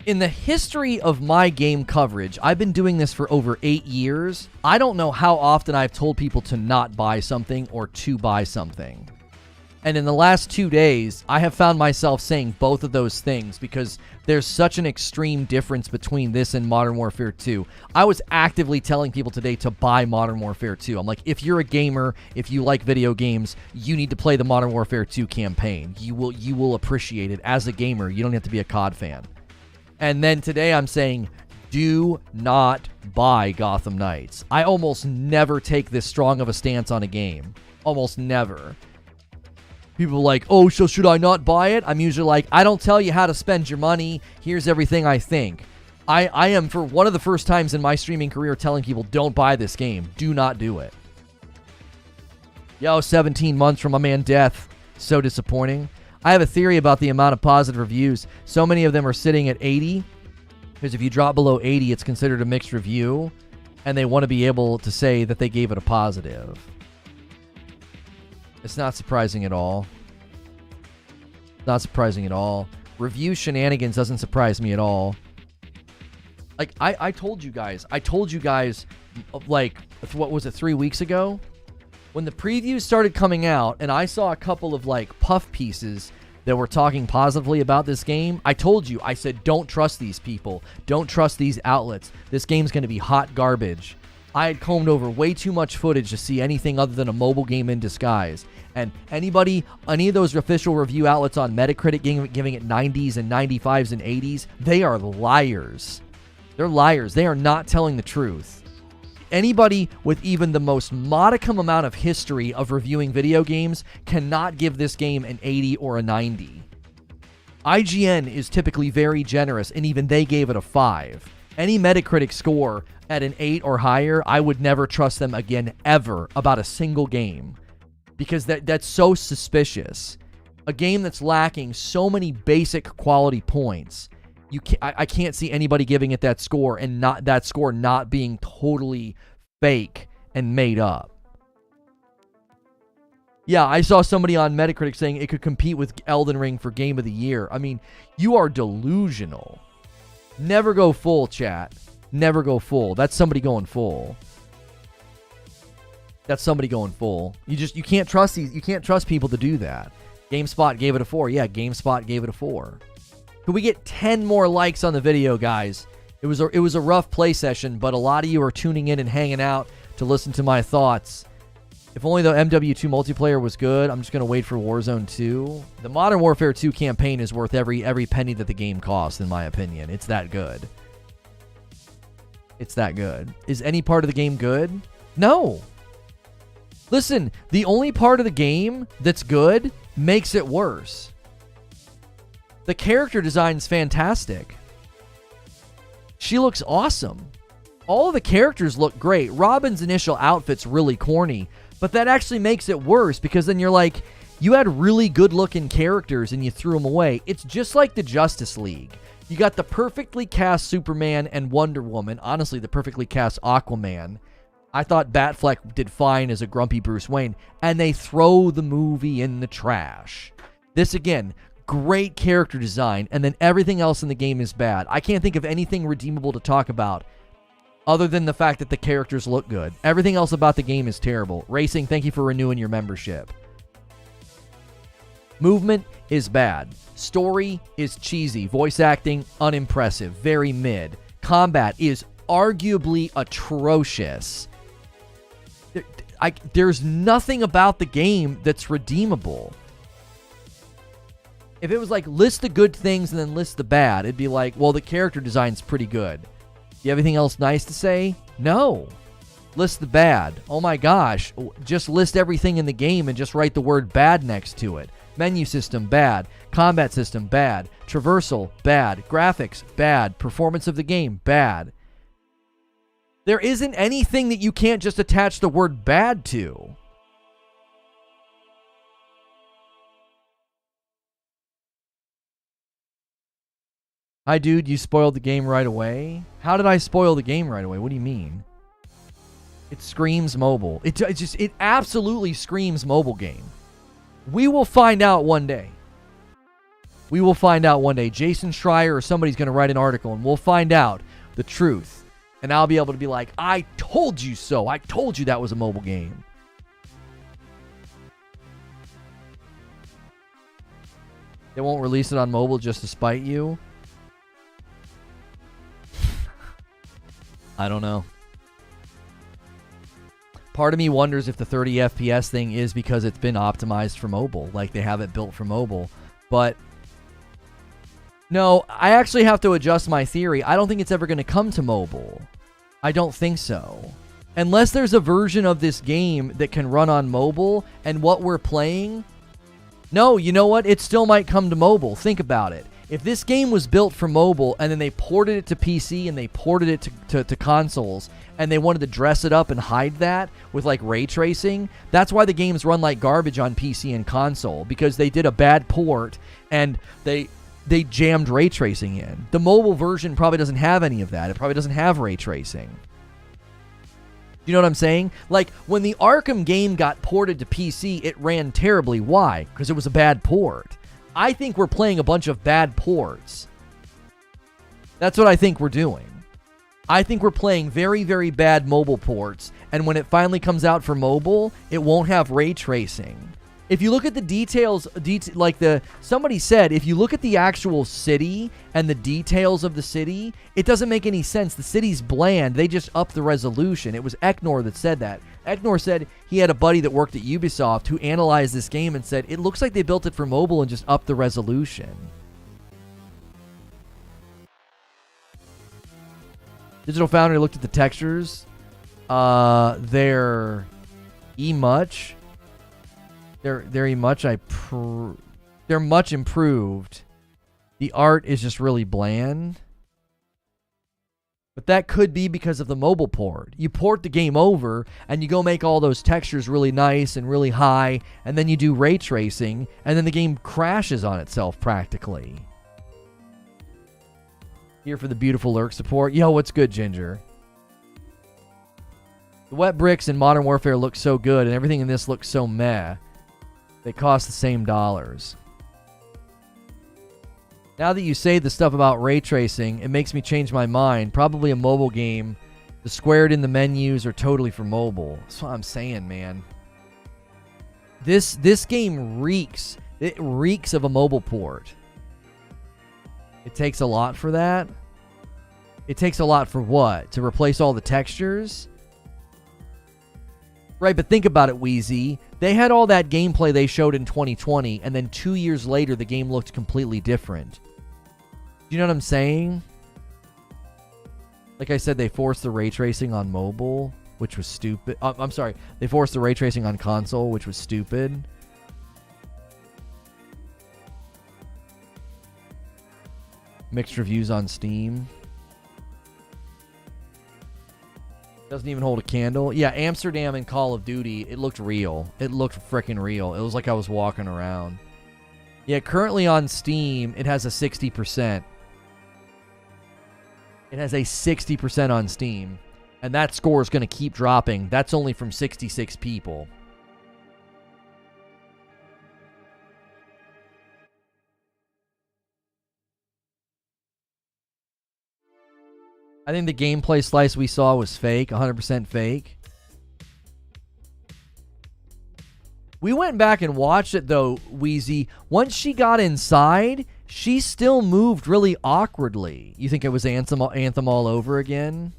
In the history of my game coverage, I've been doing this for over 8 years. I don't know how often I've told people to not buy something or to buy something. And in the last 2 days, I have found myself saying both of those things because there's such an extreme difference between this and Modern Warfare 2. I was actively telling people today to buy Modern Warfare 2. I'm like, if you're a gamer, if you like video games, you need to play the Modern Warfare 2 campaign. You will appreciate it. As a gamer, you don't have to be a COD fan. And then today I'm saying, do not buy Gotham Knights. I almost never take this strong of a stance on a game. Almost never. People are like, oh, so should I not buy it? I'm usually like, I don't tell you how to spend your money. Here's everything I think. I am, for one of the first times in my streaming career, telling people, don't buy this game. Do not do it. Yo, 17 months from my man Death. So disappointing. I have a theory about the amount of positive reviews. So many of them are sitting at 80. Because if you drop below 80, it's considered a mixed review. And they want to be able to say that they gave it a positive. It's not surprising at all. Not surprising at all. Review shenanigans doesn't surprise me at all. Like, I told you guys, like, what was it, 3 weeks ago? When the previews started coming out, and I saw a couple of, like, puff pieces that were talking positively about this game, I told you, I said, don't trust these people. Don't trust these outlets. This game's going to be hot garbage. I had combed over way too much footage to see anything other than a mobile game in disguise. And any of those official review outlets on Metacritic giving it 90s and 95s and 80s, they are liars. They're liars. They are not telling the truth. Anybody with even the most modicum amount of history of reviewing video games cannot give this game an 80 or a 90. IGN is typically very generous, and even they gave it a 5. Any Metacritic score at an 8 or higher, I would never trust them again ever about a single game. Because that's so suspicious. A game that's lacking so many basic quality points. I can't see anybody giving it that score and that score not being totally fake and made up. Yeah, I saw somebody on Metacritic saying it could compete with Elden Ring for Game of the Year. I mean, you are delusional. Never go full, chat. Never go full. That's somebody going full. That's somebody going full. You can't trust these. You can't trust people to do that. GameSpot gave it a 4. Yeah, GameSpot gave it a 4. Could we get 10 more likes on the video, guys? It was a rough play session, but a lot of you are tuning in and hanging out to listen to my thoughts. If only the MW2 multiplayer was good. I'm just going to wait for Warzone 2. The Modern Warfare 2 campaign is worth every penny that the game costs, in my opinion. It's that good. It's that good. Is any part of the game good? No. Listen, the only part of the game that's good makes it worse. The character design's fantastic. She looks awesome. All the characters look great. Robin's initial outfit's really corny, but that actually makes it worse because then you're like, you had really good-looking characters and you threw them away. It's just like the Justice League. You got the perfectly cast Superman and Wonder Woman. Honestly, the perfectly cast Aquaman. I thought Batfleck did fine as a grumpy Bruce Wayne, and they throw the movie in the trash. This, again, great character design, and then everything else in the game is bad. I can't think of anything redeemable to talk about other than the fact that the characters look good. Everything else about the game is terrible. Racing, thank you for renewing your membership. Movement is bad. Story is cheesy. Voice acting, unimpressive. Very mid. Combat is arguably atrocious. There's nothing about the game that's redeemable. If it was like, list the good things and then list the bad, it'd be like, well, the character design's pretty good. Do you have anything else nice to say? No. List the bad. Oh my gosh. Just list everything in the game and just write the word bad next to it. Menu system, bad. Combat system, bad. Traversal, bad. Graphics, bad. Performance of the game, bad. There isn't anything that you can't just attach the word bad to. Hi, dude, you spoiled the game right away? How did I spoil the game right away? What do you mean? It screams mobile. It absolutely screams mobile game. We will find out one day. We will find out one day. Jason Schreier or somebody's going to write an article and we'll find out the truth. And I'll be able to be like, I told you so. I told you that was a mobile game. They won't release it on mobile just to spite you. I don't know. Part of me wonders if the 30 FPS thing is because it's been optimized for mobile, like they have it built for mobile. But no, I actually have to adjust my theory. I don't think it's ever going to come to mobile. I don't think so. Unless there's a version of this game that can run on mobile and what we're playing. No, you know what? It still might come to mobile. Think about it. If this game was built for mobile and then they ported it to PC and they ported it to consoles and they wanted to dress it up and hide that with like ray tracing, that's why the games run like garbage on PC and console, because they did a bad port and they jammed ray tracing in. The mobile version probably doesn't have any of that. It probably doesn't have ray tracing. You know what I'm saying? Like, when the Arkham game got ported to PC, it ran terribly. Why? Because it was a bad port. I think we're playing a bunch of bad ports. That's what I think we're doing. I think we're playing very, very bad mobile ports, and when it finally comes out for mobile, it won't have ray tracing. If you look at the details, somebody said, if you look at the actual city and the details of the city, it doesn't make any sense. The city's bland. They just up the resolution. It was Eknor that said that. Eknor said he had a buddy that worked at Ubisoft who analyzed this game and said, it looks like they built it for mobile and just upped the resolution. Digital Foundry looked at the textures. They're much. They're much improved. The art is just really bland. But that could be because of the mobile port. You port the game over and you go make all those textures really nice and really high, and then you do ray tracing, and then the game crashes on itself practically. Here for the beautiful lurk support. Yo, what's good, Ginger? The wet bricks in Modern Warfare look so good, and everything in this looks so meh. They cost the same dollars. Now that you say the stuff about ray tracing, it makes me change my mind. Probably a mobile game. The squared in the menus are totally for mobile. That's what I'm saying, man. This game reeks. It reeks of a mobile port. It takes a lot for that. It takes a lot for what? To replace all the textures? Right, but think about it, Wheezy. They had all that gameplay they showed in 2020, and then 2 years later, the game looked completely different. Do you know what I'm saying? Like I said, they forced the ray tracing on mobile, which was stupid. I'm sorry. They forced the ray tracing on console, which was stupid. Mixed reviews on Steam. Doesn't even hold a candle. Yeah, Amsterdam and Call of Duty, it looked real. It looked freaking real. It was like I was walking around. Yeah, currently on Steam, it has a 60%. It has a 60% on Steam. And that score is going to keep dropping. That's only from 66 people. I think the gameplay slice we saw was fake, 100% fake. We went back and watched it, though, Wheezy. Once she got inside, she still moved really awkwardly. You think it was Anthem all over again?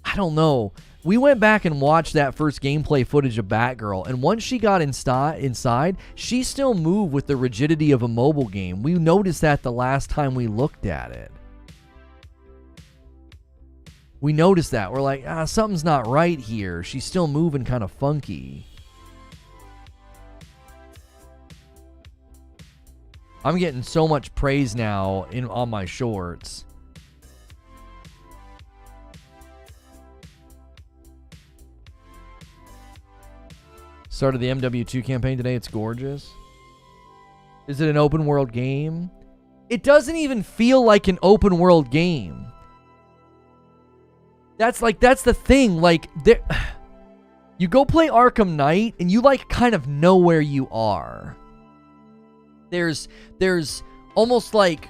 I don't know. We went back and watched that first gameplay footage of Batgirl, and once she got inside, she still moved with the rigidity of a mobile game. We noticed that the last time we looked at it. We noticed that. We're like, something's not right here. She's still moving kind of funky. I'm getting so much praise now on my shorts. Started the MW2 campaign today. It's gorgeous. Is it an open world game? It doesn't even feel like an open world game. That's the thing. Like, you go play Arkham Knight and you like kind of know where you are. There's almost like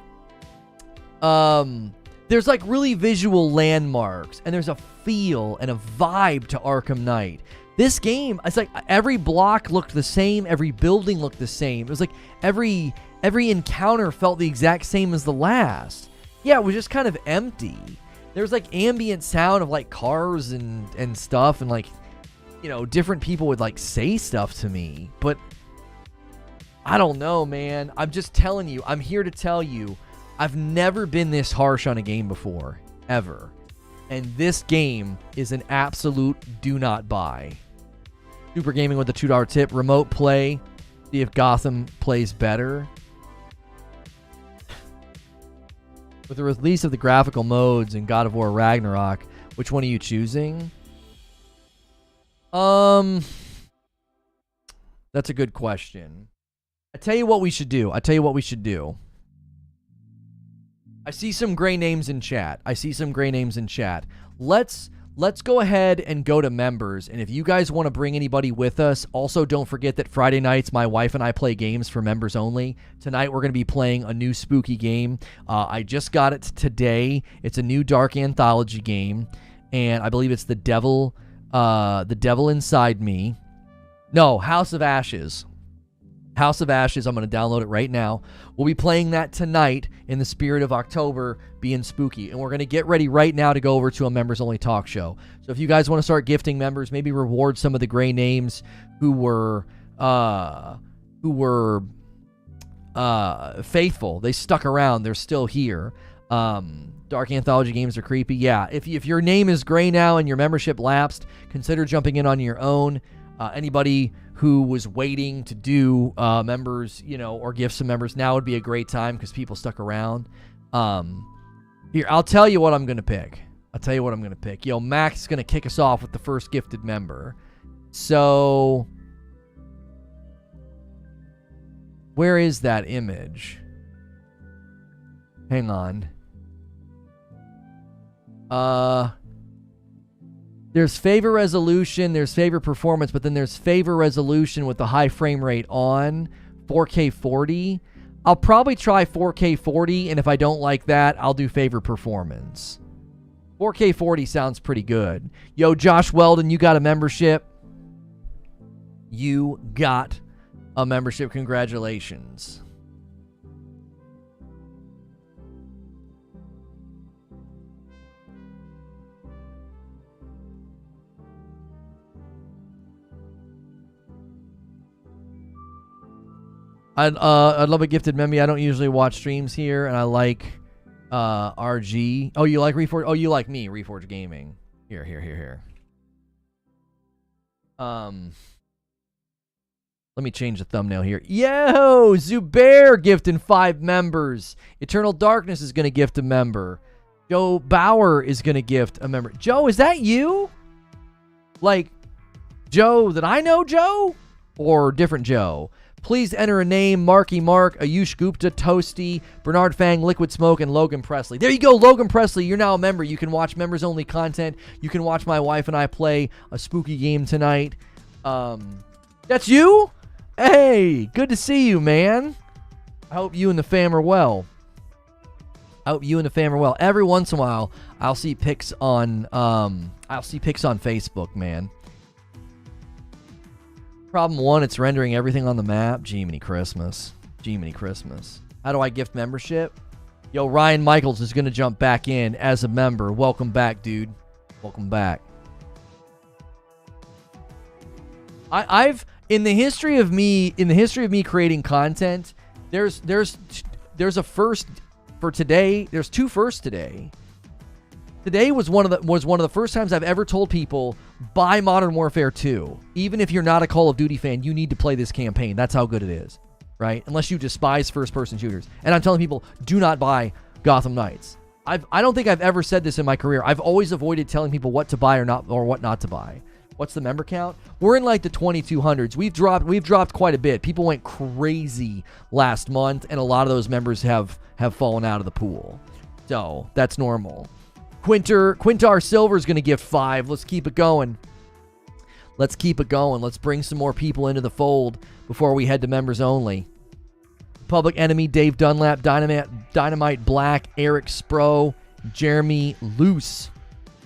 there's like really visual landmarks, and there's a feel and a vibe to Arkham Knight. This game, it's like every block looked the same, every building looked the same. It was like every every encounter felt the exact same as the last. Yeah, it was just kind of empty. There was like ambient sound of like cars and stuff, and like, you know, different people would like say stuff to me, but I don't know, man. I'm just telling you, I'm here to tell you, I've never been this harsh on a game before, ever. And this game is an absolute do not buy. Super Gaming with a $2 tip. Remote play. See if Gotham plays better. With the release of the graphical modes in God of War Ragnarok, which one are you choosing? That's a good question. I tell you what we should do. I see some gray names in chat. Let's go ahead and go to members. And if you guys want to bring anybody with us, also don't forget that Friday nights, my wife and I play games for members only. Tonight, we're going to be playing a new spooky game. I just got it today. It's a new dark anthology game. And I believe it's The Devil Inside Me. No, House of Ashes. House of Ashes. I'm going to download it right now. We'll be playing that tonight in the spirit of October being spooky. And we're going to get ready right now to go over to a members-only talk show. So if you guys want to start gifting members, maybe reward some of the gray names who were faithful. They stuck around. They're still here. Dark anthology games are creepy. Yeah, if your name is gray now and your membership lapsed, consider jumping in on your own. Anybody who was waiting to do members, you know, or gifts to members, now would be a great time because people stuck around. Here, I'll tell you what I'm going to pick. Yo, Max is going to kick us off with the first gifted member. So, where is that image? Hang on. There's favor resolution, there's favor performance, but then there's favor resolution with the high frame rate on 4K 40. I'll probably try 4K 40, and if I don't like that, I'll do favor performance. 4K 40 sounds pretty good. Yo, Josh Weldon, you got a membership. Congratulations. I'd love a gifted member. I don't usually watch streams here, and I like RG. Oh, you like Reforge? Oh, you like me, Reforge Gaming. Here. Let me change the thumbnail here. Yo, Zubair gifting 5 members. Eternal Darkness is going to gift a member. Joe Bauer is going to gift a member. Joe, is that you? Like, Joe that I know, Joe? Or different Joe? Please enter a name: Marky Mark, Ayush Gupta, Toasty, Bernard Fang, Liquid Smoke, and Logan Presley. There you go, Logan Presley. You're now a member. You can watch members-only content. You can watch my wife and I play a spooky game tonight. That's you? Hey, good to see you, man. I hope you and the fam are well. Every once in a while, I'll see pics on Facebook, man. Problem 1, it's rendering everything on the map. Jiminy Christmas. How do I gift membership? Yo, Ryan Michaels is going to jump back in as a member. Welcome back, dude. Welcome back. I've in the history of me creating content, there's a first for today. There's 2 firsts today. Today was one of the first times I've ever told people, buy Modern Warfare 2. Even if you're not a Call of Duty fan, you need to play this campaign. That's how good it is, right? Unless you despise first-person shooters. And I'm telling people, do not buy Gotham Knights. I don't think I've ever said this in my career. I've always avoided telling people what to buy or what not to buy. What's the member count? We're in like the 2200s. We've dropped quite a bit. People went crazy last month, and a lot of those members have fallen out of the pool. So that's normal. Quintar Silver is going to give 5. Let's keep it going. Let's bring some more people into the fold before we head to members only. Public Enemy, Dave Dunlap, Dynamite Black, Eric Spro, Jeremy Luce.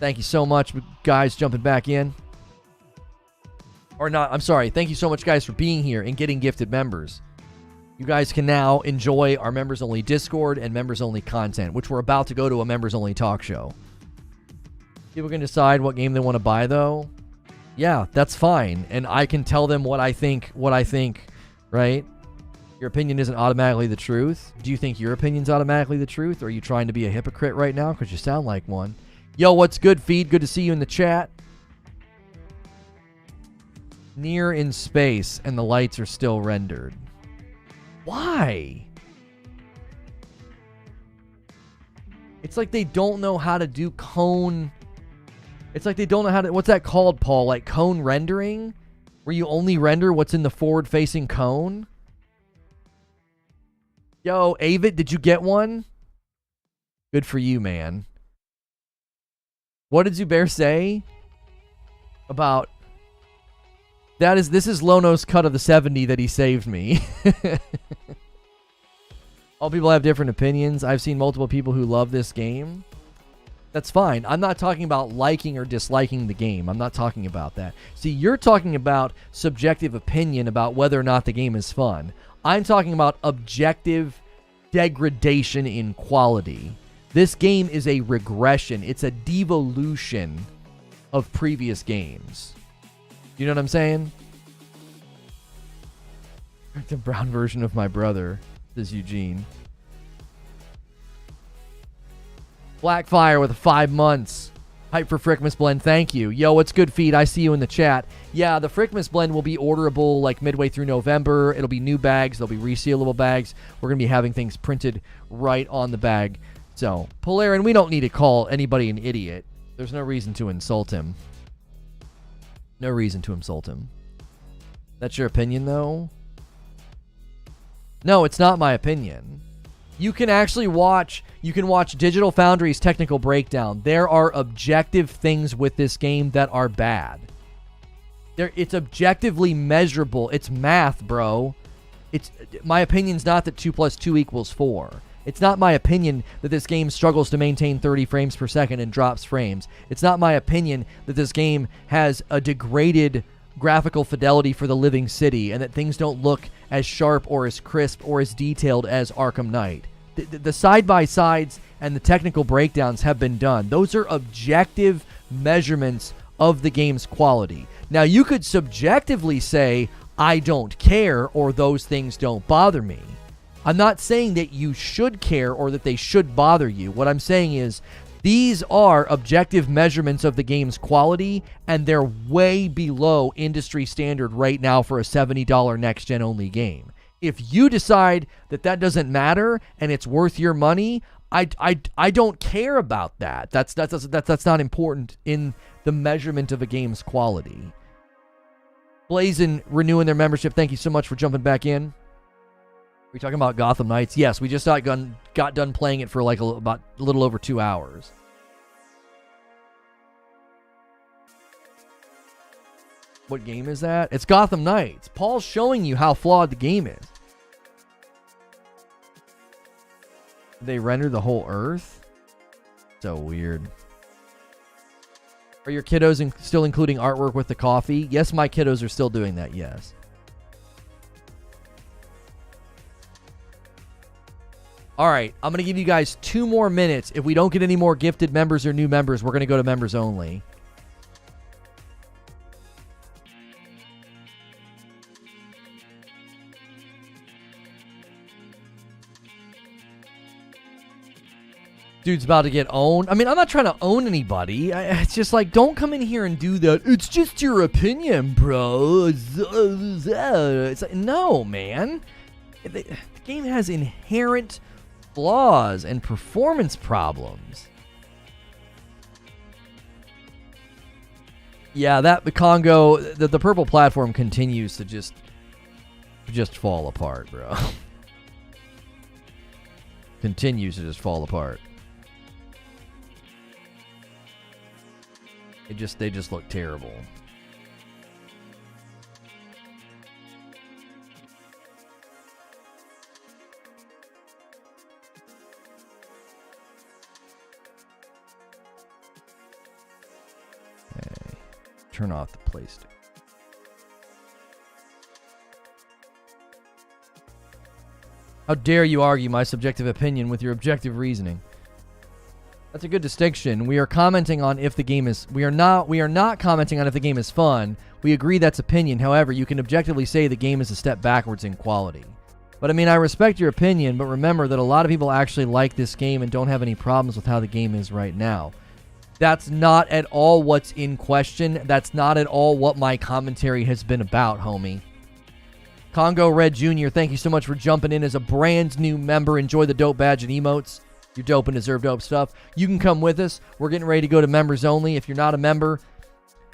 Thank you so much, guys, jumping back in. Or not, I'm sorry. Thank you so much, guys, for being here and getting gifted members. You guys can now enjoy our members-only Discord and members-only content, which we're about to go to a members-only talk show. People can decide what game they want to buy, though. Yeah, that's fine. And I can tell them what I think, right? Your opinion isn't automatically the truth. Do you think your opinion's automatically the truth? Or are you trying to be a hypocrite right now? Because you sound like one. Yo, what's good, Feed? Good to see you in the chat. Near in space, and the lights are still rendered. Why? It's like they don't know how to do cone. It's like they don't know how to... What's that called, Paul? Like cone rendering? Where you only render what's in the forward-facing cone? Yo, Avid, did you get one? Good for you, man. What did Zubair say about... This is Lono's cut of the 70 that he saved me. All people have different opinions. I've seen multiple people who love this game. That's fine. I'm not talking about liking or disliking the game. I'm not talking about that. See, you're talking about subjective opinion about whether or not the game is fun. I'm talking about objective degradation in quality. This game is a regression. It's a devolution of previous games. You know what I'm saying? The brown version of my brother, says Eugene. Blackfire with 5 months. Hype for Frickmas Blend, thank you. Yo, what's good, Feed? I see you in the chat. Yeah, the Frickmas Blend will be orderable like midway through November. It'll be new bags. They'll be resealable bags. We're going to be having things printed right on the bag. So, Polarin, we don't need to call anybody an idiot. There's no reason to insult him. No reason to insult him. That's your opinion, though? No, it's not my opinion. You can actually watch Digital Foundry's technical breakdown. There are objective things with this game that are bad. It's objectively measurable. It's math, bro. My opinion's not that 2 + 2 = 4. It's not my opinion that this game struggles to maintain 30 frames per second and drops frames. It's not my opinion that this game has a degraded graphical fidelity for the living city and that things don't look as sharp or as crisp or as detailed as Arkham Knight. The side-by-sides and the technical breakdowns have been done. Those are objective measurements of the game's quality. Now, you could subjectively say, I don't care, or those things don't bother me. I'm not saying that you should care or that they should bother you. What I'm saying is these are objective measurements of the game's quality, and they're way below industry standard right now for a $70 next-gen only game. If you decide that that doesn't matter and it's worth your money, I don't care about that. That's not important in the measurement of a game's quality. Blazin renewing their membership. Thank you so much for jumping back in. We're talking about Gotham Knights. Yes, we just got done playing it for like a little over 2 hours. What game is that? It's Gotham Knights. Paul's showing you how flawed the game is. They render the whole Earth? So weird. Are your kiddos still including artwork with the coffee? Yes, my kiddos are still doing that, yes. All right, I'm going to give you guys 2 more minutes. If we don't get any more gifted members or new members, we're going to go to members only. Dude's about to get owned. I mean, I'm not trying to own anybody. It's just like, don't come in here and do that. It's just your opinion, bro. It's like, no, man. The game has inherent flaws and performance problems. Yeah, the Congo, the purple platform continues to just fall apart, bro. Continues to just fall apart. They just look terrible. Okay. Turn off the PlayStation. How dare you argue my subjective opinion with your objective reasoning? That's a good distinction. We are commenting on if the game is... We are not commenting on if the game is fun. We agree that's opinion. However, you can objectively say the game is a step backwards in quality. But I mean, I respect your opinion, but remember that a lot of people actually like this game and don't have any problems with how the game is right now. That's not at all what's in question. That's not at all what my commentary has been about, homie. Congo Red Jr., thank you so much for jumping in as a brand new member. Enjoy the dope badge and emotes. You're dope and deserve dope stuff. You can come with us. We're getting ready to go to members only. If you're not a member,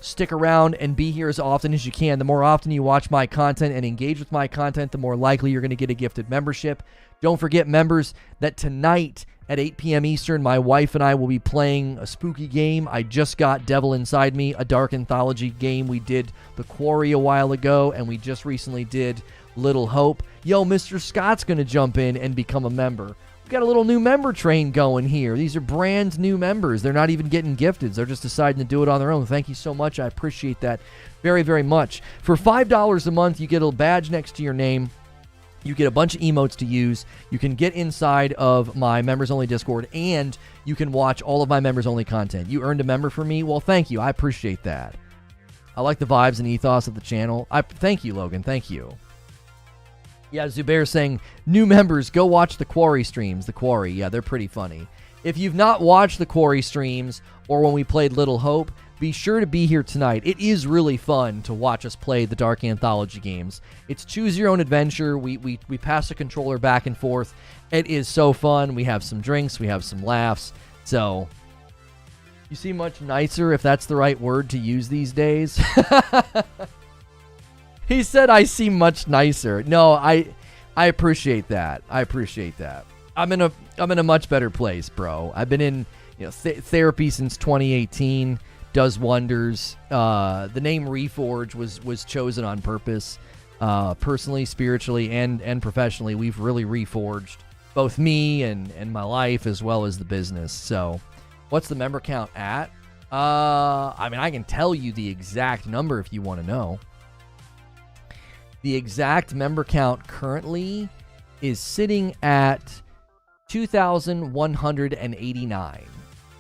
stick around and be here as often as you can. The more often you watch my content and engage with my content, the more likely you're going to get a gifted membership. Don't forget, members, that tonight at 8 p.m. Eastern, my wife and I will be playing a spooky game. I just got Devil Inside Me, a dark anthology game. We did The Quarry a while ago, and we just recently did Little Hope. Yo, Mr. Scott's going to jump in and become a member. We've got a little new member train going here. These are brand new members. They're not even getting gifted. They're just deciding to do it on their own. Thank you so much. I appreciate that very, very much. For $5 a month, you get a badge next to your name. You get a bunch of emotes to use. You can get inside of my members-only Discord, and you can watch all of my members-only content. You earned a member for me? Well, thank you. I appreciate that. I like the vibes and ethos of the channel. Thank you, Logan. Thank you. Yeah, Zubair saying, new members, go watch the Quarry streams. The Quarry, yeah, they're pretty funny. If you've not watched the Quarry streams or when we played Little Hope, be sure to be here tonight. It is really fun to watch us play the Dark Anthology games. It's choose your own adventure. We pass the controller back and forth. It is so fun. We have some drinks. We have some laughs. So, you seem much nicer, if that's the right word to use these days. He said I seem much nicer. No, I appreciate that. I appreciate that. I'm in a much better place, bro. I've been in therapy since 2018. Does wonders. The name Reforge was chosen on purpose. Personally, spiritually, and professionally, we've really reforged both me and my life as well as the business. So, what's the member count at? I mean, I can tell you the exact number if you want to know. The exact member count currently is sitting at 2,189.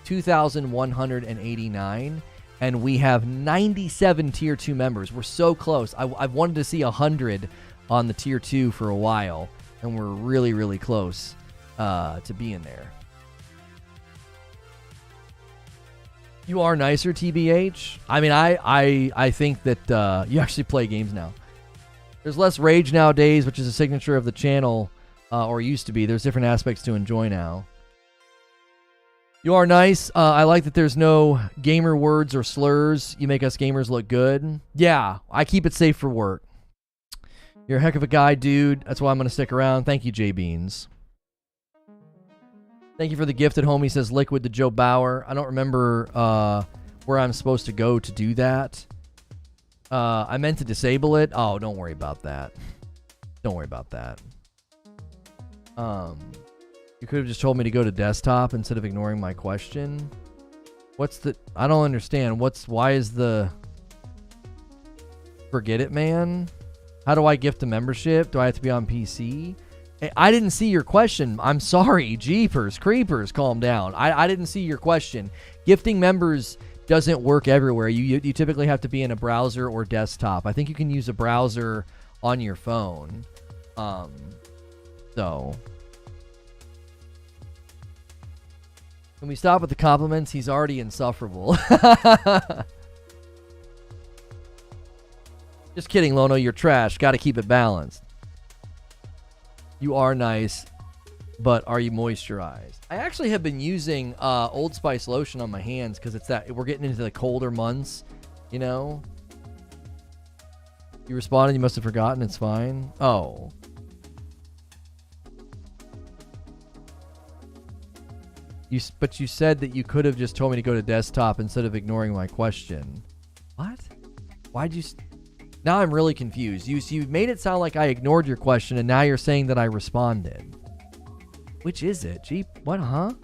2,189. And we have 97 Tier 2 members. We're so close. I've wanted to see 100 on the Tier 2 for a while. And we're really, really close to being there. You are nicer, TBH. I mean, I think that you actually play games now. There's less rage nowadays, which is a signature of the channel, or used to be. There's different aspects to enjoy now. You are nice. I like that there's no gamer words or slurs. You make us gamers look good. Yeah, I keep it safe for work. You're a heck of a guy, dude. That's why I'm going to stick around. Thank you, J Beans. Thank you for the gift at home. He says Liquid to Joe Bauer. I don't remember where I'm supposed to go to do that. I meant to disable it. Oh, don't worry about that. Don't worry about that. You could have just told me to go to desktop instead of ignoring my question. What's the... I don't understand. Why is the... Forget it, man. How do I gift a membership? Do I have to be on PC? I didn't see your question. I'm sorry. Jeepers, creepers, calm down. I didn't see your question. Gifting members doesn't work everywhere. You typically have to be in a browser or desktop. I think you can use a browser on your phone. So... Can we stop with the compliments? He's already insufferable. Just kidding, Lono. You're trash. Got to keep it balanced. You are nice, but are you moisturized? I actually have been using Old Spice lotion on my hands because it's that we're getting into the colder months, you know. You responded. You must have forgotten. It's fine. Oh. But you said that you could have just told me to go to desktop instead of ignoring my question. What? Why'd you... Now I'm really confused. You made it sound like I ignored your question, and now you're saying that I responded. Which is it? Gee, what, huh?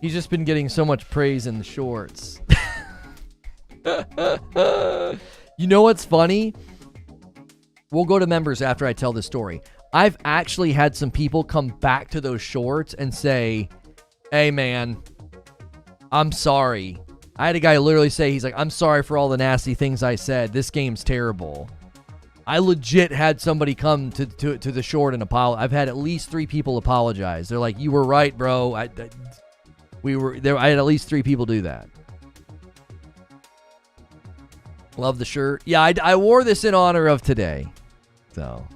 He's just been getting so much praise in the shorts. You know what's funny? We'll go to members after I tell this story. I've actually had some people come back to those shorts and say, hey, man, I'm sorry. I had a guy literally say, he's like, I'm sorry for all the nasty things I said. This game's terrible. I legit had somebody come to the short and apologize. I've had at least 3 people apologize. They're like, you were right, bro. I had at least 3 people do that. Love the shirt. Yeah, I wore this in honor of today. So,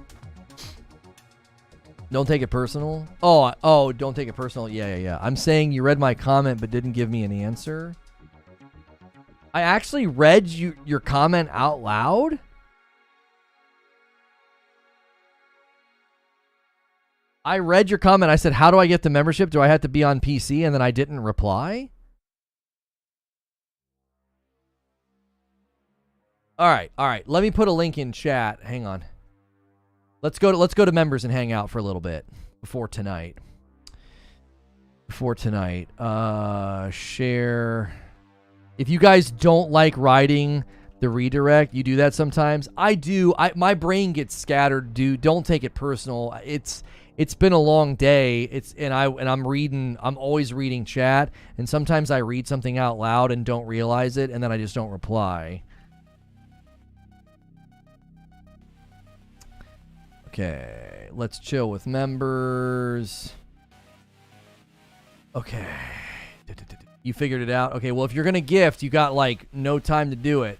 don't take it personal. Oh, don't take it personal. Yeah. I'm saying you read my comment but didn't give me an answer. I actually read your comment out loud. I read your comment. I said, how do I get the membership? Do I have to be on PC? And then I didn't reply. All right. Let me put a link in chat. Hang on. Let's go to members and hang out for a little bit before tonight. Share. If you guys don't like writing the redirect, you do that sometimes. I do. My brain gets scattered, dude. Don't take it personal. It's been a long day. I'm always reading chat, and sometimes I read something out loud and don't realize it, and then I just don't reply. Okay, let's chill with members. Okay. You figured it out? Okay, well, if you're going to gift, you got, like, no time to do it.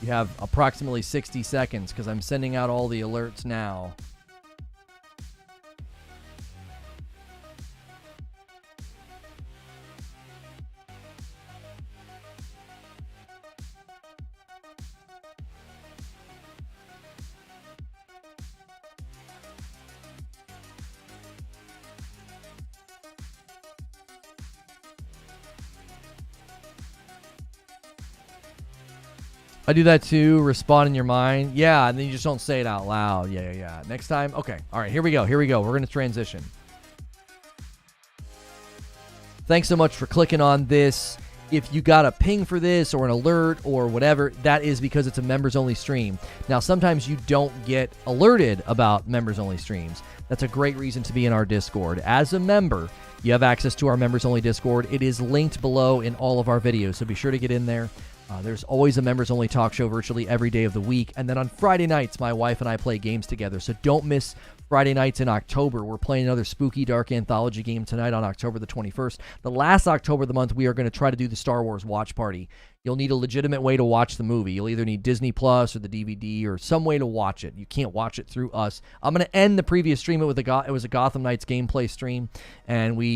You have approximately 60 seconds, because I'm sending out all the alerts now. I do that too. Respond in your mind. Yeah, and then you just don't say it out loud. Yeah. Next time. Okay. All right, here we go. We're going to transition. Thanks so much for clicking on this. If you got a ping for this or an alert or whatever, that is because it's a members-only stream. Now, sometimes you don't get alerted about members-only streams. That's a great reason to be in our Discord. As a member, you have access to our members-only Discord. It is linked below in all of our videos, so be sure to get in there. There's always a members-only talk show virtually every day of the week. And then on Friday nights, my wife and I play games together. So don't miss Friday nights in October. We're playing another spooky, dark anthology game tonight on October the 21st. The last October of the month, we are going to try to do the Star Wars watch party. You'll need a legitimate way to watch the movie. You'll either need Disney Plus or the DVD or some way to watch it. You can't watch it through us. I'm going to end the previous stream. It was a Gotham Knights gameplay stream. And we